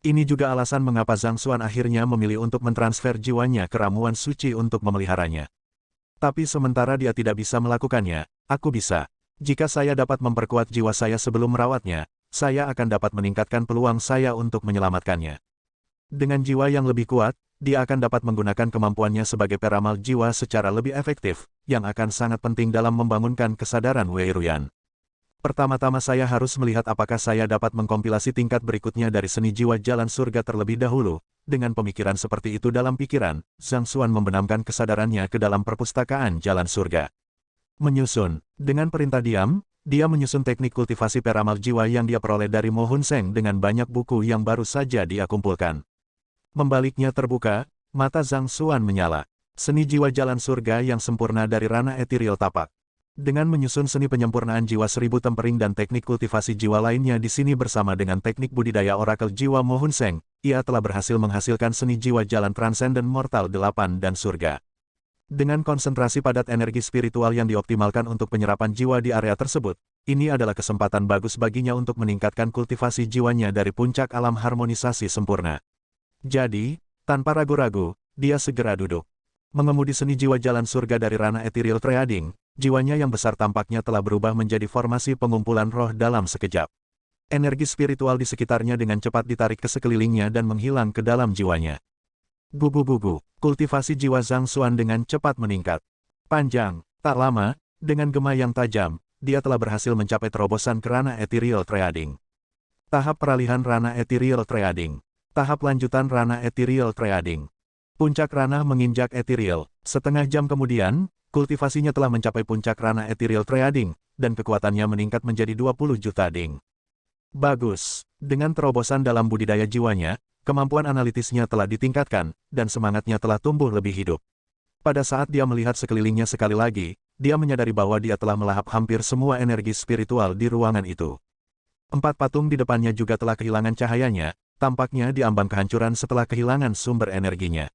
Ini juga alasan mengapa Zhang Xuan akhirnya memilih untuk mentransfer jiwanya ke ramuan suci untuk memeliharanya. Tapi sementara dia tidak bisa melakukannya, aku bisa. Jika saya dapat memperkuat jiwa saya sebelum merawatnya, saya akan dapat meningkatkan peluang saya untuk menyelamatkannya. Dengan jiwa yang lebih kuat, dia akan dapat menggunakan kemampuannya sebagai peramal jiwa secara lebih efektif, yang akan sangat penting dalam membangunkan kesadaran Wei Ruyan. Pertama-tama saya harus melihat apakah saya dapat mengkompilasi tingkat berikutnya dari seni jiwa jalan surga terlebih dahulu. Dengan pemikiran seperti itu dalam pikiran, Zhang Xuan membenamkan kesadarannya ke dalam perpustakaan jalan surga. Menyusun, dengan perintah diam, dia menyusun teknik kultivasi peramal jiwa yang dia peroleh dari Mo Hun Seng dengan banyak buku yang baru saja dia kumpulkan. Membaliknya terbuka, mata Zhang Xuan menyala. Seni jiwa jalan surga yang sempurna dari ranah ethereal tapak. Dengan menyusun seni penyempurnaan jiwa 1000 tempering dan teknik kultivasi jiwa lainnya di sini bersama dengan teknik budidaya orakel jiwa Mo Hun Seng, ia telah berhasil menghasilkan seni jiwa jalan transenden mortal 8 dan surga. Dengan konsentrasi padat energi spiritual yang dioptimalkan untuk penyerapan jiwa di area tersebut, ini adalah kesempatan bagus baginya untuk meningkatkan kultivasi jiwanya dari puncak alam harmonisasi sempurna. Jadi, tanpa ragu-ragu, dia segera duduk. Mengemudi seni jiwa jalan surga dari ranah ethereal trading, jiwanya yang besar tampaknya telah berubah menjadi formasi pengumpulan roh dalam sekejap. Energi spiritual di sekitarnya dengan cepat ditarik ke sekelilingnya dan menghilang ke dalam jiwanya. Gugu-gugu, kultivasi jiwa Zhang Xuan dengan cepat meningkat. Panjang, tak lama, dengan gema yang tajam, dia telah berhasil mencapai terobosan ke ranah ethereal trading. Tahap peralihan ranah ethereal trading. Tahap lanjutan ranah ethereal trading. Puncak ranah menginjak ethereal. Setengah jam kemudian, kultivasinya telah mencapai puncak ranah ethereal trading, dan kekuatannya meningkat menjadi 20 juta ding. Bagus, dengan terobosan dalam budidaya jiwanya, kemampuan analitisnya telah ditingkatkan, dan semangatnya telah tumbuh lebih hidup. Pada saat dia melihat sekelilingnya sekali lagi, dia menyadari bahwa dia telah melahap hampir semua energi spiritual di ruangan itu. 4 patung di depannya juga telah kehilangan cahayanya, tampaknya diambang kehancuran setelah kehilangan sumber energinya.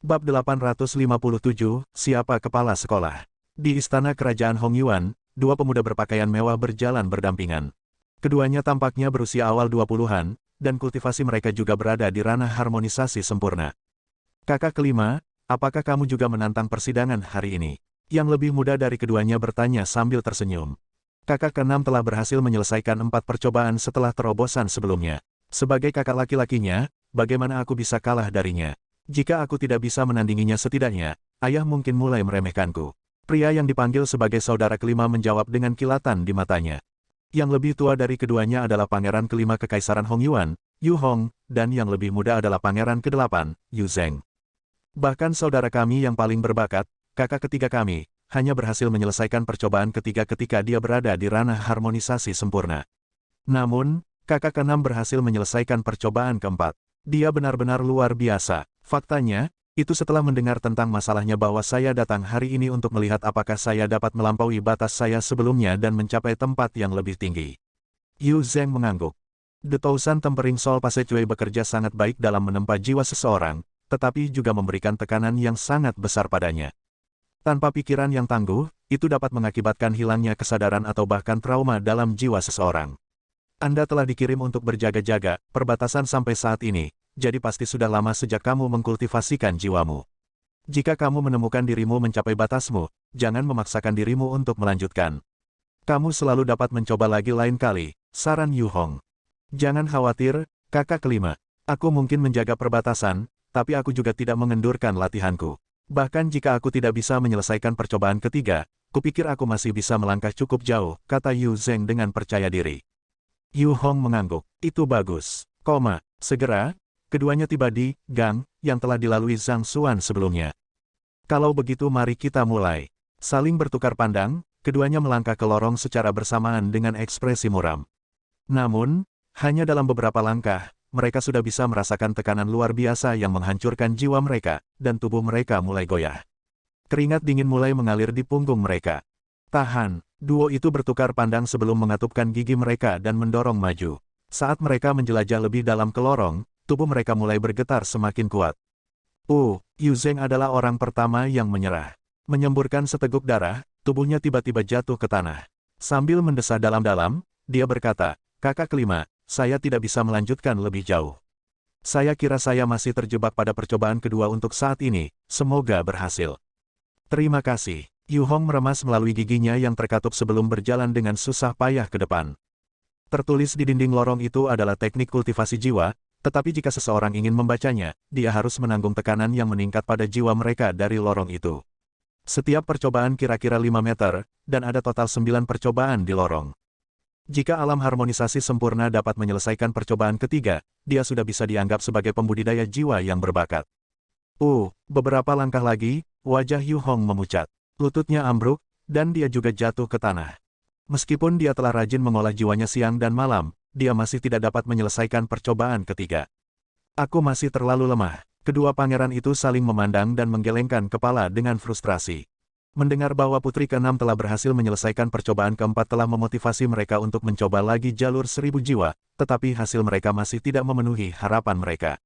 Bab 857, Siapa Kepala Sekolah? Di Istana Kerajaan Hongyuan, dua pemuda berpakaian mewah berjalan berdampingan. Keduanya tampaknya berusia awal 20-an, dan kultivasi mereka juga berada di ranah harmonisasi sempurna. Kakak kelima, apakah kamu juga menantang persidangan hari ini? Yang lebih muda dari keduanya bertanya sambil tersenyum. Kakak keenam telah berhasil menyelesaikan 4 percobaan setelah terobosan sebelumnya. Sebagai kakak laki-lakinya, bagaimana aku bisa kalah darinya? Jika aku tidak bisa menandinginya setidaknya, ayah mungkin mulai meremehkanku. Pria yang dipanggil sebagai saudara kelima menjawab dengan kilatan di matanya. Yang lebih tua dari keduanya adalah pangeran kelima Kekaisaran Hongyuan, Yu Hong, dan yang lebih muda adalah pangeran ke-8, Yu Zheng. Bahkan saudara kami yang paling berbakat, kakak ketiga kami, hanya berhasil menyelesaikan percobaan ketiga ketika dia berada di ranah harmonisasi sempurna. Namun, kakak keenam berhasil menyelesaikan percobaan keempat. Dia benar-benar luar biasa. Faktanya, itu setelah mendengar tentang masalahnya bahwa saya datang hari ini untuk melihat apakah saya dapat melampaui batas saya sebelumnya dan mencapai tempat yang lebih tinggi. Yu Zheng mengangguk. The Thousand Tempering Soul Passageway bekerja sangat baik dalam menempa jiwa seseorang, tetapi juga memberikan tekanan yang sangat besar padanya. Tanpa pikiran yang tangguh, itu dapat mengakibatkan hilangnya kesadaran atau bahkan trauma dalam jiwa seseorang. Anda telah dikirim untuk berjaga-jaga, perbatasan sampai saat ini. Jadi pasti sudah lama sejak kamu mengkultivasikan jiwamu. Jika kamu menemukan dirimu mencapai batasmu, jangan memaksakan dirimu untuk melanjutkan. Kamu selalu dapat mencoba lagi lain kali, saran Yu Hong. Jangan khawatir, kakak kelima. Aku mungkin menjaga perbatasan, tapi aku juga tidak mengendurkan latihanku. Bahkan jika aku tidak bisa menyelesaikan percobaan ketiga, kupikir aku masih bisa melangkah cukup jauh, kata Yu Zheng dengan percaya diri. Yu Hong mengangguk. Itu bagus. Segera, keduanya tiba di gang yang telah dilalui Zhang Xuan sebelumnya. Kalau begitu mari kita mulai. Saling bertukar pandang, keduanya melangkah ke lorong secara bersamaan dengan ekspresi muram. Namun, hanya dalam beberapa langkah, mereka sudah bisa merasakan tekanan luar biasa yang menghancurkan jiwa mereka, dan tubuh mereka mulai goyah. Keringat dingin mulai mengalir di punggung mereka. Tahan, duo itu bertukar pandang sebelum mengatupkan gigi mereka dan mendorong maju. Saat mereka menjelajah lebih dalam ke lorong, tubuh mereka mulai bergetar semakin kuat. Yu Zheng adalah orang pertama yang menyerah. Menyemburkan seteguk darah, tubuhnya tiba-tiba jatuh ke tanah. Sambil mendesah dalam-dalam, dia berkata, kakak kelima, saya tidak bisa melanjutkan lebih jauh. Saya kira saya masih terjebak pada percobaan kedua untuk saat ini, semoga berhasil. Terima kasih. Yu Hong meremas melalui giginya yang terkatup sebelum berjalan dengan susah payah ke depan. Tertulis di dinding lorong itu adalah teknik kultivasi jiwa, tetapi jika seseorang ingin membacanya, dia harus menanggung tekanan yang meningkat pada jiwa mereka dari lorong itu. Setiap percobaan kira-kira 5 meter, dan ada total 9 percobaan di lorong. Jika alam harmonisasi sempurna dapat menyelesaikan percobaan ketiga, dia sudah bisa dianggap sebagai pembudidaya jiwa yang berbakat. Beberapa langkah lagi, wajah Yu Hong memucat. Lututnya ambruk, dan dia juga jatuh ke tanah. Meskipun dia telah rajin mengolah jiwanya siang dan malam, dia masih tidak dapat menyelesaikan percobaan ketiga. Aku masih terlalu lemah. Kedua pangeran itu saling memandang dan menggelengkan kepala dengan frustrasi. Mendengar bahwa putri ke-6 telah berhasil menyelesaikan percobaan ke-4 telah memotivasi mereka untuk mencoba lagi jalur 1000 jiwa, tetapi hasil mereka masih tidak memenuhi harapan mereka.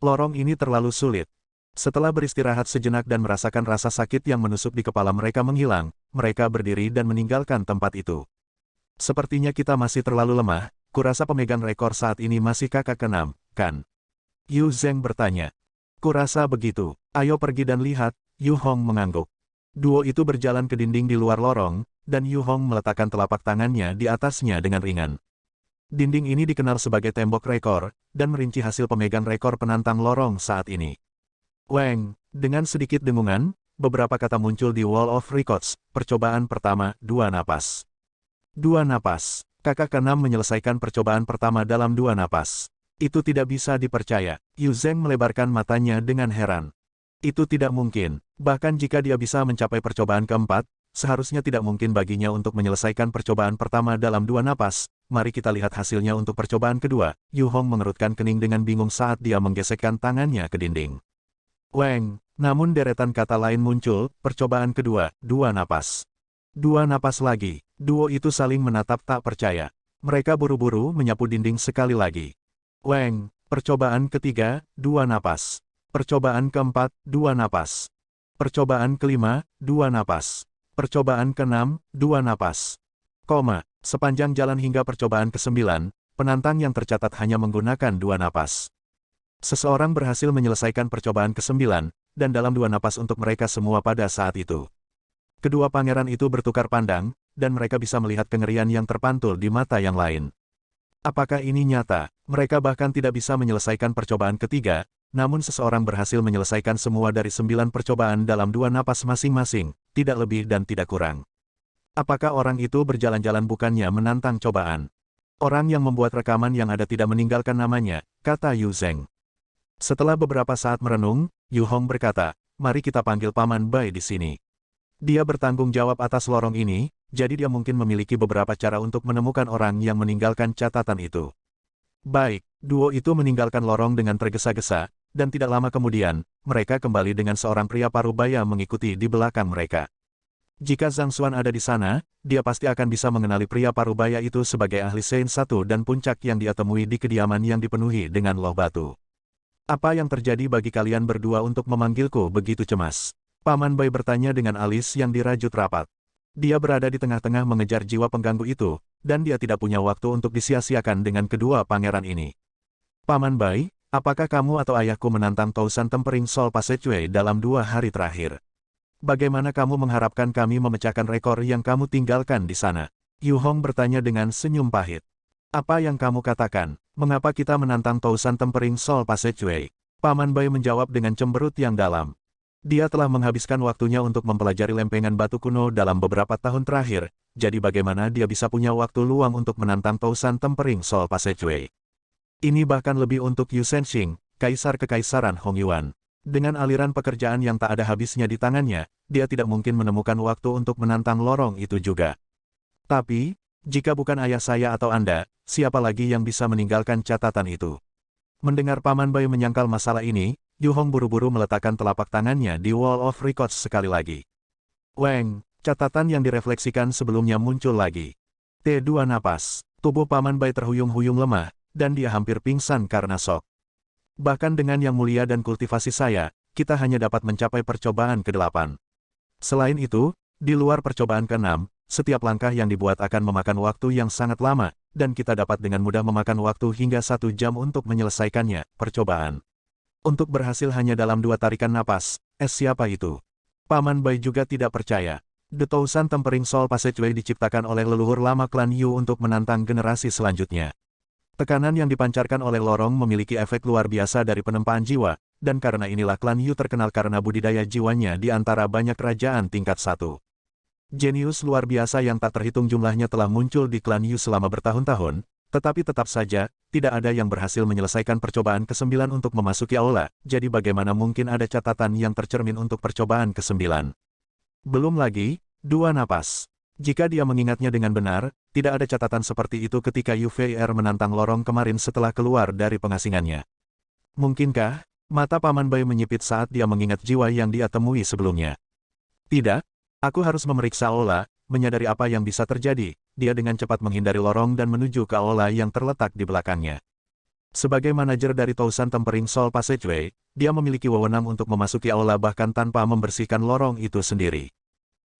Lorong ini terlalu sulit. Setelah beristirahat sejenak dan merasakan rasa sakit yang menusuk di kepala mereka menghilang, mereka berdiri dan meninggalkan tempat itu. Sepertinya kita masih terlalu lemah, kurasa pemegang rekor saat ini masih kakak ke-6, kan? Yu Zheng bertanya. Kurasa begitu, ayo pergi dan lihat, Yu Hong mengangguk. Duo itu berjalan ke dinding di luar lorong, dan Yu Hong meletakkan telapak tangannya di atasnya dengan ringan. Dinding ini dikenal sebagai tembok rekor, dan merinci hasil pemegang rekor penantang lorong saat ini. Weng, dengan sedikit dengungan, beberapa kata muncul di Wall of Records. Percobaan pertama, 2 napas. 2 napas. Kakak ke-6 menyelesaikan percobaan pertama dalam 2 napas. Itu tidak bisa dipercaya. Yu Zheng melebarkan matanya dengan heran. Itu tidak mungkin. Bahkan jika dia bisa mencapai percobaan ke-4, seharusnya tidak mungkin baginya untuk menyelesaikan percobaan pertama dalam 2 napas. Mari kita lihat hasilnya untuk percobaan kedua. Yu Hong mengerutkan kening dengan bingung saat dia menggesekkan tangannya ke dinding. Weng, namun deretan kata lain muncul. Percobaan kedua, 2 napas. 2 napas lagi. Duo itu saling menatap tak percaya. Mereka buru-buru menyapu dinding sekali lagi. Weng, percobaan ketiga, 2 napas. Percobaan keempat, 2 napas. Percobaan kelima, 2 napas. Percobaan keenam, 2 napas. Sepanjang jalan hingga percobaan ke-9, penantang yang tercatat hanya menggunakan 2 napas. Seseorang berhasil menyelesaikan percobaan ke-9, dan dalam 2 napas untuk mereka semua pada saat itu. Kedua pangeran itu bertukar pandang, dan mereka bisa melihat kengerian yang terpantul di mata yang lain. Apakah ini nyata? Mereka bahkan tidak bisa menyelesaikan percobaan ketiga, namun seseorang berhasil menyelesaikan semua dari 9 percobaan dalam 2 napas masing-masing, tidak lebih dan tidak kurang. Apakah orang itu berjalan-jalan bukannya menantang cobaan? Orang yang membuat rekaman yang ada tidak meninggalkan namanya, kata Yu Zheng. Setelah beberapa saat merenung, Yu Hong berkata, mari kita panggil Paman Bai di sini. Dia bertanggung jawab atas lorong ini, jadi dia mungkin memiliki beberapa cara untuk menemukan orang yang meninggalkan catatan itu. Baik, duo itu meninggalkan lorong dengan tergesa-gesa, dan tidak lama kemudian, mereka kembali dengan seorang pria parubaya mengikuti di belakang mereka. Jika Zhang Xuan ada di sana, dia pasti akan bisa mengenali pria parubaya itu sebagai ahli Sein 1 dan puncak yang dia temui di kediaman yang dipenuhi dengan loh batu. Apa yang terjadi bagi kalian berdua untuk memanggilku begitu cemas? Paman Bai bertanya dengan alis yang dirajut rapat. Dia berada di tengah-tengah mengejar jiwa pengganggu itu, dan dia tidak punya waktu untuk disia-siakan dengan kedua pangeran ini. Paman Bai, apakah kamu atau ayahku menantang Tousan Tempering Sol Passageway dalam 2 hari terakhir? Bagaimana kamu mengharapkan kami memecahkan rekor yang kamu tinggalkan di sana? Yu Hong bertanya dengan senyum pahit. Apa yang kamu katakan? Mengapa kita menantang Tousan Tempering Sol Passageway? Paman Bai menjawab dengan cemberut yang dalam. Dia telah menghabiskan waktunya untuk mempelajari lempengan batu kuno dalam beberapa tahun terakhir, jadi bagaimana dia bisa punya waktu luang untuk menantang Tousan Tempering Sol Passageway? Ini bahkan lebih untuk Yu Shenxing, Kaisar Kekaisaran Hong Yuan. Dengan aliran pekerjaan yang tak ada habisnya di tangannya, dia tidak mungkin menemukan waktu untuk menantang lorong itu juga. Tapi, jika bukan ayah saya atau Anda, siapa lagi yang bisa meninggalkan catatan itu? Mendengar Paman Bai menyangkal masalah ini, Yu Hong buru-buru meletakkan telapak tangannya di Wall of Records sekali lagi. Weng, catatan yang direfleksikan sebelumnya muncul lagi. T2 napas. Tubuh Paman Bai terhuyung-huyung lemah, dan dia hampir pingsan karena shock. Bahkan dengan yang mulia dan kultivasi saya, kita hanya dapat mencapai percobaan ke-8. Selain itu, di luar percobaan ke-6, setiap langkah yang dibuat akan memakan waktu yang sangat lama, dan kita dapat dengan mudah memakan waktu hingga 1 jam untuk menyelesaikannya, percobaan. Untuk berhasil hanya dalam 2 tarikan napas, siapa itu? Paman Bai juga tidak percaya. The Tousan Tempering Sol Passageway diciptakan oleh leluhur lama klan Yu untuk menantang generasi selanjutnya. Tekanan yang dipancarkan oleh lorong memiliki efek luar biasa dari penempaan jiwa, dan karena inilah klan Yu terkenal karena budidaya jiwanya di antara banyak kerajaan tingkat 1. Jenius luar biasa yang tak terhitung jumlahnya telah muncul di klan Yu selama bertahun-tahun, tetapi tetap saja, tidak ada yang berhasil menyelesaikan percobaan ke-9 untuk memasuki aula, jadi bagaimana mungkin ada catatan yang tercermin untuk percobaan ke-9? Belum lagi, 2 napas. Jika dia mengingatnya dengan benar, tidak ada catatan seperti itu ketika Yu Fei menantang lorong kemarin setelah keluar dari pengasingannya. Mungkinkah? Mata Paman Bai menyipit saat dia mengingat jiwa yang dia temui sebelumnya. Tidak, Aku harus memeriksa aula, menyadari apa yang bisa terjadi. Dia dengan cepat menghindari lorong dan menuju ke aula yang terletak di belakangnya. Sebagai manajer dari Tousan Tempering Soul Passageway, dia memiliki wewenang untuk memasuki aula bahkan tanpa membersihkan lorong itu sendiri.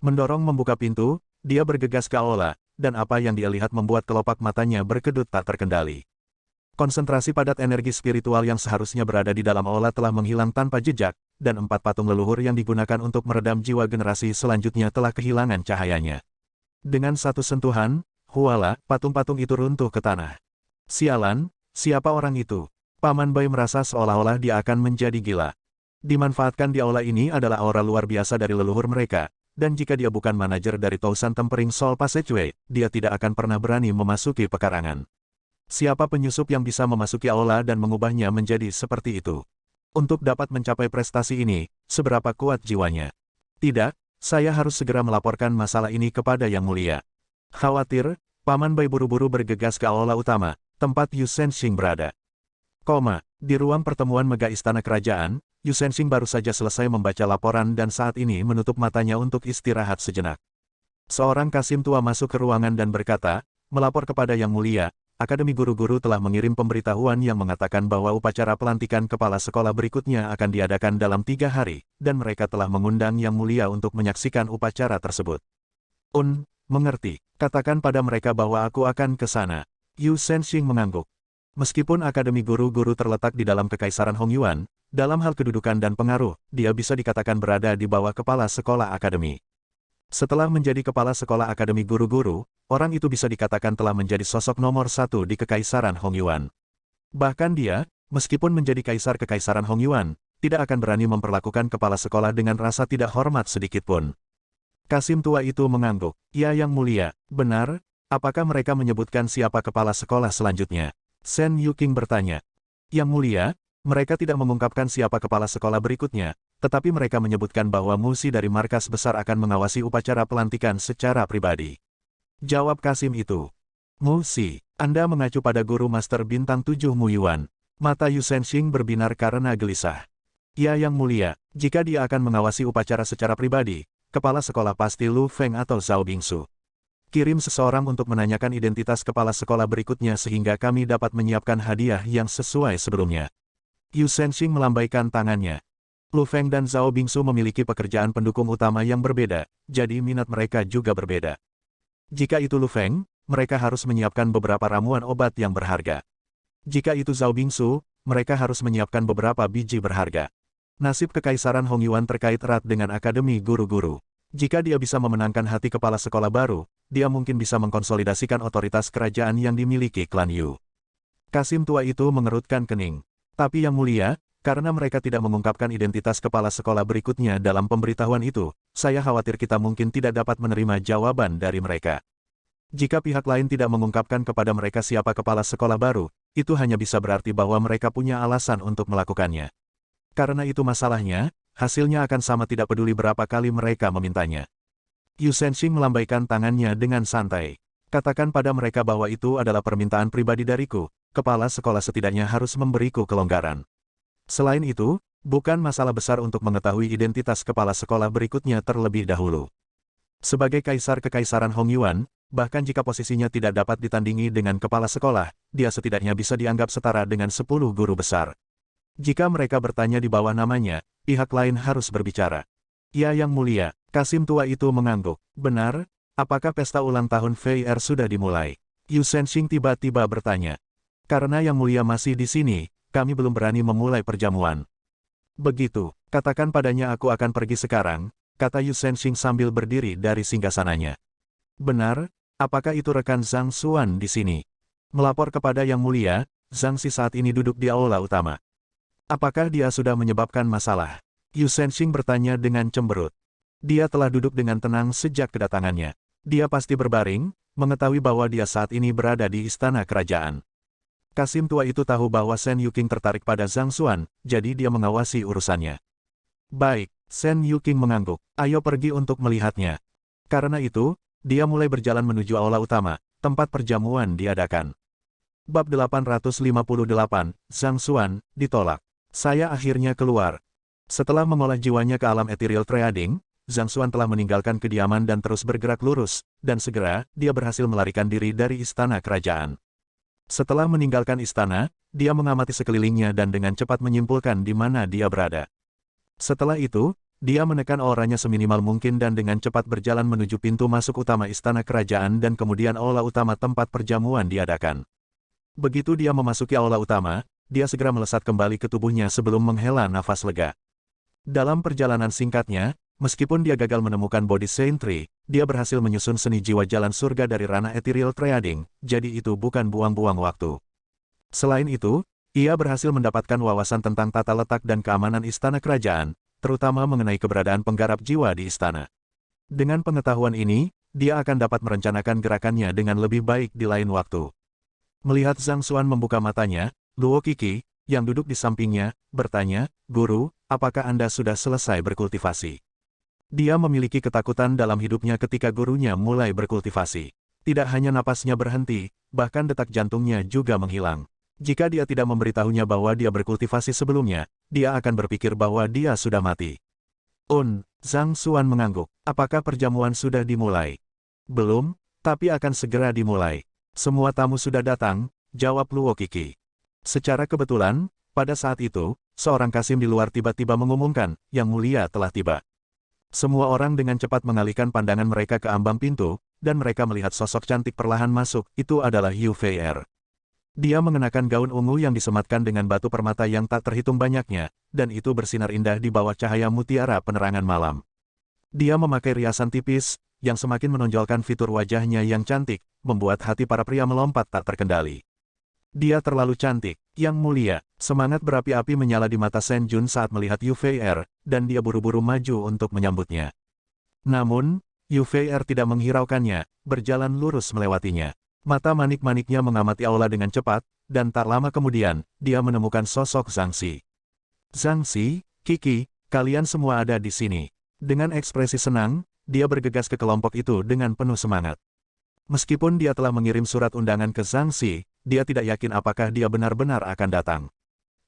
Mendorong membuka pintu, dia bergegas ke aula, dan apa yang dia lihat membuat kelopak matanya berkedut tak terkendali. Konsentrasi padat energi spiritual yang seharusnya berada di dalam aula telah menghilang tanpa jejak, dan 4 patung leluhur yang digunakan untuk meredam jiwa generasi selanjutnya telah kehilangan cahayanya. Dengan satu sentuhan, huala, patung-patung itu runtuh ke tanah. Sialan, siapa orang itu? Paman Bai merasa seolah-olah dia akan menjadi gila. Dimanfaatkan di aula ini adalah aura luar biasa dari leluhur mereka, dan jika dia bukan manajer dari Tousan Tempering Soul Passageway, dia tidak akan pernah berani memasuki pekarangan. Siapa penyusup yang bisa memasuki aula dan mengubahnya menjadi seperti itu? Untuk dapat mencapai prestasi ini, seberapa kuat jiwanya? Tidak, saya harus segera melaporkan masalah ini kepada Yang Mulia. Khawatir, Paman Bai buru-buru bergegas ke aula utama, tempat Yu Senxing berada. Di ruang pertemuan mega istana kerajaan, Yu Senxing baru saja selesai membaca laporan dan saat ini menutup matanya untuk istirahat sejenak. Seorang kasim tua masuk ke ruangan dan berkata, melapor kepada Yang Mulia, Akademi Guru-Guru telah mengirim pemberitahuan yang mengatakan bahwa upacara pelantikan kepala sekolah berikutnya akan diadakan dalam 3 hari, dan mereka telah mengundang Yang Mulia untuk menyaksikan upacara tersebut. Mengerti. Katakan pada mereka bahwa aku akan ke sana. Yu Senxing mengangguk. Meskipun Akademi Guru-Guru terletak di dalam Kekaisaran Hongyuan, dalam hal kedudukan dan pengaruh, dia bisa dikatakan berada di bawah kepala sekolah akademi. Setelah menjadi kepala sekolah akademi guru-guru, orang itu bisa dikatakan telah menjadi sosok nomor 1 di Kekaisaran Hongyuan. Bahkan dia, meskipun menjadi kaisar Kekaisaran Hongyuan, tidak akan berani memperlakukan kepala sekolah dengan rasa tidak hormat sedikitpun. Kasim tua itu mengangguk. Ya Yang Mulia, benar, apakah mereka menyebutkan siapa kepala sekolah selanjutnya? Sen Yuking bertanya. Yang Mulia, mereka tidak mengungkapkan siapa kepala sekolah berikutnya, tetapi mereka menyebutkan bahwa Musi dari markas besar akan mengawasi upacara pelantikan secara pribadi. Jawab Kasim itu. Musi, Anda mengacu pada guru master bintang 7 Mu Yuan. Mata Yu Senxing berbinar karena gelisah. Ya Yang Mulia, jika dia akan mengawasi upacara secara pribadi, kepala sekolah pasti Lu Feng atau Zhao Bingsu. Kirim seseorang untuk menanyakan identitas kepala sekolah berikutnya sehingga kami dapat menyiapkan hadiah yang sesuai sebelumnya. Yu Senxing melambaikan tangannya. Lu Feng dan Zhao Bingsu memiliki pekerjaan pendukung utama yang berbeda, jadi minat mereka juga berbeda. Jika itu Lu Feng, mereka harus menyiapkan beberapa ramuan obat yang berharga. Jika itu Zhao Bingsu, mereka harus menyiapkan beberapa biji berharga. Nasib Kekaisaran Hongyuan terkait erat dengan Akademi Guru-Guru. Jika dia bisa memenangkan hati kepala sekolah baru, dia mungkin bisa mengkonsolidasikan otoritas kerajaan yang dimiliki klan Yu. Kasim tua itu mengerutkan kening. Tapi Yang Mulia, karena mereka tidak mengungkapkan identitas kepala sekolah berikutnya dalam pemberitahuan itu, saya khawatir kita mungkin tidak dapat menerima jawaban dari mereka. Jika pihak lain tidak mengungkapkan kepada mereka siapa kepala sekolah baru, itu hanya bisa berarti bahwa mereka punya alasan untuk melakukannya. Karena itu masalahnya, hasilnya akan sama tidak peduli berapa kali mereka memintanya. Yu Senxing melambaikan tangannya dengan santai. Katakan pada mereka bahwa itu adalah permintaan pribadi dariku, kepala sekolah setidaknya harus memberiku kelonggaran. Selain itu, bukan masalah besar untuk mengetahui identitas kepala sekolah berikutnya terlebih dahulu. Sebagai kaisar Kekaisaran Hongyuan, bahkan jika posisinya tidak dapat ditandingi dengan kepala sekolah, dia setidaknya bisa dianggap setara dengan 10 guru besar. Jika mereka bertanya di bawah namanya, pihak lain harus berbicara. Ya Yang Mulia, Kasim tua itu mengangguk. Benar, apakah pesta ulang tahun Fei Er sudah dimulai? Yu Senxing tiba-tiba bertanya. Karena Yang Mulia masih di sini, kami belum berani memulai perjamuan. Begitu, katakan padanya aku akan pergi sekarang, kata Yu Senxing sambil berdiri dari singgasananya. Benar, apakah itu rekan Zhang Xuan di sini? Melapor kepada Yang Mulia, Zhang Xi saat ini duduk di aula utama. Apakah dia sudah menyebabkan masalah? Yu Senxing bertanya dengan cemberut. Dia telah duduk dengan tenang sejak kedatangannya. Dia pasti berbaring, mengetahui bahwa dia saat ini berada di istana kerajaan. Kasim tua itu tahu bahwa Sen Yuking tertarik pada Zhang Xuan, jadi dia mengawasi urusannya. Baik, Sen Yuking mengangguk. Ayo pergi untuk melihatnya. Karena itu, dia mulai berjalan menuju aula utama, tempat perjamuan diadakan. Bab 858, Zhang Xuan, ditolak. Saya akhirnya keluar. Setelah mengolah jiwanya ke alam ethereal trading, Zhang Xuan telah meninggalkan kediaman dan terus bergerak lurus, dan segera, dia berhasil melarikan diri dari istana kerajaan. Setelah meninggalkan istana, dia mengamati sekelilingnya dan dengan cepat menyimpulkan di mana dia berada. Setelah itu, dia menekan auranya seminimal mungkin dan dengan cepat berjalan menuju pintu masuk utama istana kerajaan dan kemudian aula utama tempat perjamuan diadakan. Begitu dia memasuki aula utama, dia segera melesat kembali ke tubuhnya sebelum menghela nafas lega. Dalam perjalanan singkatnya, meskipun dia gagal menemukan body Saintry, dia berhasil menyusun seni jiwa jalan surga dari ranah ethereal trading, jadi itu bukan buang-buang waktu. Selain itu, ia berhasil mendapatkan wawasan tentang tata letak dan keamanan istana kerajaan, terutama mengenai keberadaan penggarap jiwa di istana. Dengan pengetahuan ini, dia akan dapat merencanakan gerakannya dengan lebih baik di lain waktu. Melihat Zhang Xuan membuka matanya, Luo Qixi, yang duduk di sampingnya, bertanya, "Guru, apakah Anda sudah selesai berkultivasi?" Dia memiliki ketakutan dalam hidupnya ketika gurunya mulai berkultivasi. Tidak hanya napasnya berhenti, bahkan detak jantungnya juga menghilang. Jika dia tidak memberitahunya bahwa dia berkultivasi sebelumnya, dia akan berpikir bahwa dia sudah mati. Zhang Xuan mengangguk. Apakah perjamuan sudah dimulai? Belum, tapi akan segera dimulai. Semua tamu sudah datang, jawab Luo Qixi. Secara kebetulan, pada saat itu, seorang kasim di luar tiba-tiba mengumumkan, Yang Mulia telah tiba. Semua orang dengan cepat mengalihkan pandangan mereka ke ambang pintu, dan mereka melihat sosok cantik perlahan masuk, itu adalah Yu Fei'er. Dia mengenakan gaun ungu yang disematkan dengan batu permata yang tak terhitung banyaknya, dan itu bersinar indah di bawah cahaya mutiara penerangan malam. Dia memakai riasan tipis, yang semakin menonjolkan fitur wajahnya yang cantik, membuat hati para pria melompat tak terkendali. Dia terlalu cantik, Yang Mulia. Semangat berapi-api menyala di mata Shen Jun saat melihat Yu Fei'er, dan dia buru-buru maju untuk menyambutnya. Namun, Yu Fei'er tidak menghiraukannya, berjalan lurus melewatinya. Mata manik-maniknya mengamati aula dengan cepat, dan tak lama kemudian, dia menemukan sosok Zhang Xi. "Zhang Xi, Qixi, kalian semua ada di sini." Dengan ekspresi senang, dia bergegas ke kelompok itu dengan penuh semangat. Meskipun dia telah mengirim surat undangan ke Zhang Xi, dia tidak yakin apakah dia benar-benar akan datang.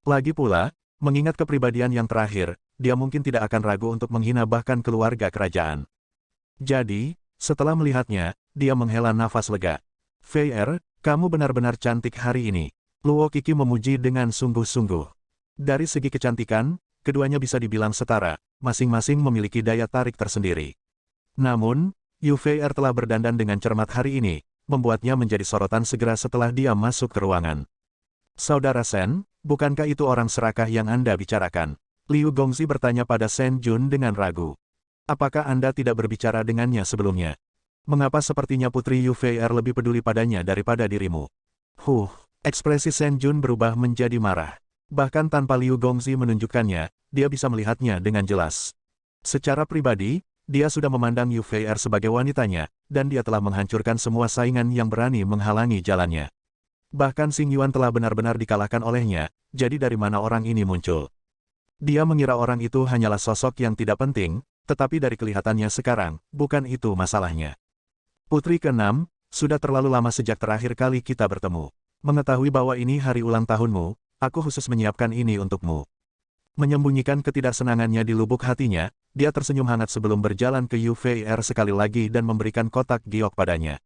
Lagi pula, mengingat kepribadian yang terakhir, dia mungkin tidak akan ragu untuk menghina bahkan keluarga kerajaan. Jadi, setelah melihatnya, dia menghela nafas lega. "Fei'er, kamu benar-benar cantik hari ini." Luo Qixi memuji dengan sungguh-sungguh. Dari segi kecantikan, keduanya bisa dibilang setara, masing-masing memiliki daya tarik tersendiri. Namun, Yu Fei'er telah berdandan dengan cermat hari ini, membuatnya menjadi sorotan segera setelah dia masuk ke ruangan. "Saudara Shen, bukankah itu orang serakah yang Anda bicarakan?" Liu Gongzi bertanya pada Shen Jun dengan ragu. "Apakah Anda tidak berbicara dengannya sebelumnya? Mengapa sepertinya Putri Yu Fei'er lebih peduli padanya daripada dirimu?" Ekspresi Shen Jun berubah menjadi marah. Bahkan tanpa Liu Gongzi menunjukkannya, dia bisa melihatnya dengan jelas. Secara pribadi, dia sudah memandang Yu Fei'er sebagai wanitanya, dan dia telah menghancurkan semua saingan yang berani menghalangi jalannya. Bahkan Xing Yuan telah benar-benar dikalahkan olehnya, jadi dari mana orang ini muncul? Dia mengira orang itu hanyalah sosok yang tidak penting, tetapi dari kelihatannya sekarang, bukan itu masalahnya. "Putri ke-6, sudah terlalu lama sejak terakhir kali kita bertemu. Mengetahui bahwa ini hari ulang tahunmu, aku khusus menyiapkan ini untukmu." Menyembunyikan ketidaksenangannya di lubuk hatinya, dia tersenyum hangat sebelum berjalan ke Yu Fei'er sekali lagi dan memberikan kotak giok padanya.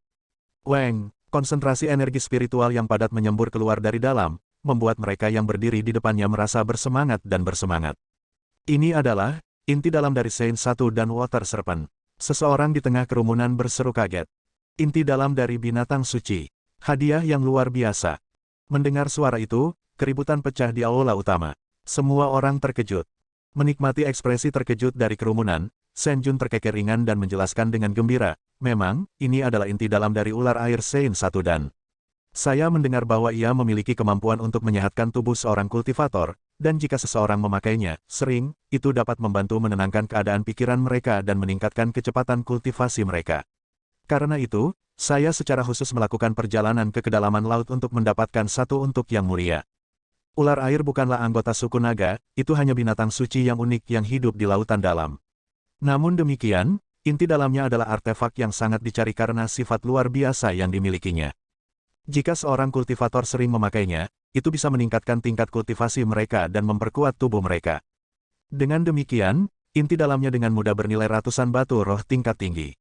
Weng, konsentrasi energi spiritual yang padat menyembur keluar dari dalam, membuat mereka yang berdiri di depannya merasa bersemangat dan bersemangat. Ini adalah inti dalam dari Saint 1 dan Water Serpent. Seseorang di tengah kerumunan berseru kaget. "Inti dalam dari binatang suci. Hadiah yang luar biasa." Mendengar suara itu, keributan pecah di aula utama. Semua orang terkejut. Menikmati ekspresi terkejut dari kerumunan, Shen Jun terkekeh ringan dan menjelaskan dengan gembira, "Memang, ini adalah inti dalam dari ular air Saint 1 dan saya mendengar bahwa ia memiliki kemampuan untuk menyehatkan tubuh seorang kultivator, dan jika seseorang memakainya, sering, itu dapat membantu menenangkan keadaan pikiran mereka dan meningkatkan kecepatan kultivasi mereka. Karena itu, saya secara khusus melakukan perjalanan ke kedalaman laut untuk mendapatkan satu untuk Yang Mulia." Ular air bukanlah anggota suku naga, itu hanya binatang suci yang unik yang hidup di lautan dalam. Namun demikian, inti dalamnya adalah artefak yang sangat dicari karena sifat luar biasa yang dimilikinya. Jika seorang kultivator sering memakainya, itu bisa meningkatkan tingkat kultivasi mereka dan memperkuat tubuh mereka. Dengan demikian, Inti dalamnya dengan mudah bernilai ratusan batu roh tingkat tinggi.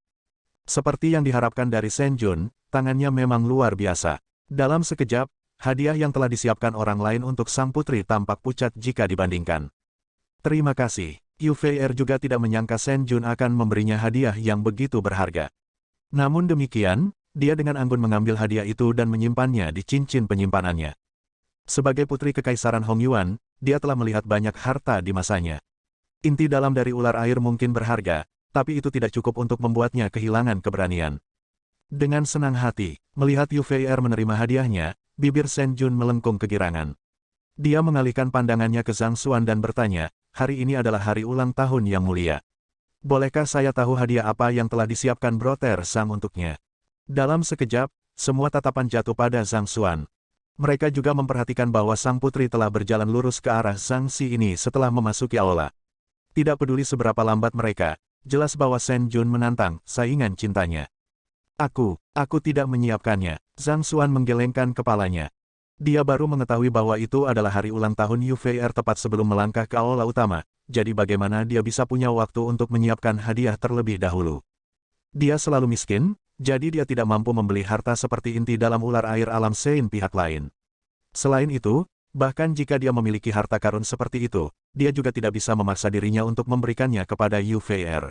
Seperti yang diharapkan dari Shen Jun, tangannya memang luar biasa. Dalam sekejap, hadiah yang telah disiapkan orang lain untuk sang putri tampak pucat jika dibandingkan. Terima kasih. Yu Fei'er juga tidak menyangka Shen Jun akan memberinya hadiah yang begitu berharga. Namun demikian, dia dengan anggun mengambil hadiah itu dan menyimpannya di cincin penyimpanannya. Sebagai putri Kekaisaran Hongyuan, dia telah melihat banyak harta di masanya. Inti dalam dari ular air mungkin berharga, tapi itu tidak cukup untuk membuatnya kehilangan keberanian. Dengan senang hati, melihat Yu Fei'er menerima hadiahnya, bibir Shen Jun melengkung kegirangan. Dia mengalihkan pandangannya ke Zhang Xuan dan bertanya, hari ini adalah hari ulang tahun yang mulia. Bolehkah saya tahu hadiah apa yang telah disiapkan Brother Zhang untuknya? Dalam sekejap, semua tatapan jatuh pada Zhang Xuan. Mereka juga memperhatikan bahwa sang putri telah berjalan lurus ke arah Zhang Xi ini setelah memasuki aula. Tidak peduli seberapa lambat mereka, jelas bahwa Shen Jun menantang saingan cintanya. Aku tidak menyiapkannya. Zhang Xuan menggelengkan kepalanya. Dia baru mengetahui bahwa itu adalah hari ulang tahun Yu Fei'er tepat sebelum melangkah ke aula utama, jadi bagaimana dia bisa punya waktu untuk menyiapkan hadiah terlebih dahulu. Dia selalu miskin, jadi dia tidak mampu membeli harta seperti inti dalam ular air alam Sein pihak lain. Selain itu, bahkan jika dia memiliki harta karun seperti itu, dia juga tidak bisa memaksa dirinya untuk memberikannya kepada Yu Fei'er.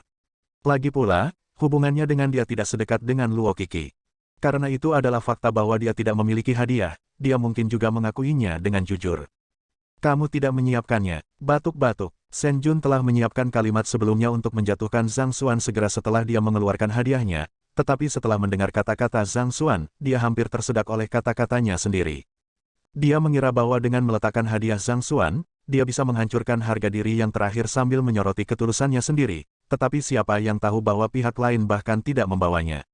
Lagi pula, hubungannya dengan dia tidak sedekat dengan Luo Qixi. Karena itu adalah fakta bahwa dia tidak memiliki hadiah, dia mungkin juga mengakuinya dengan jujur. Kamu tidak menyiapkannya, batuk-batuk. Shen Jun telah menyiapkan kalimat sebelumnya untuk menjatuhkan Zhang Xuan segera setelah dia mengeluarkan hadiahnya, tetapi setelah mendengar kata-kata Zhang Xuan, dia hampir tersedak oleh kata-katanya sendiri. Dia mengira bahwa dengan meletakkan hadiah Zhang Xuan, dia bisa menghancurkan harga diri yang terakhir sambil menyoroti ketulusannya sendiri, tetapi siapa yang tahu bahwa pihak lain bahkan tidak membawanya.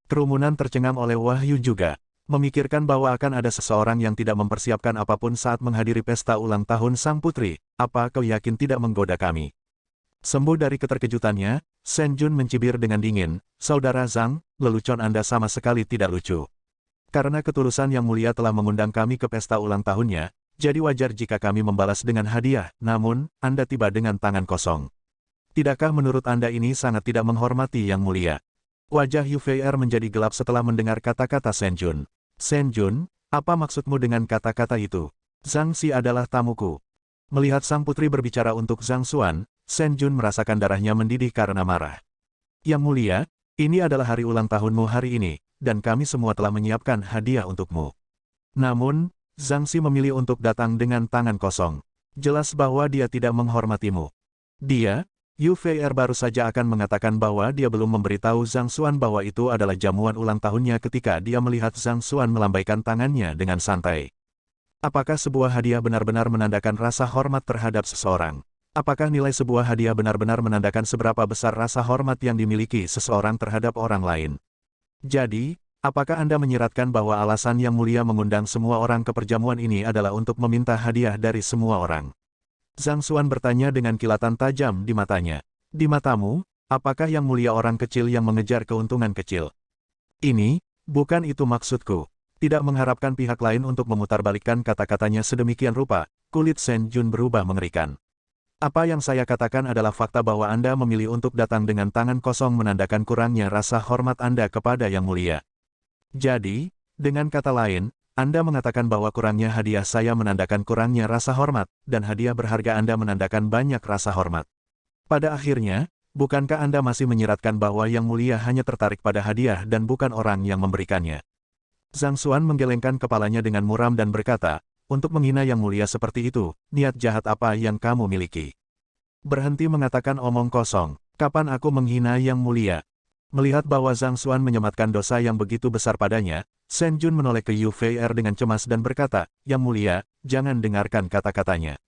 Kerumunan tercengang oleh Wahyu juga, memikirkan bahwa akan ada seseorang yang tidak mempersiapkan apapun saat menghadiri pesta ulang tahun sang putri. Apa kau yakin tidak menggoda kami? Sembuh dari keterkejutannya, Shen Jun mencibir dengan dingin, Saudara Zhang, lelucon Anda sama sekali tidak lucu. Karena ketulusan yang mulia telah mengundang kami ke pesta ulang tahunnya, jadi wajar jika kami membalas dengan hadiah, namun, Anda tiba dengan tangan kosong. Tidakkah menurut Anda ini sangat tidak menghormati yang mulia? Wajah Yu Fei'er menjadi gelap setelah mendengar kata-kata Shen Jun. Shen Jun, apa maksudmu dengan kata-kata itu? Zhang Xi adalah tamuku. Melihat sang putri berbicara untuk Zhang Xuan, Shen Jun merasakan darahnya mendidih karena marah. Yang mulia, ini adalah hari ulang tahunmu hari ini, dan kami semua telah menyiapkan hadiah untukmu. Namun, Zhang Xi memilih untuk datang dengan tangan kosong. Jelas bahwa dia tidak menghormatimu. Dia, Yu Fei'er baru saja akan mengatakan bahwa dia belum memberitahu Zhang Xuan bahwa itu adalah jamuan ulang tahunnya ketika dia melihat Zhang Xuan melambaikan tangannya dengan santai. Apakah sebuah hadiah benar-benar menandakan rasa hormat terhadap seseorang? Apakah nilai sebuah hadiah benar-benar menandakan seberapa besar rasa hormat yang dimiliki seseorang terhadap orang lain? Jadi, apakah Anda menyiratkan bahwa alasan yang mulia mengundang semua orang ke perjamuan ini adalah untuk meminta hadiah dari semua orang? Zhang Xuan bertanya dengan kilatan tajam di matanya. Di matamu, apakah yang mulia orang kecil yang mengejar keuntungan kecil? Ini, bukan itu maksudku. Tidak mengharapkan pihak lain untuk memutarbalikkan kata-katanya sedemikian rupa, kulit Shen Jun berubah mengerikan. Apa yang saya katakan adalah fakta bahwa Anda memilih untuk datang dengan tangan kosong menandakan kurangnya rasa hormat Anda kepada yang mulia. Jadi, dengan kata lain, Anda mengatakan bahwa kurangnya hadiah saya menandakan kurangnya rasa hormat, dan hadiah berharga Anda menandakan banyak rasa hormat. Pada akhirnya, bukankah Anda masih menyiratkan bahwa yang mulia hanya tertarik pada hadiah dan bukan orang yang memberikannya? Zhang Xuan menggelengkan kepalanya dengan muram dan berkata, untuk menghina yang mulia seperti itu, niat jahat apa yang kamu miliki? Berhenti mengatakan omong kosong, kapan aku menghina yang mulia? Melihat bahwa Zhang Xuan menyematkan dosa yang begitu besar padanya, Shen Jun menoleh ke Yu Fei'er dengan cemas dan berkata, Yang mulia, jangan dengarkan kata-katanya.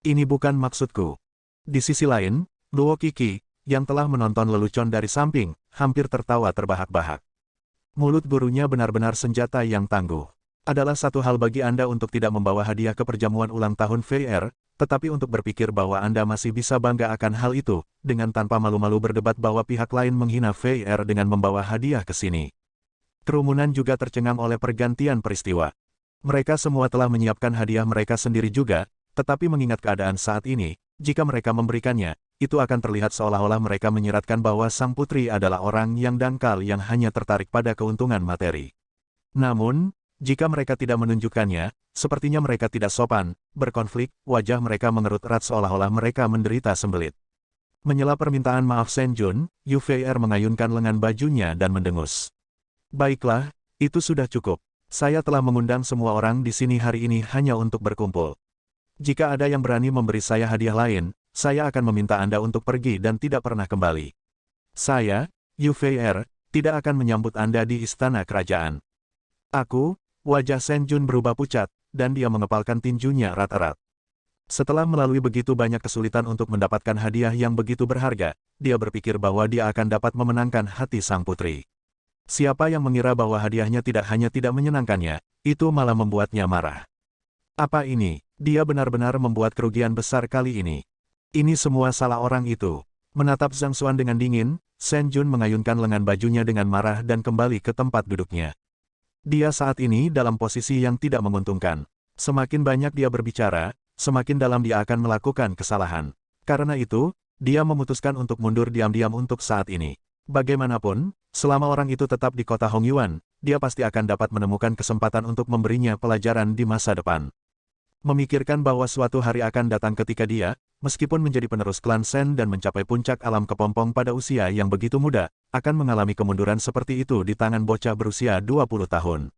Ini bukan maksudku. Di sisi lain, Luo Qixi, yang telah menonton lelucon dari samping, hampir tertawa terbahak-bahak. Mulut gurunya benar-benar senjata yang tangguh. Adalah satu hal bagi Anda untuk tidak membawa hadiah ke perjamuan ulang tahun Fei'er, tetapi untuk berpikir bahwa Anda masih bisa bangga akan hal itu, dengan tanpa malu-malu berdebat bahwa pihak lain menghina Fei'er dengan membawa hadiah ke sini. Kerumunan juga tercengang oleh pergantian peristiwa. Mereka semua telah menyiapkan hadiah mereka sendiri juga, tetapi mengingat keadaan saat ini, jika mereka memberikannya, itu akan terlihat seolah-olah mereka menyiratkan bahwa sang putri adalah orang yang dangkal yang hanya tertarik pada keuntungan materi. Namun, jika mereka tidak menunjukkannya, sepertinya mereka tidak sopan, berkonflik, wajah mereka mengerut erat seolah-olah mereka menderita sembelit. Menyela permintaan maaf Shen Jun, Yu Fei'er mengayunkan lengan bajunya dan mendengus. Baiklah, itu sudah cukup. Saya telah mengundang semua orang di sini hari ini hanya untuk berkumpul. Jika ada yang berani memberi saya hadiah lain, saya akan meminta Anda untuk pergi dan tidak pernah kembali. Saya, Yu Fei'er, tidak akan menyambut Anda di istana kerajaan. Wajah Shen Jun berubah pucat, dan dia mengepalkan tinjunya erat-erat. Setelah melalui begitu banyak kesulitan untuk mendapatkan hadiah yang begitu berharga, dia berpikir bahwa dia akan dapat memenangkan hati sang putri. Siapa yang mengira bahwa hadiahnya tidak hanya tidak menyenangkannya, itu malah membuatnya marah. Apa ini? Dia benar-benar membuat kerugian besar kali ini. Ini semua salah orang itu. Menatap Zhang Xuan dengan dingin, Shen Jun mengayunkan lengan bajunya dengan marah dan kembali ke tempat duduknya. Dia saat ini dalam posisi yang tidak menguntungkan. Semakin banyak dia berbicara, semakin dalam dia akan melakukan kesalahan. Karena itu, dia memutuskan untuk mundur diam-diam untuk saat ini. Bagaimanapun, selama orang itu tetap di kota Hongyuan, dia pasti akan dapat menemukan kesempatan untuk memberinya pelajaran di masa depan. Memikirkan bahwa suatu hari akan datang ketika dia, meskipun menjadi penerus klan Shen dan mencapai puncak alam kepompong pada usia yang begitu muda, akan mengalami kemunduran seperti itu di tangan bocah berusia 20 tahun.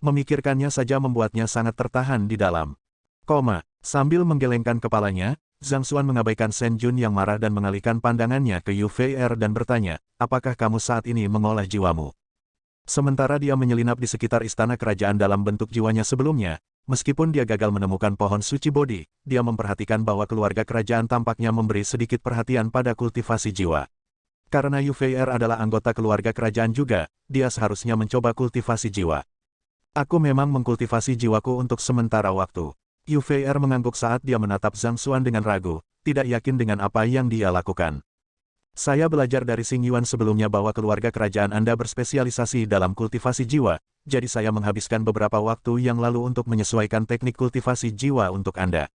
Memikirkannya saja membuatnya sangat tertahan di dalam. Sambil menggelengkan kepalanya, Zhang Xuan mengabaikan Shen Jun yang marah dan mengalihkan pandangannya ke Yu Fei'er dan bertanya, apakah kamu saat ini mengolah jiwamu? Sementara dia menyelinap di sekitar istana kerajaan dalam bentuk jiwanya sebelumnya, meskipun dia gagal menemukan pohon suci Bodhi, dia memperhatikan bahwa keluarga kerajaan tampaknya memberi sedikit perhatian pada kultivasi jiwa. Karena Yu Fei'er adalah anggota keluarga kerajaan juga, dia seharusnya mencoba kultivasi jiwa. Aku memang mengkultivasi jiwaku untuk sementara waktu. Yu Fei'er mengangguk saat dia menatap Zhang Xuan dengan ragu, tidak yakin dengan apa yang dia lakukan. Saya belajar dari Xing Yuan sebelumnya bahwa keluarga kerajaan Anda berspesialisasi dalam kultivasi jiwa, jadi saya menghabiskan beberapa waktu yang lalu untuk menyesuaikan teknik kultivasi jiwa untuk Anda.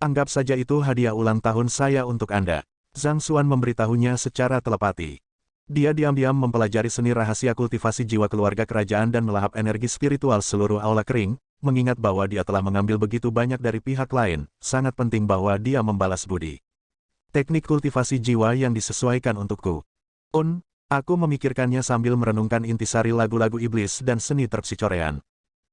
Anggap saja itu hadiah ulang tahun saya untuk Anda. Zhang Xuan memberitahunya secara telepati. Dia diam-diam mempelajari seni rahasia kultivasi jiwa keluarga kerajaan dan melahap energi spiritual seluruh aula kering, mengingat bahwa dia telah mengambil begitu banyak dari pihak lain, sangat penting bahwa dia membalas budi. Teknik kultivasi jiwa yang disesuaikan untukku. Aku memikirkannya sambil merenungkan intisari lagu-lagu iblis dan seni terpsicorean.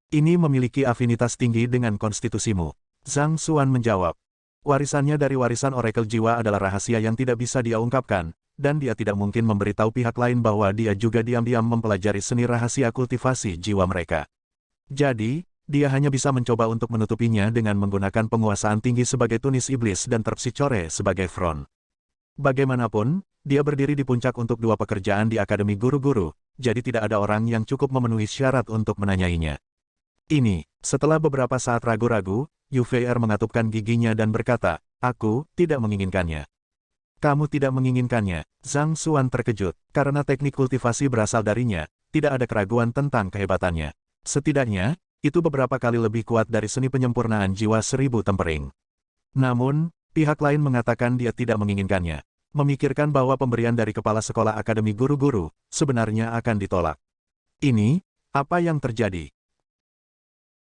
Ini memiliki afinitas tinggi dengan konstitusimu. Zhang Xuan menjawab. Warisannya dari warisan orakel jiwa adalah rahasia yang tidak bisa dia ungkapkan, dan dia tidak mungkin memberitahu pihak lain bahwa dia juga diam-diam mempelajari seni rahasia kultivasi jiwa mereka. Jadi, dia hanya bisa mencoba untuk menutupinya dengan menggunakan penguasaan tinggi sebagai tunis iblis dan terpsicore sebagai front. Bagaimanapun, dia berdiri di puncak untuk dua pekerjaan di Akademi Guru-Guru, jadi tidak ada orang yang cukup memenuhi syarat untuk menanyainya. Setelah beberapa saat ragu-ragu, Yu Fei'er mengatupkan giginya dan berkata, aku tidak menginginkannya. Kamu tidak menginginkannya. Zhang Xuan terkejut, karena teknik kultivasi berasal darinya, tidak ada keraguan tentang kehebatannya. Setidaknya, itu beberapa kali lebih kuat dari seni penyempurnaan jiwa 1000 tempering. Namun, pihak lain mengatakan dia tidak menginginkannya. Memikirkan bahwa pemberian dari kepala sekolah Akademi Guru-Guru, sebenarnya akan ditolak. Apa yang terjadi?